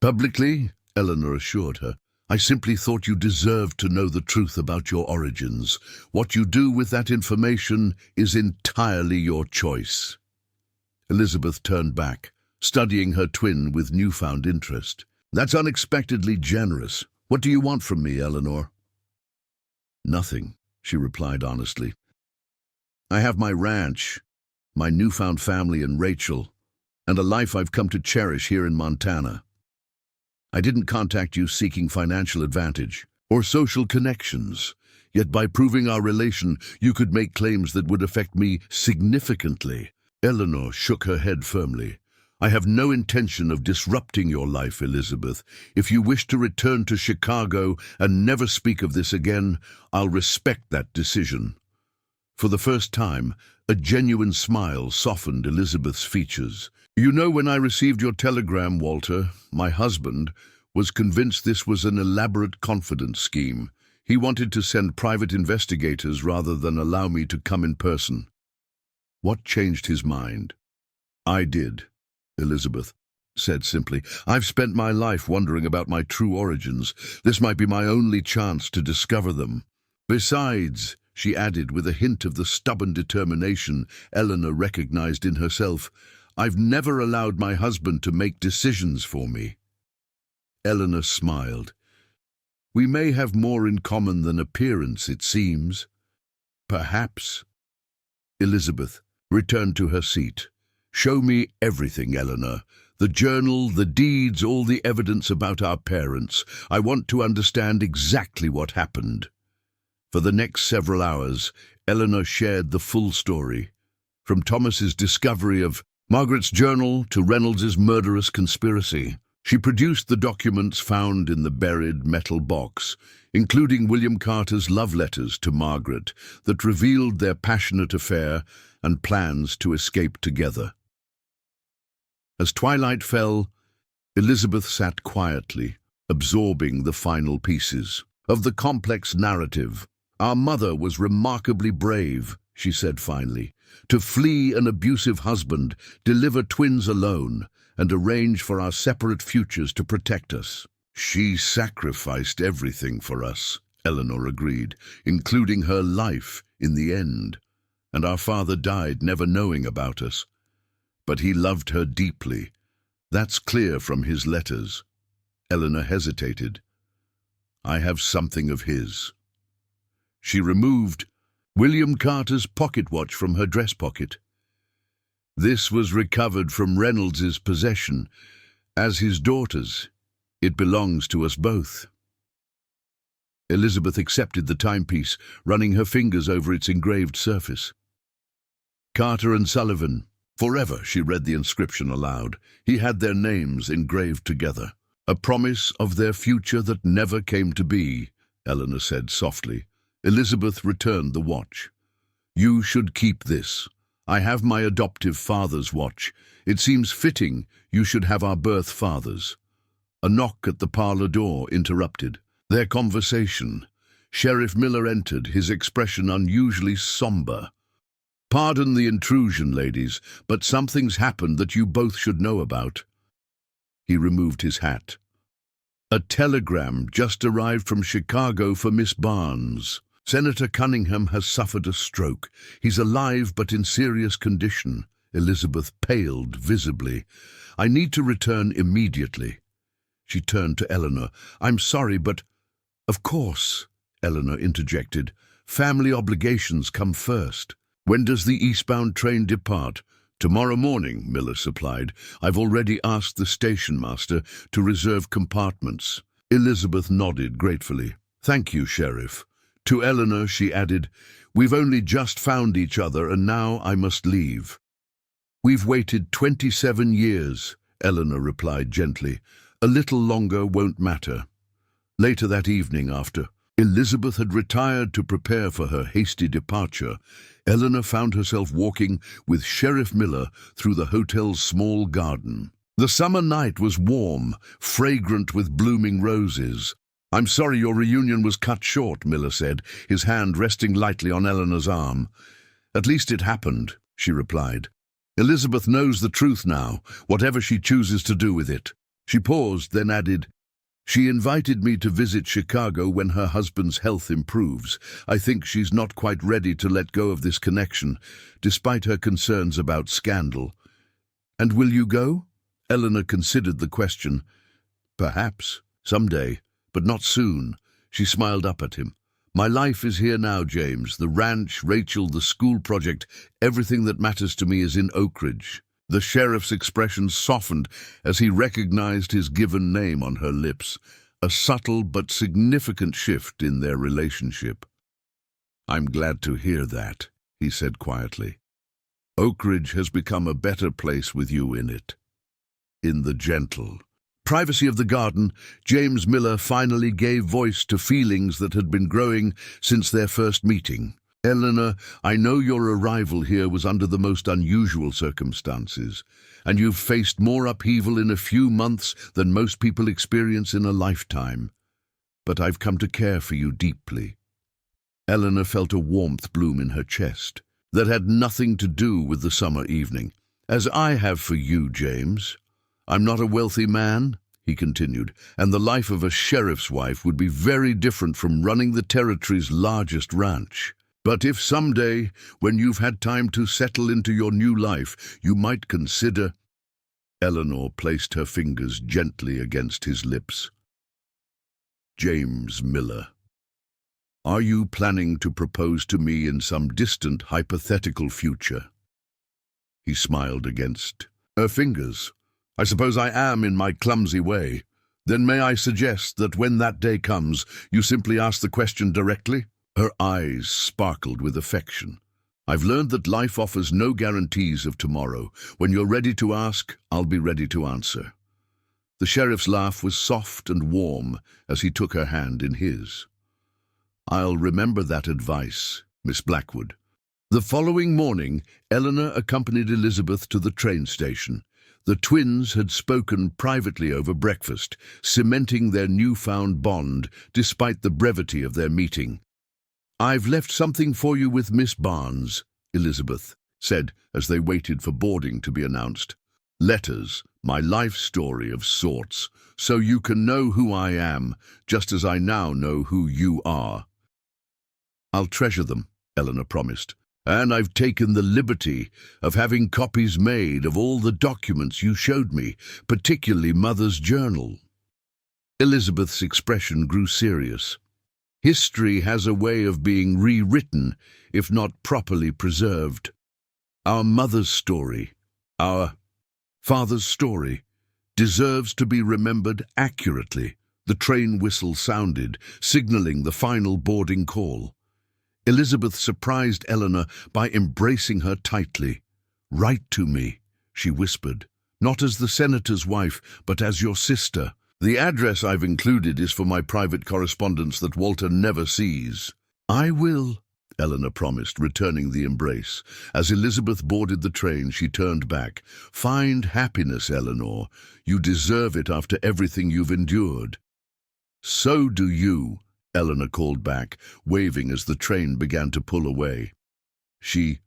publicly," Eleanor assured her. "I simply thought you deserved to know the truth about your origins. What you do with that information is entirely your choice." Elizabeth turned back, studying her twin with newfound interest. "That's unexpectedly generous. What do you want from me, Eleanor?" "Nothing," she replied honestly. "I have my ranch, my newfound family and Rachel, and a life I've come to cherish here in Montana. I didn't contact you seeking financial advantage or social connections, yet by proving our relation, you could make claims that would affect me significantly." Eleanor shook her head firmly. "I have no intention of disrupting your life, Elizabeth. If you wish to return to Chicago and never speak of this again, I'll respect that decision." For the first time, a genuine smile softened Elizabeth's features. "You know, when I received your telegram, Walter, my husband, was convinced this was an elaborate confidence scheme. He wanted to send private investigators rather than allow me to come in person." "What changed his mind?" "I did," Elizabeth said simply. "I've spent my life wondering about my true origins. This might be my only chance to discover them. Besides," she added with a hint of the stubborn determination Eleanor recognized in herself, "I've never allowed my husband to make decisions for me." Eleanor smiled. "We may have more in common than appearance, it seems." "Perhaps." Elizabeth returned to her seat. "Show me everything, Eleanor. The journal, the deeds, all the evidence about our parents. I want to understand exactly what happened." For the next several hours, Eleanor shared the full story, from Thomas's discovery of Margaret's journal to Reynolds's murderous conspiracy. She produced the documents found in the buried metal box, including William Carter's love letters to Margaret that revealed their passionate affair and plans to escape together. As twilight fell, Elizabeth sat quietly, absorbing the final pieces of the complex narrative. "Our mother was remarkably brave," she said finally, "to flee an abusive husband, deliver twins alone, and arrange for our separate futures to protect us. She sacrificed everything for us," Eleanor agreed, including her life in the end. And our father died never knowing about us. But he loved her deeply. That's clear from his letters. Eleanor hesitated. I have something of his. She removed William Carter's pocket watch from her dress pocket. This was recovered from Reynolds's possession, as his daughter's. It belongs to us both. Elizabeth accepted the timepiece, running her fingers over its engraved surface. Carter and Sullivan. Forever, she read the inscription aloud. He had their names engraved together. A promise of their future that never came to be, Eleanor said softly. Elizabeth returned the watch. You should keep this. I have my adoptive father's watch. It seems fitting you should have our birth father's. A knock at the parlor door interrupted their conversation. Sheriff Miller entered, his expression unusually somber. Pardon the intrusion, ladies, but something's happened that you both should know about. He removed his hat. A telegram just arrived from Chicago for Miss Barnes. Senator Cunningham has suffered a stroke. He's alive but in serious condition. Elizabeth paled visibly. I need to return immediately. She turned to Eleanor. I'm sorry, but... Of course, Eleanor interjected. Family obligations come first. When does the eastbound train depart? Tomorrow morning, Miller supplied. I've already asked the station master to reserve compartments. Elizabeth nodded gratefully. Thank you, Sheriff. To Eleanor, she added, we've only just found each other and now I must leave. We've waited 27 years, Eleanor replied gently. A little longer won't matter. Later that evening, after Elizabeth had retired to prepare for her hasty departure, Eleanor found herself walking with Sheriff Miller through the hotel's small garden. The summer night was warm, fragrant with blooming roses. I'm sorry your reunion was cut short, Miller said, his hand resting lightly on Eleanor's arm. At least it happened, she replied. Elizabeth knows the truth now, whatever she chooses to do with it. She paused, then added, she invited me to visit Chicago when her husband's health improves. I think she's not quite ready to let go of this connection, despite her concerns about scandal. And will you go? Eleanor considered the question. Perhaps, someday, but not soon. She smiled up at him. My life is here now, James. The ranch, Rachel, the school project, everything that matters to me is in Oak Ridge. The sheriff's expression softened as he recognized his given name on her lips, a subtle but significant shift in their relationship. I'm glad to hear that, he said quietly. Oak Ridge has become a better place with you in it. In the gentle privacy of the garden, James Miller finally gave voice to feelings that had been growing since their first meeting. Eleanor, I know your arrival here was under the most unusual circumstances, and you've faced more upheaval in a few months than most people experience in a lifetime. But I've come to care for you deeply. Eleanor felt a warmth bloom in her chest that had nothing to do with the summer evening. As I have for you, James. I'm not a wealthy man, he continued, and the life of a sheriff's wife would be very different from running the territory's largest ranch. But if someday, when you've had time to settle into your new life, you might consider... Eleanor placed her fingers gently against his lips. James Miller. Are you planning to propose to me in some distant hypothetical future? He smiled against her fingers. I suppose I am in my clumsy way. Then may I suggest that when that day comes, you simply ask the question directly? Her eyes sparkled with affection. I've learned that life offers no guarantees of tomorrow. When you're ready to ask, I'll be ready to answer. The sheriff's laugh was soft and warm as he took her hand in his. I'll remember that advice, Miss Blackwood. The following morning, Eleanor accompanied Elizabeth to the train station. The twins had spoken privately over breakfast, cementing their newfound bond despite the brevity of their meeting. I've left something for you with Miss Barnes, Elizabeth said as they waited for boarding to be announced. Letters, my life story of sorts, so you can know who I am, just as I now know who you are." "I'll treasure them," Eleanor promised. "And I've taken the liberty of having copies made of all the documents you showed me, particularly Mother's journal." Elizabeth's expression grew serious. "History has a way of being rewritten, if not properly preserved. Our mother's story, our father's story, deserves to be remembered accurately." The train whistle sounded, signaling the final boarding call. Elizabeth surprised Eleanor by embracing her tightly. "Write to me," she whispered, "not as the senator's wife, but as your sister. The address I've included is for my private correspondence that Walter never sees." "I will," Eleanor promised, returning the embrace. As Elizabeth boarded the train, she turned back. "Find happiness, Eleanor. You deserve it after everything you've endured." "So do you," Eleanor called back, waving as the train began to pull away. She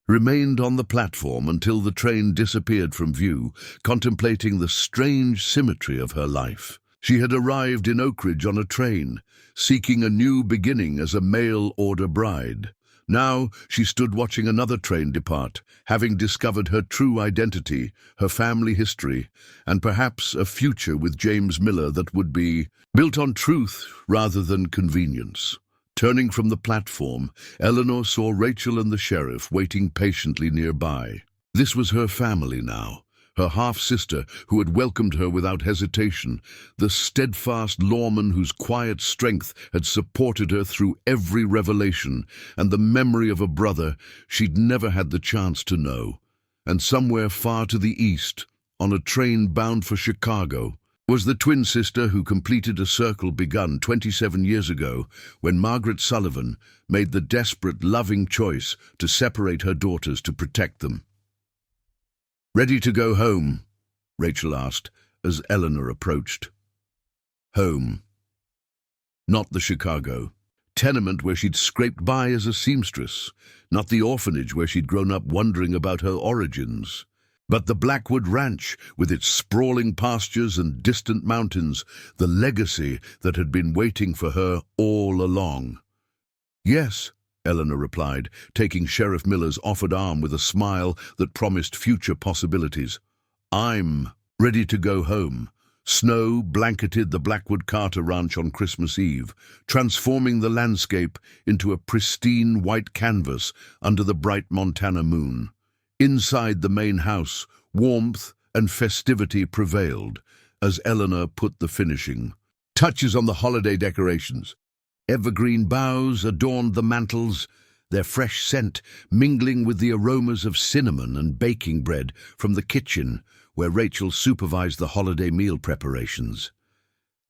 remained on the platform until the train disappeared from view, contemplating the strange symmetry of her life. She had arrived in Oakridge on a train, seeking a new beginning as a mail-order bride. Now she stood watching another train depart, having discovered her true identity, her family history, and perhaps a future with James Miller that would be built on truth rather than convenience. Turning from the platform, Eleanor saw Rachel and the sheriff waiting patiently nearby. This was her family now, her half-sister who had welcomed her without hesitation, the steadfast lawman whose quiet strength had supported her through every revelation, and the memory of a brother she'd never had the chance to know. And somewhere far to the east, on a train bound for Chicago, was the twin sister who completed a circle begun 27 years ago when Margaret Sullivan made the desperate, loving choice to separate her daughters to protect them. "Ready to go home?" Rachel asked as Eleanor approached. Home. Not the Chicago tenement where she'd scraped by as a seamstress, not the orphanage where she'd grown up wondering about her origins, but the Blackwood Ranch, with its sprawling pastures and distant mountains, the legacy that had been waiting for her all along. "Yes," Eleanor replied, taking Sheriff Miller's offered arm with a smile that promised future possibilities. "I'm ready to go home." Snow blanketed the Blackwood Carter Ranch on Christmas Eve, transforming the landscape into a pristine white canvas under the bright Montana moon. Inside the main house, warmth and festivity prevailed as Eleanor put the finishing touches on the holiday decorations. Evergreen boughs adorned the mantels, their fresh scent mingling with the aromas of cinnamon and baking bread from the kitchen where Rachel supervised the holiday meal preparations.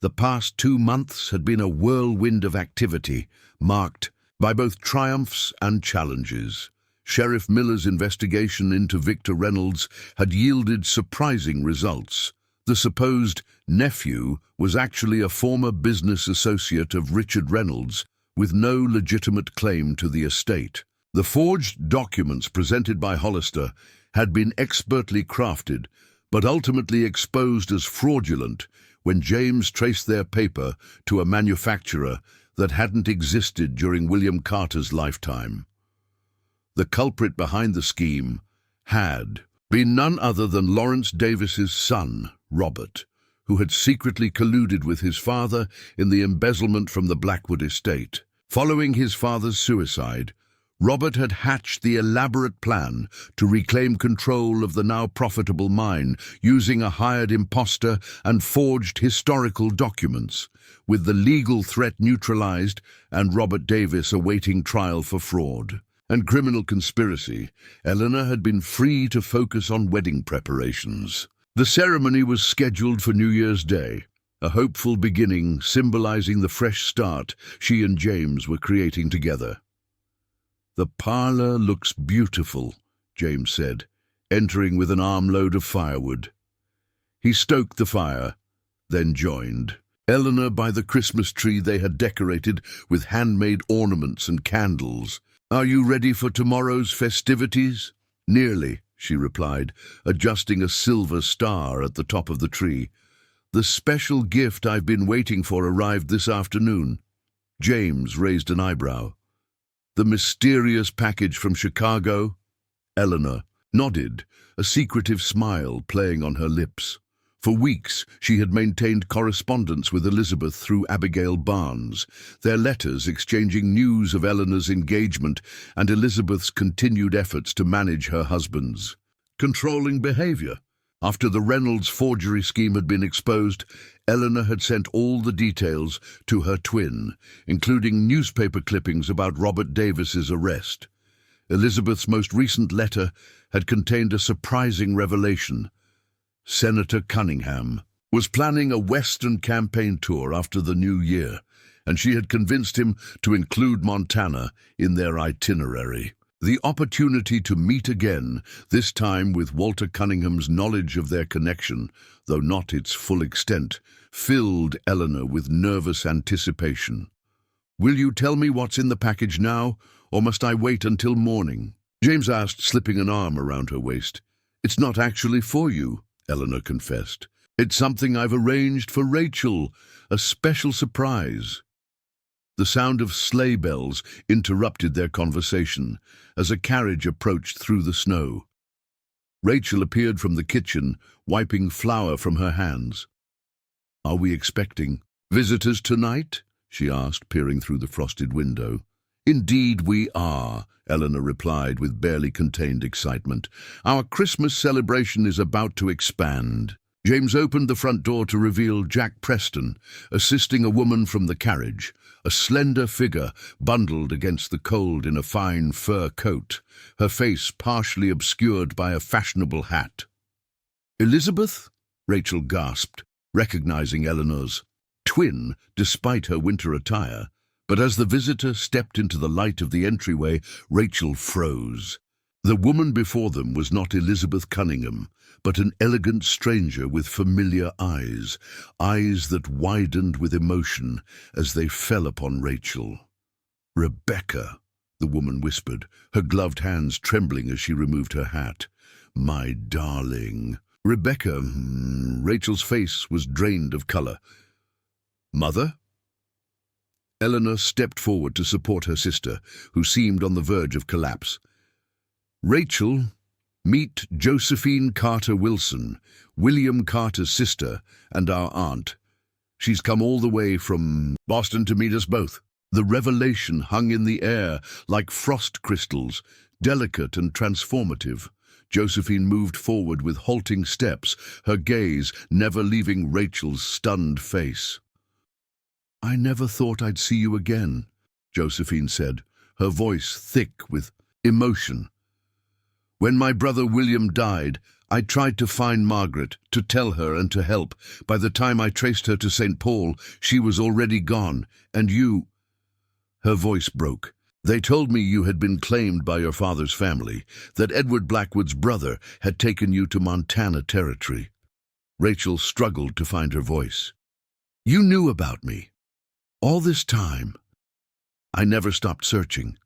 The past 2 months had been a whirlwind of activity, marked by both triumphs and challenges. Sheriff Miller's investigation into Victor Reynolds had yielded surprising results. The supposed nephew was actually a former business associate of Richard Reynolds, with no legitimate claim to the estate. The forged documents presented by Hollister had been expertly crafted, but ultimately exposed as fraudulent when James traced their paper to a manufacturer that hadn't existed during William Carter's lifetime. The culprit behind the scheme had been none other than Lawrence Davis's son, Robert, who had secretly colluded with his father in the embezzlement from the Blackwood estate. Following his father's suicide, Robert had hatched the elaborate plan to reclaim control of the now profitable mine using a hired imposter and forged historical documents, with the legal threat neutralized and Robert Davis awaiting trial for fraud and criminal conspiracy. Eleanor had been free to focus on wedding preparations. The ceremony was scheduled for New Year's Day, a hopeful beginning symbolizing the fresh start she and James were creating together. "The parlor looks beautiful," James said, entering with an armload of firewood. He stoked the fire, then joined Eleanor by the Christmas tree they had decorated with handmade ornaments and candles. "Are you ready for tomorrow's festivities?" "Nearly," she replied, adjusting a silver star at the top of the tree. "The special gift I've been waiting for arrived this afternoon." James raised an eyebrow. "The mysterious package from Chicago?" Eleanor nodded, a secretive smile playing on her lips. For weeks she had maintained correspondence with Elizabeth through Abigail Barnes, their letters exchanging news of Eleanor's engagement and Elizabeth's continued efforts to manage her husband's controlling behavior. After the Reynolds forgery scheme had been exposed, Eleanor had sent all the details to her twin, including newspaper clippings about Robert Davis's arrest. Elizabeth's most recent letter had contained a surprising revelation. Senator Cunningham was planning a Western campaign tour after the new year, and she had convinced him to include Montana in their itinerary. The opportunity to meet again, this time with Walter Cunningham's knowledge of their connection, though not its full extent, filled Eleanor with nervous anticipation. "Will you tell me what's in the package now, or must I wait until morning?" James asked, slipping an arm around her waist. "It's not actually for you," Eleanor confessed. "It's something I've arranged for Rachel, a special surprise." The sound of sleigh bells interrupted their conversation as a carriage approached through the snow. Rachel appeared from the kitchen, wiping flour from her hands. "Are we expecting visitors tonight?" she asked, peering through the frosted window. "Indeed we are," Eleanor replied with barely contained excitement. "Our Christmas celebration is about to expand." James opened the front door to reveal Jack Preston, assisting a woman from the carriage, a slender figure bundled against the cold in a fine fur coat, her face partially obscured by a fashionable hat. "Elizabeth?" Rachel gasped, recognizing Eleanor's twin despite her winter attire. But as the visitor stepped into the light of the entryway, Rachel froze. The woman before them was not Elizabeth Cunningham, but an elegant stranger with familiar eyes, eyes that widened with emotion as they fell upon Rachel. "Rebecca," the woman whispered, her gloved hands trembling as she removed her hat. "My darling." "Rebecca," Rachel's face was drained of color. "Mother?" Eleanor stepped forward to support her sister, who seemed on the verge of collapse. "Rachel, meet Josephine Carter Wilson, William Carter's sister and our aunt. She's come all the way from Boston to meet us both." The revelation hung in the air like frost crystals, delicate and transformative. Josephine moved forward with halting steps, her gaze never leaving Rachel's stunned face. "I never thought I'd see you again," Josephine said, her voice thick with emotion. "When my brother William died, I tried to find Margaret, to tell her and to help. By the time I traced her to St. Paul, she was already gone, and you—" Her voice broke. "They told me you had been claimed by your father's family, that Edward Blackwood's brother had taken you to Montana Territory." Rachel struggled to find her voice. "You knew about me all this time?" "I never stopped searching,"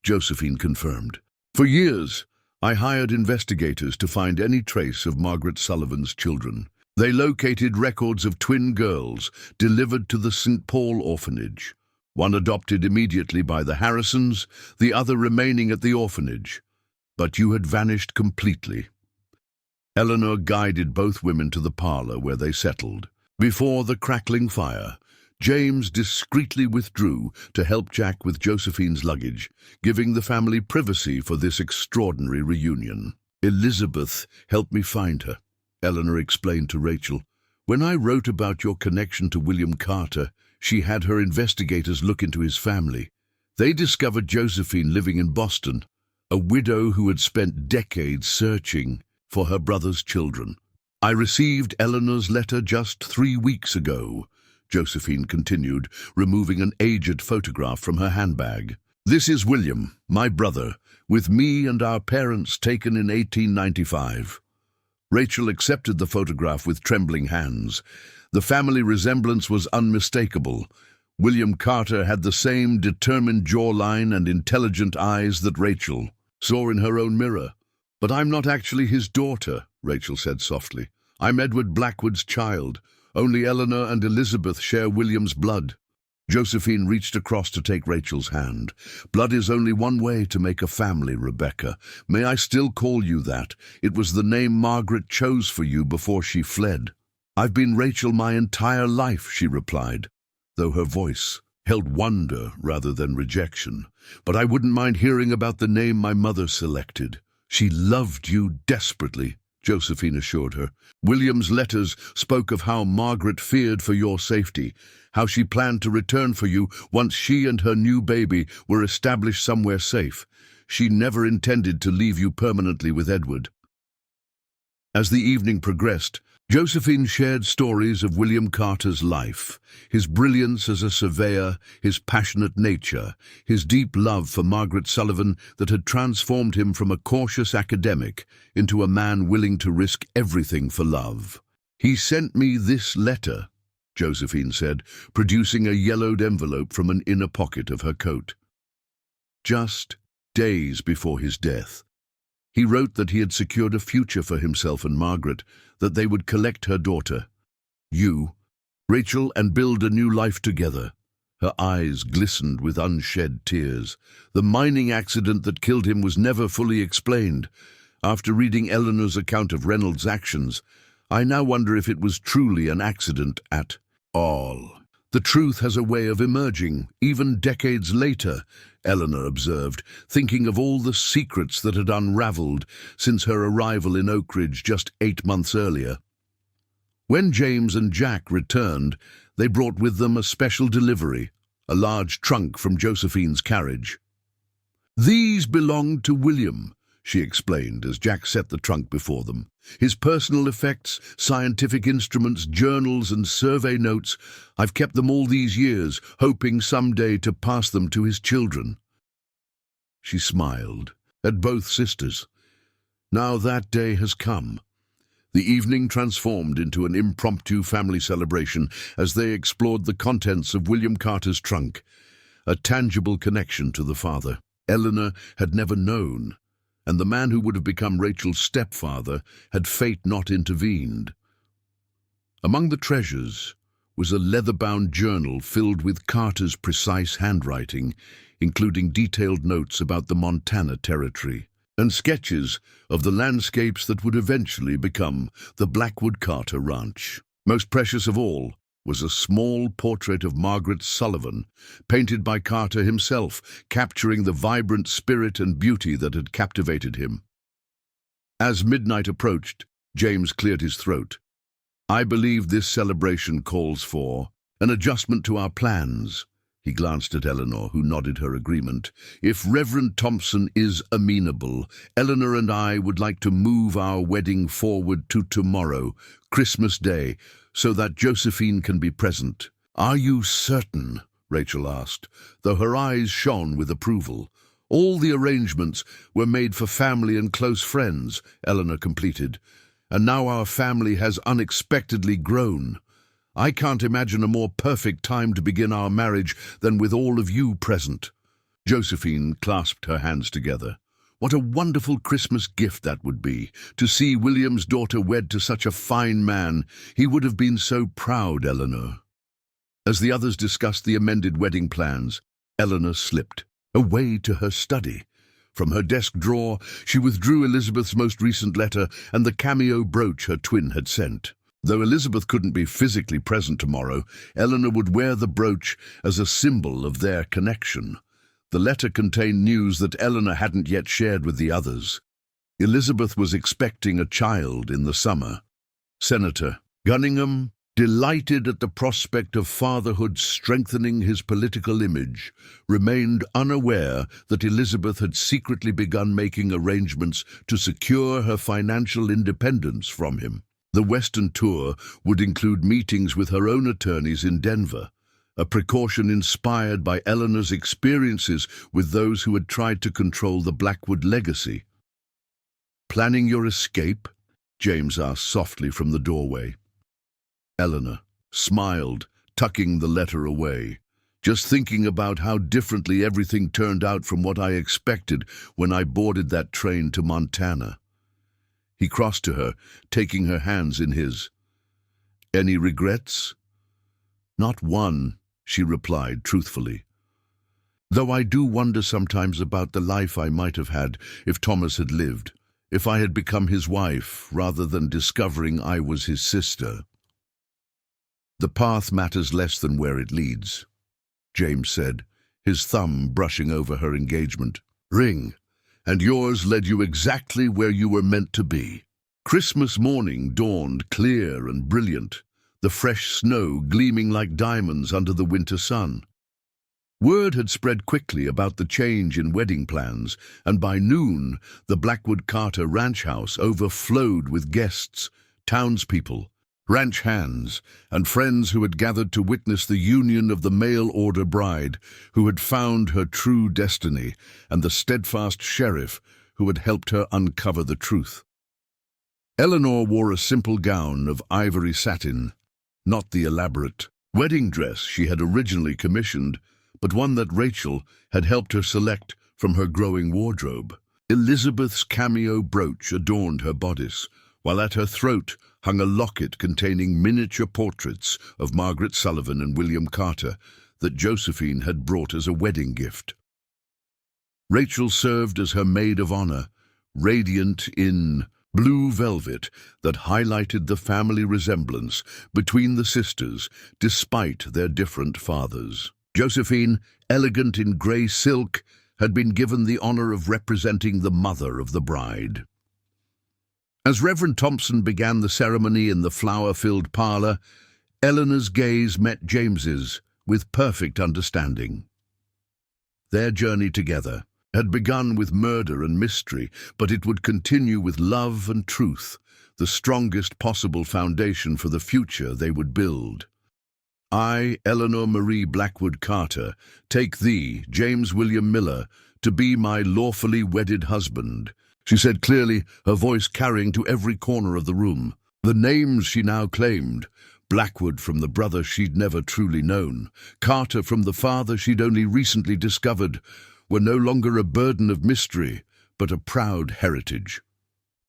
Josephine confirmed. "For years, I hired investigators to find any trace of Margaret Sullivan's children. They located records of twin girls delivered to the St. Paul orphanage, one adopted immediately by the Harrisons, the other remaining at the orphanage. But you had vanished completely." Eleanor guided both women to the parlor where they settled. Before the crackling fire, James discreetly withdrew to help Jack with Josephine's luggage, giving the family privacy for this extraordinary reunion. "Elizabeth helped me find her," Eleanor explained to Rachel. "When I wrote about your connection to William Carter, she had her investigators look into his family. They discovered Josephine living in Boston, a widow who had spent decades searching for her brother's children. I received Eleanor's letter just 3 weeks ago," Josephine continued, removing an aged photograph from her handbag. "This is William, my brother, with me and our parents taken in 1895. Rachel accepted the photograph with trembling hands. The family resemblance was unmistakable. William Carter had the same determined jawline and intelligent eyes that Rachel saw in her own mirror. "But I'm not actually his daughter," Rachel said softly. "I'm Edward Blackwood's child. Only Eleanor and Elizabeth share William's blood." Josephine reached across to take Rachel's hand. "Blood is only one way to make a family, Rebecca. May I still call you that? It was the name Margaret chose for you before she fled." "I've been Rachel my entire life," she replied, though her voice held wonder rather than rejection. "But I wouldn't mind hearing about the name my mother selected." "She loved you desperately," Josephine assured her. "William's letters spoke of how Margaret feared for your safety, how she planned to return for you once she and her new baby were established somewhere safe. She never intended to leave you permanently with Edward." As the evening progressed, Josephine shared stories of William Carter's life, his brilliance as a surveyor, his passionate nature, his deep love for Margaret Sullivan that had transformed him from a cautious academic into a man willing to risk everything for love. "He sent me this letter," Josephine said, producing a yellowed envelope from an inner pocket of her coat. Just days before his death, he wrote that he had secured a future for himself and Margaret, that they would collect her daughter, you, Rachel, and build a new life together. Her eyes glistened with unshed tears. The mining accident that killed him was never fully explained. After reading Eleanor's account of Reynolds' actions, I now wonder if it was truly an accident at all. "The truth has a way of emerging, even decades later," Eleanor observed, thinking of all the secrets that had unraveled since her arrival in Oak Ridge just 8 months earlier. When James and Jack returned, they brought with them a special delivery, a large trunk from Josephine's carriage. "These belonged to William," she explained as Jack set the trunk before them. "His personal effects, scientific instruments, journals and survey notes, I've kept them all these years, hoping someday to pass them to his children." She smiled at both sisters. Now that day has come. The evening transformed into an impromptu family celebration as they explored the contents of William Carter's trunk, a tangible connection to the father Eleanor had never known, and the man who would have become Rachel's stepfather had fate not intervened. Among the treasures was a leather-bound journal filled with Carter's precise handwriting, including detailed notes about the Montana Territory and sketches of the landscapes that would eventually become the Blackwood Carter Ranch. Most precious of all was a small portrait of Margaret Sullivan, painted by Carter himself, capturing the vibrant spirit and beauty that had captivated him. As midnight approached, James cleared his throat. "I believe this celebration calls for an adjustment to our plans." He glanced at Eleanor, who nodded her agreement. "If Reverend Thompson is amenable, Eleanor and I would like to move our wedding forward to tomorrow, Christmas Day, so that Josephine can be present." "Are you certain?" Rachel asked, though her eyes shone with approval. "All the arrangements were made for family and close friends," Eleanor completed, "and now our family has unexpectedly grown. I can't imagine a more perfect time to begin our marriage than with all of you present." Josephine clasped her hands together. "What a wonderful Christmas gift that would be, to see William's daughter wed to such a fine man. He would have been so proud, Eleanor." As the others discussed the amended wedding plans, Eleanor slipped away to her study. From her desk drawer, she withdrew Elizabeth's most recent letter and the cameo brooch her twin had sent. Though Elizabeth couldn't be physically present tomorrow, Eleanor would wear the brooch as a symbol of their connection. The letter contained news that Eleanor hadn't yet shared with the others. Elizabeth was expecting a child in the summer. Senator Gunningham, delighted at the prospect of fatherhood strengthening his political image, remained unaware that Elizabeth had secretly begun making arrangements to secure her financial independence from him. The Western tour would include meetings with her own attorneys in Denver, a precaution inspired by Eleanor's experiences with those who had tried to control the Blackwood legacy. "Planning your escape?" James asked softly from the doorway. Eleanor smiled, tucking the letter away. "Just thinking about how differently everything turned out from what I expected when I boarded that train to Montana." He crossed to her, taking her hands in his. "Any regrets?" "Not one," she replied truthfully. "Though I do wonder sometimes about the life I might have had if Thomas had lived, if I had become his wife rather than discovering I was his sister." "The path matters less than where it leads," James said, his thumb brushing over her engagement ring, "and yours led you exactly where you were meant to be." Christmas morning dawned clear and brilliant, the fresh snow gleaming like diamonds under the winter sun. Word had spread quickly about the change in wedding plans, and by noon the Blackwood Carter ranch house overflowed with guests, townspeople, ranch hands, and friends who had gathered to witness the union of the mail-order bride who had found her true destiny and the steadfast sheriff who had helped her uncover the truth. Eleanor wore a simple gown of ivory satin, not the elaborate wedding dress she had originally commissioned, but one that Rachel had helped her select from her growing wardrobe. Elizabeth's cameo brooch adorned her bodice, while at her throat hung a locket containing miniature portraits of Margaret Sullivan and William Carter that Josephine had brought as a wedding gift. Rachel served as her maid of honor, radiant in blue velvet that highlighted the family resemblance between the sisters despite their different fathers. Josephine, elegant in grey silk, had been given the honor of representing the mother of the bride. As Reverend Thompson began the ceremony in the flower-filled parlor, Eleanor's gaze met James's with perfect understanding. Their journey together had begun with murder and mystery, but it would continue with love and truth, the strongest possible foundation for the future they would build. "I, Eleanor Marie Blackwood Carter, take thee, James William Miller, to be my lawfully wedded husband," she said clearly, her voice carrying to every corner of the room. The names she now claimed, Blackwood from the brother she'd never truly known, Carter from the father she'd only recently discovered, were no longer a burden of mystery, but a proud heritage.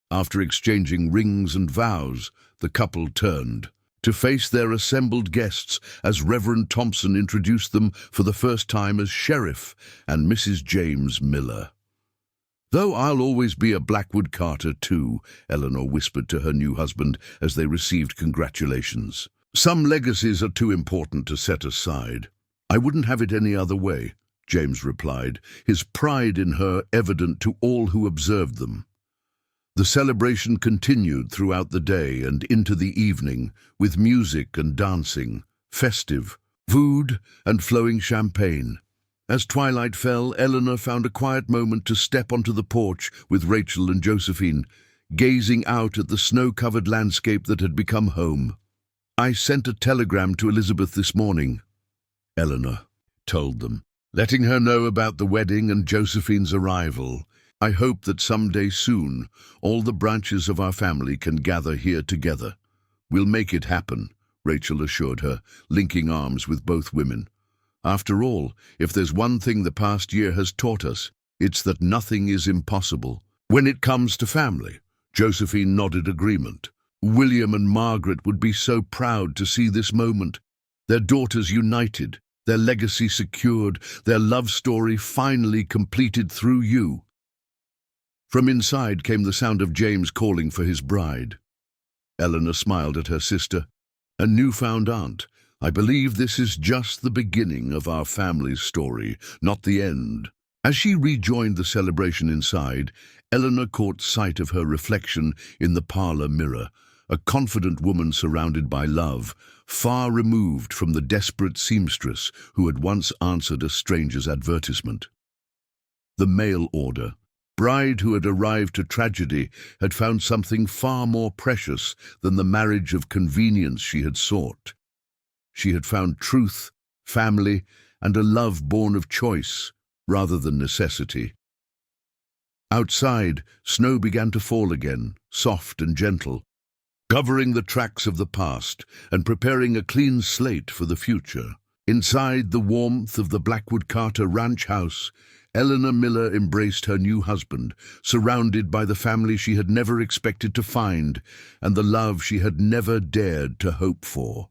After exchanging rings and vows, the couple turned to face their assembled guests as Reverend Thompson introduced them for the first time as Sheriff and Mrs. James Miller. "Though I'll always be a Blackwood Carter too," Eleanor whispered to her new husband as they received congratulations. "Some legacies are too important to set aside." "I wouldn't have it any other way," James replied, his pride in her evident to all who observed them. The celebration continued throughout the day and into the evening, with music and dancing, festive, food and flowing champagne. As twilight fell, Eleanor found a quiet moment to step onto the porch with Rachel and Josephine, gazing out at the snow-covered landscape that had become home. "I sent a telegram to Elizabeth this morning," Eleanor told them, letting her know about the wedding and Josephine's arrival. "I hope that someday soon all the branches of our family can gather here together." "We'll make it happen," Rachel assured her, linking arms with both women. "After all, if there's one thing the past year has taught us, it's that nothing is impossible when it comes to family." Josephine nodded agreement. William and Margaret would be so proud to see this moment, their daughters united, their legacy secured, their love story finally completed through you. From inside came the sound of James calling for his bride. Eleanor smiled at her sister. "A newfound aunt, I believe this is just the beginning of our family's story, not the end." As she rejoined the celebration inside, Eleanor caught sight of her reflection in the parlor mirror, a confident woman surrounded by love, far removed from the desperate seamstress who had once answered a stranger's advertisement. The mail order bride who had arrived to tragedy had found something far more precious than the marriage of convenience she had sought. She had found truth, family, and a love born of choice rather than necessity. Outside, snow began to fall again, soft and gentle, covering the tracks of the past and preparing a clean slate for the future. Inside the warmth of the Blackwood Carter ranch house, Eleanor Miller embraced her new husband, surrounded by the family she had never expected to find and the love she had never dared to hope for.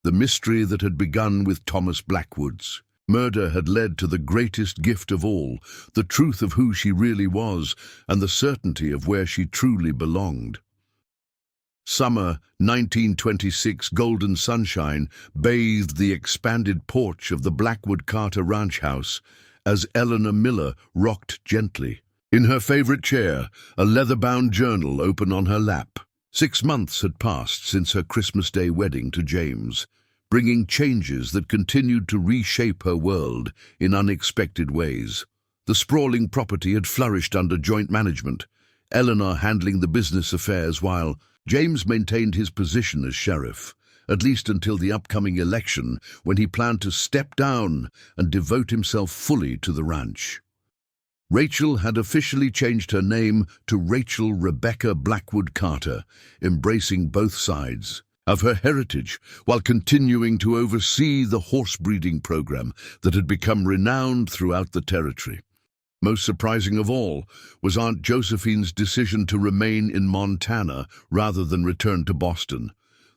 The mystery that had begun with Thomas Blackwood's murder had led to the greatest gift of all, the truth of who she really was and the certainty of where she truly belonged. Summer 1926 golden sunshine bathed the expanded porch of the Blackwood Carter ranch house as Eleanor Miller rocked gently. In her favorite chair, a leather-bound journal open on her lap. 6 months had passed since her Christmas Day wedding to James, bringing changes that continued to reshape her world in unexpected ways. The sprawling property had flourished under joint management, Eleanor handling the business affairs while James maintained his position as sheriff, at least until the upcoming election when he planned to step down and devote himself fully to the ranch. Rachel had officially changed her name to Rachel Rebecca Blackwood Carter, embracing both sides of her heritage while continuing to oversee the horse breeding program that had become renowned throughout the territory. Most surprising of all was Aunt Josephine's decision to remain in Montana rather than return to Boston.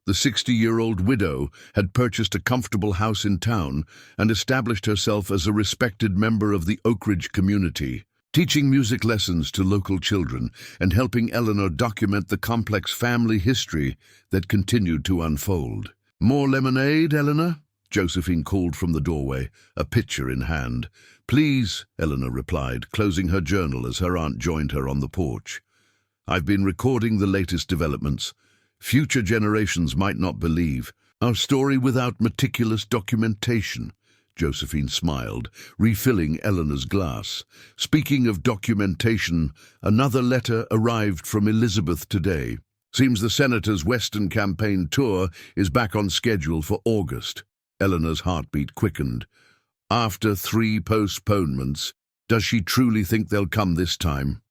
The 60-year-old widow had purchased a comfortable house in town and established herself as a respected member of the Oak Ridge community, teaching music lessons to local children and helping Eleanor document the complex family history that continued to unfold. "More lemonade, Eleanor?" Josephine called from the doorway, a pitcher in hand. "Please," Eleanor replied, closing her journal as her aunt joined her on the porch. "I've been recording the latest developments. Future generations might not believe our story without meticulous documentation." Josephine smiled, refilling Eleanor's glass. "Speaking of documentation, another letter arrived from Elizabeth today. Seems the senator's Western campaign tour is back on schedule for August." Eleanor's heartbeat quickened. After 3 postponements, does she truly think they'll come this time?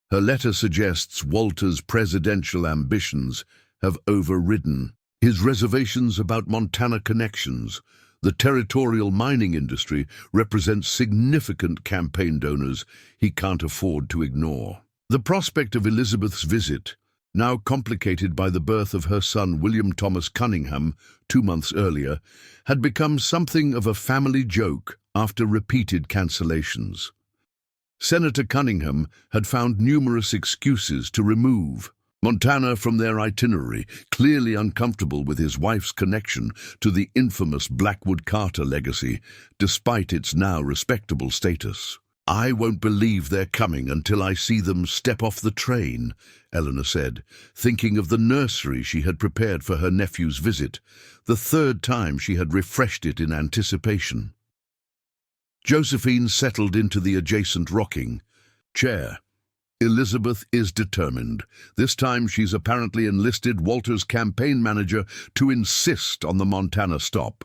Her letter suggests Walter's presidential ambitions have overridden his reservations about Montana connections. The territorial mining industry represents significant campaign donors he can't afford to ignore. The prospect of Elizabeth's visit, now complicated by the birth of her son William Thomas Cunningham 2 months earlier, had become something of a family joke after repeated cancellations. Senator Cunningham had found numerous excuses to remove Montana from their itinerary, clearly uncomfortable with his wife's connection to the infamous Blackwood Carter legacy, despite its now respectable status. "I won't believe they're coming until I see them step off the train," Eleanor said, thinking of the nursery she had prepared for her nephew's visit, the 3rd time she had refreshed it in anticipation. Josephine settled into the adjacent rocking chair. Elizabeth is determined. This time she's apparently enlisted Walter's campaign manager to insist on the Montana stop.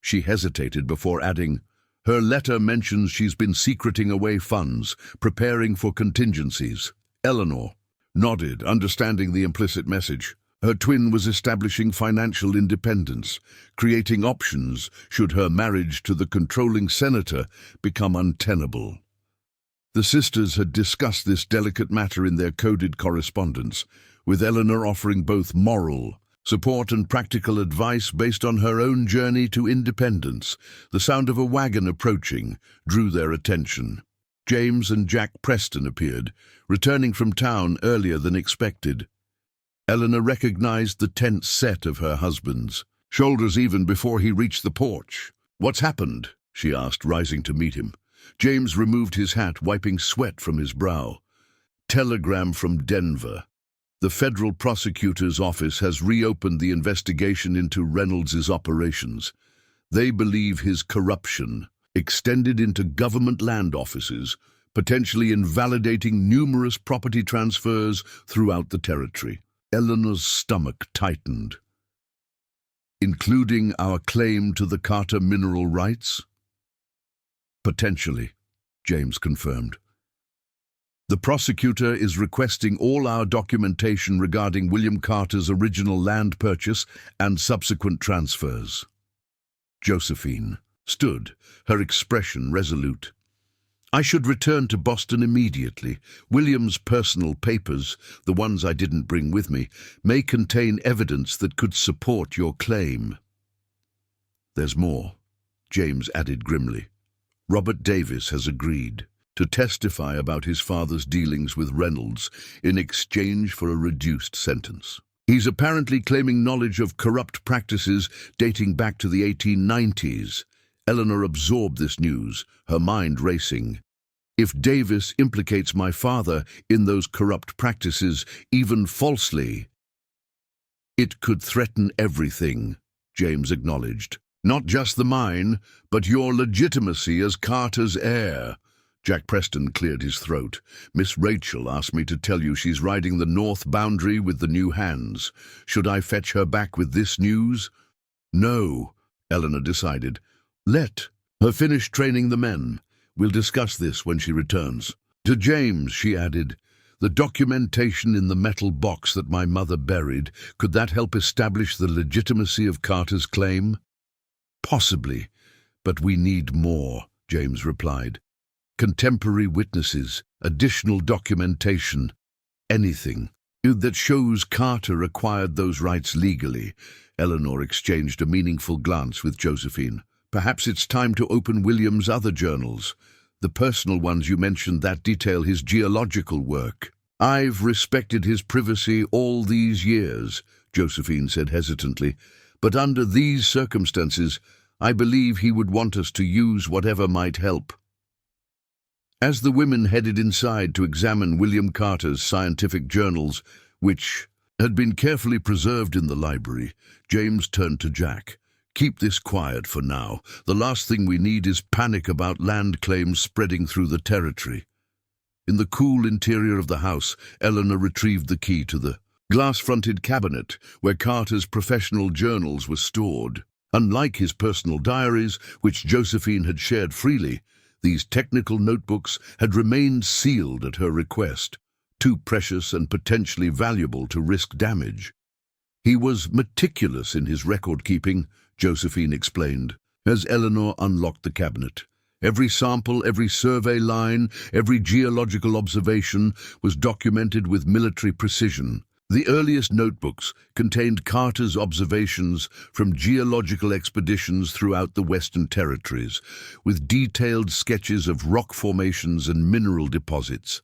She hesitated before adding, "Her letter mentions she's been secreting away funds, preparing for contingencies." Eleanor nodded, understanding the implicit message. Her twin was establishing financial independence, creating options should her marriage to the controlling senator become untenable. The sisters had discussed this delicate matter in their coded correspondence, with Eleanor offering both moral support and practical advice based on her own journey to independence. The sound of a wagon approaching drew their attention. James and Jack Preston appeared, returning from town earlier than expected. Eleanor recognized the tense set of her husband's shoulders even before he reached the porch. "What's happened?" she asked, rising to meet him. James removed his hat, wiping sweat from his brow. "Telegram from Denver. The federal prosecutor's office has reopened the investigation into Reynolds's operations. They believe his corruption extended into government land offices, potentially invalidating numerous property transfers throughout the territory." Eleanor's stomach tightened. "Including our claim to the Carter mineral rights?" "Potentially," James confirmed. "The prosecutor is requesting all our documentation regarding William Carter's original land purchase and subsequent transfers." Josephine stood, her expression resolute. "I should return to Boston immediately. William's personal papers, the ones I didn't bring with me, may contain evidence that could support your claim." "There's more," James added grimly. "Robert Davis has agreed to testify about his father's dealings with Reynolds in exchange for a reduced sentence. He's apparently claiming knowledge of corrupt practices dating back to the 1890s. Eleanor absorbed this news, her mind racing. If Davis implicates my father in those corrupt practices, even falsely, it could threaten everything, James acknowledged. "Not just the mine, but your legitimacy as Carter's heir." Jack Preston cleared his throat. "Miss Rachel asked me to tell you she's riding the north boundary with the new hands. Should I fetch her back with this news?" "No," Eleanor decided. "Let her finish training the men. We'll discuss this when she returns." To James, she added, "The documentation in the metal box that my mother buried, could that help establish the legitimacy of Carter's claim?" "Possibly, but we need more," James replied. "Contemporary witnesses, additional documentation, anything that shows Carter acquired those rights legally." Eleanor exchanged a meaningful glance with Josephine. "Perhaps it's time to open William's other journals, the personal ones you mentioned that detail his geological work." "I've respected his privacy all these years," Josephine said hesitantly, "but under these circumstances, I believe he would want us to use whatever might help." As the women headed inside to examine William Carter's scientific journals, which had been carefully preserved in the library, James turned to Jack. "Keep this quiet for now. The last thing we need is panic about land claims spreading through the territory." In the cool interior of the house, Eleanor retrieved the key to the glass-fronted cabinet where Carter's professional journals were stored. Unlike his personal diaries, which Josephine had shared freely, these technical notebooks had remained sealed at her request, too precious and potentially valuable to risk damage. "He was meticulous in his record-keeping," Josephine explained, as Eleanor unlocked the cabinet. "Every sample, every survey line, every geological observation was documented with military precision. The earliest notebooks contained Carter's observations from geological expeditions throughout the Western Territories, with detailed sketches of rock formations and mineral deposits.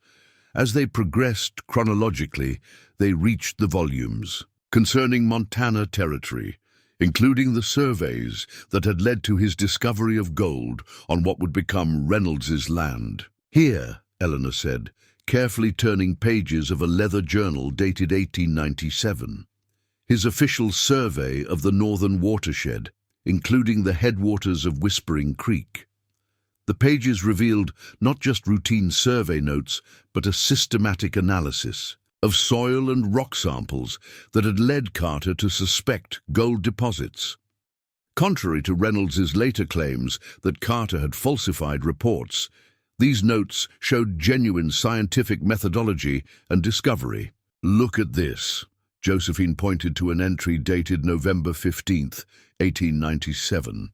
As they progressed chronologically, they reached the volumes concerning Montana Territory, including the surveys that had led to his discovery of gold on what would become Reynolds's land. "Here," Eleanor said, carefully turning pages of a leather journal dated 1897. "His official survey of the northern watershed, including the headwaters of Whispering Creek." The pages revealed not just routine survey notes, but a systematic analysis of soil and rock samples that had led Carter to suspect gold deposits. Contrary to Reynolds's later claims that Carter had falsified reports, these notes showed genuine scientific methodology and discovery. "Look at this." Josephine pointed to an entry dated November 15th, 1897.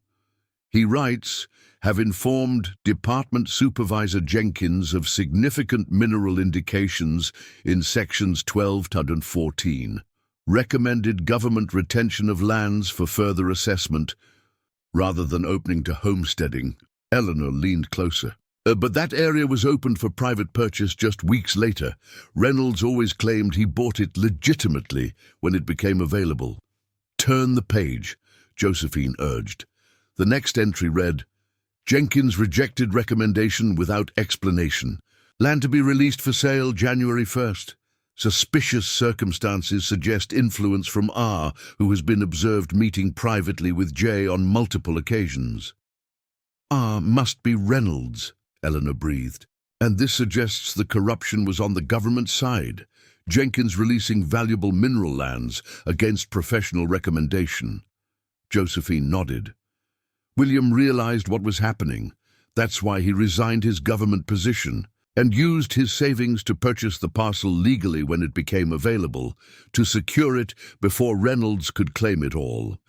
He writes, "Have informed Department Supervisor Jenkins of significant mineral indications in sections 12 and 14. Recommended government retention of lands for further assessment, rather than opening to homesteading." Eleanor leaned closer. "But that area was opened for private purchase just weeks later. Reynolds always claimed he bought it legitimately when it became available." "Turn the page," Josephine urged. The next entry read, "Jenkins rejected recommendation without explanation. Land to be released for sale January 1st. Suspicious circumstances suggest influence from R, who has been observed meeting privately with J on multiple occasions." "R must be Reynolds," Eleanor breathed. "And this suggests the corruption was on the government side. Jenkins releasing valuable mineral lands against professional recommendation." Josephine nodded. "William realized what was happening. That's why he resigned his government position and used his savings to purchase the parcel legally when it became available, to secure it before Reynolds could claim it all."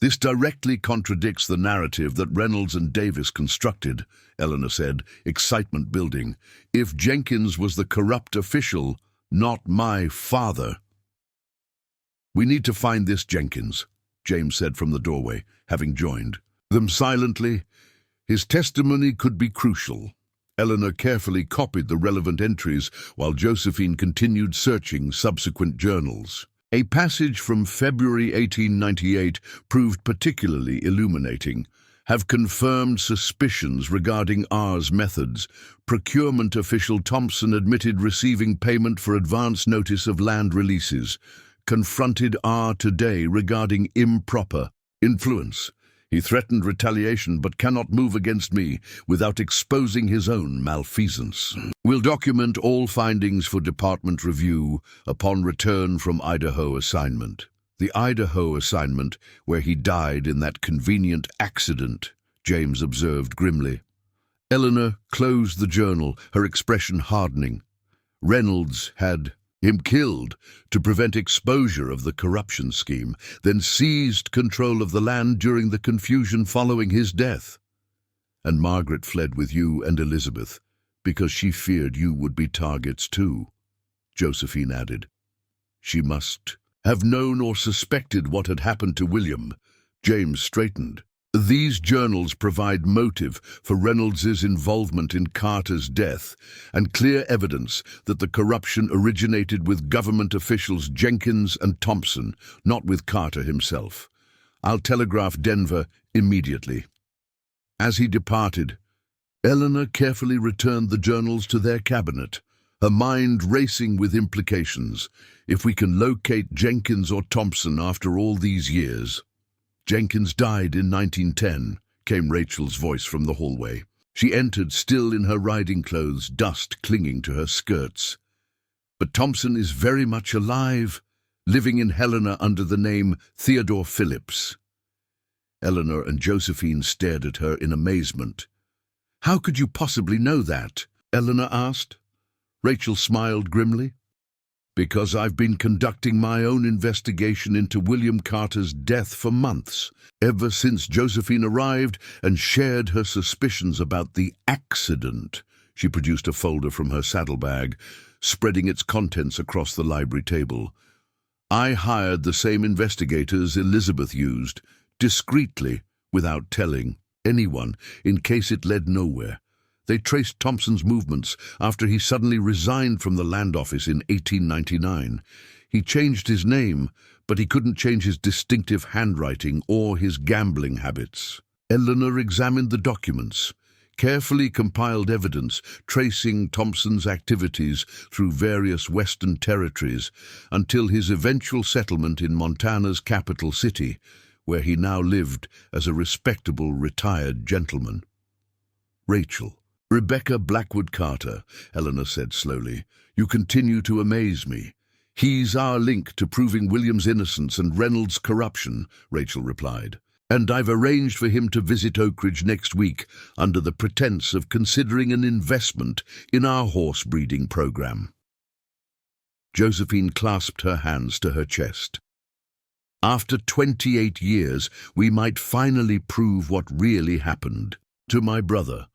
This directly contradicts the narrative that Reynolds and Davis constructed, Eleanor said, excitement building. If Jenkins was the corrupt official, not my father. We need to find this Jenkins, James said from the doorway, having joined them silently. His testimony could be crucial. Eleanor carefully copied the relevant entries while Josephine continued searching subsequent journals. A passage from February 1898 proved particularly illuminating. Have confirmed suspicions regarding R's methods. Procurement official Thompson admitted receiving payment for advance notice of land releases. Confronted R today regarding improper influence. He threatened retaliation but cannot move against me without exposing his own malfeasance. Will document all findings for department review upon return from Idaho assignment. The Idaho assignment where he died in that convenient accident, James observed grimly. Eleanor closed the journal, her expression hardening. Reynolds had him killed to prevent exposure of the corruption scheme, then seized control of the land during the confusion following his death. And Margaret fled with you and Elizabeth because she feared you would be targets too, Josephine added. She must have known or suspected what had happened to William. James straightened. These journals provide motive for Reynolds's involvement in Carter's death and clear evidence that the corruption originated with government officials Jenkins and Thompson, not with Carter himself. I'll telegraph Denver immediately. As he departed, Eleanor carefully returned the journals to their cabinet, her mind racing with implications. If we can locate Jenkins or Thompson after all these years. Jenkins died in 1910, came Rachel's voice from the hallway. She entered still in her riding clothes, dust clinging to her skirts. But Thompson is very much alive, living in Helena under the name Theodore Phillips. Eleanor and Josephine stared at her in amazement. How could you possibly know that? Eleanor asked. Rachel smiled grimly. Because I've been conducting my own investigation into William Carter's death for months, ever since Josephine arrived and shared her suspicions about the accident. She produced a folder from her saddlebag, spreading its contents across the library table. I hired the same investigators Elizabeth used, discreetly, without telling anyone, in case it led nowhere. They traced Thompson's movements after he suddenly resigned from the land office in 1899. He changed his name, but he couldn't change his distinctive handwriting or his gambling habits. Eleanor examined the documents, carefully compiled evidence tracing Thompson's activities through various Western territories until his eventual settlement in Montana's capital city, where he now lived as a respectable retired gentleman. Rachel. Rebecca Blackwood Carter, Eleanor said slowly, you continue to amaze me. He's our link to proving William's innocence and Reynolds' corruption, Rachel replied. And I've arranged for him to visit Oakridge next week under the pretense of considering an investment in our horse breeding program. Josephine clasped her hands to her chest. After 28 years, we might finally prove what really happened to my brother.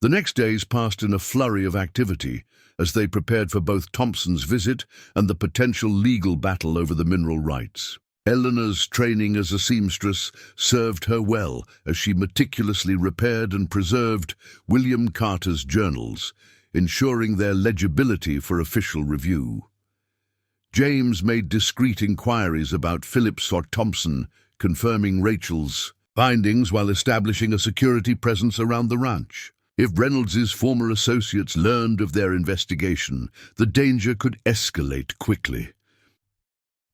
The next days passed in a flurry of activity as they prepared for both Thompson's visit and the potential legal battle over the mineral rights. Eleanor's training as a seamstress served her well as she meticulously repaired and preserved William Carter's journals, ensuring their legibility for official review. James made discreet inquiries about Phillips or Thompson, confirming Rachel's findings while establishing a security presence around the ranch. If Reynolds's former associates learned of their investigation, the danger could escalate quickly.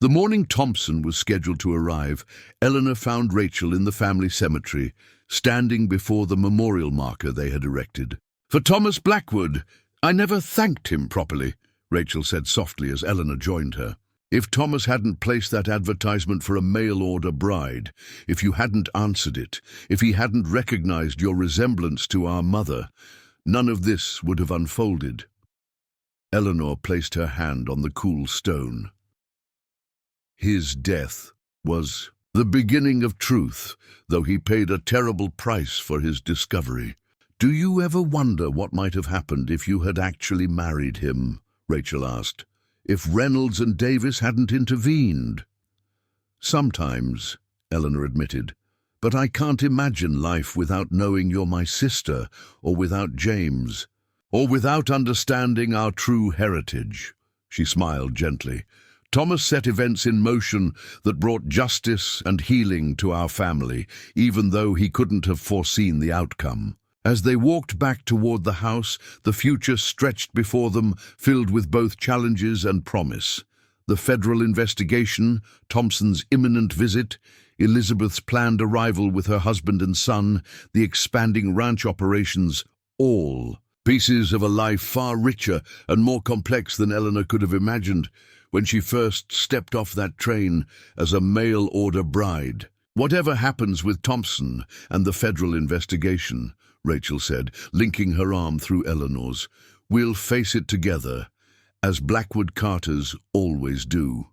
The morning Thompson was scheduled to arrive, Eleanor found Rachel in the family cemetery, standing before the memorial marker they had erected. For Thomas Blackwood, I never thanked him properly, Rachel said softly as Eleanor joined her. If Thomas hadn't placed that advertisement for a mail-order bride, if you hadn't answered it, if he hadn't recognized your resemblance to our mother, none of this would have unfolded. Eleanor placed her hand on the cool stone. His death was The beginning of truth, though he paid a terrible price for his discovery. "Do you ever wonder what might have happened if you had actually married him?" Rachel asked. "If Reynolds and Davis hadn't intervened?" "Sometimes," Eleanor admitted. "But I can't imagine life without knowing you're my sister, or without James, or without understanding our true heritage." She smiled gently. "Thomas set events in motion that brought justice and healing to our family, even though he couldn't have foreseen the outcome." As they walked back toward the house, the future stretched before them, filled with both challenges and promise. The federal investigation, Thompson's imminent visit, Elizabeth's planned arrival with her husband and son, the expanding ranch operations, all pieces of a life far richer and more complex than Eleanor could have imagined when she first stepped off that train as a mail-order bride. "Whatever happens with Thompson and the federal investigation," Rachel said, linking her arm through Eleanor's, "we'll face it together, as Blackwood Carters always do."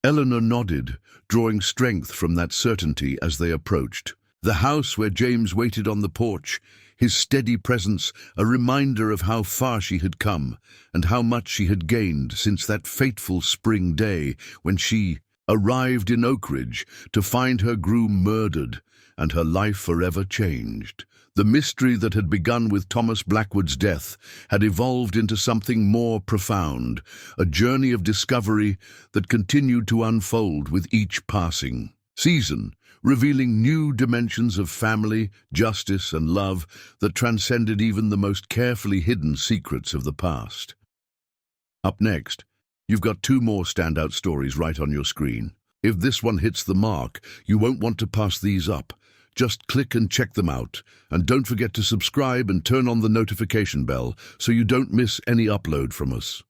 Eleanor nodded, drawing strength from that certainty as they approached. The house where James waited on the porch, his steady presence a reminder of how far she had come and how much she had gained since that fateful spring day when she arrived in Oak Ridge to find her groom murdered and her life forever changed. The mystery that had begun with Thomas Blackwood's death had evolved into something more profound, a journey of discovery that continued to unfold with each passing season, revealing new dimensions of family, justice, and love that transcended even the most carefully hidden secrets of the past. Up next, you've got two more standout stories right on your screen. If this one hits the mark, you won't want to pass these up. Just click and check them out, and don't forget to subscribe and turn on the notification bell so you don't miss any upload from us.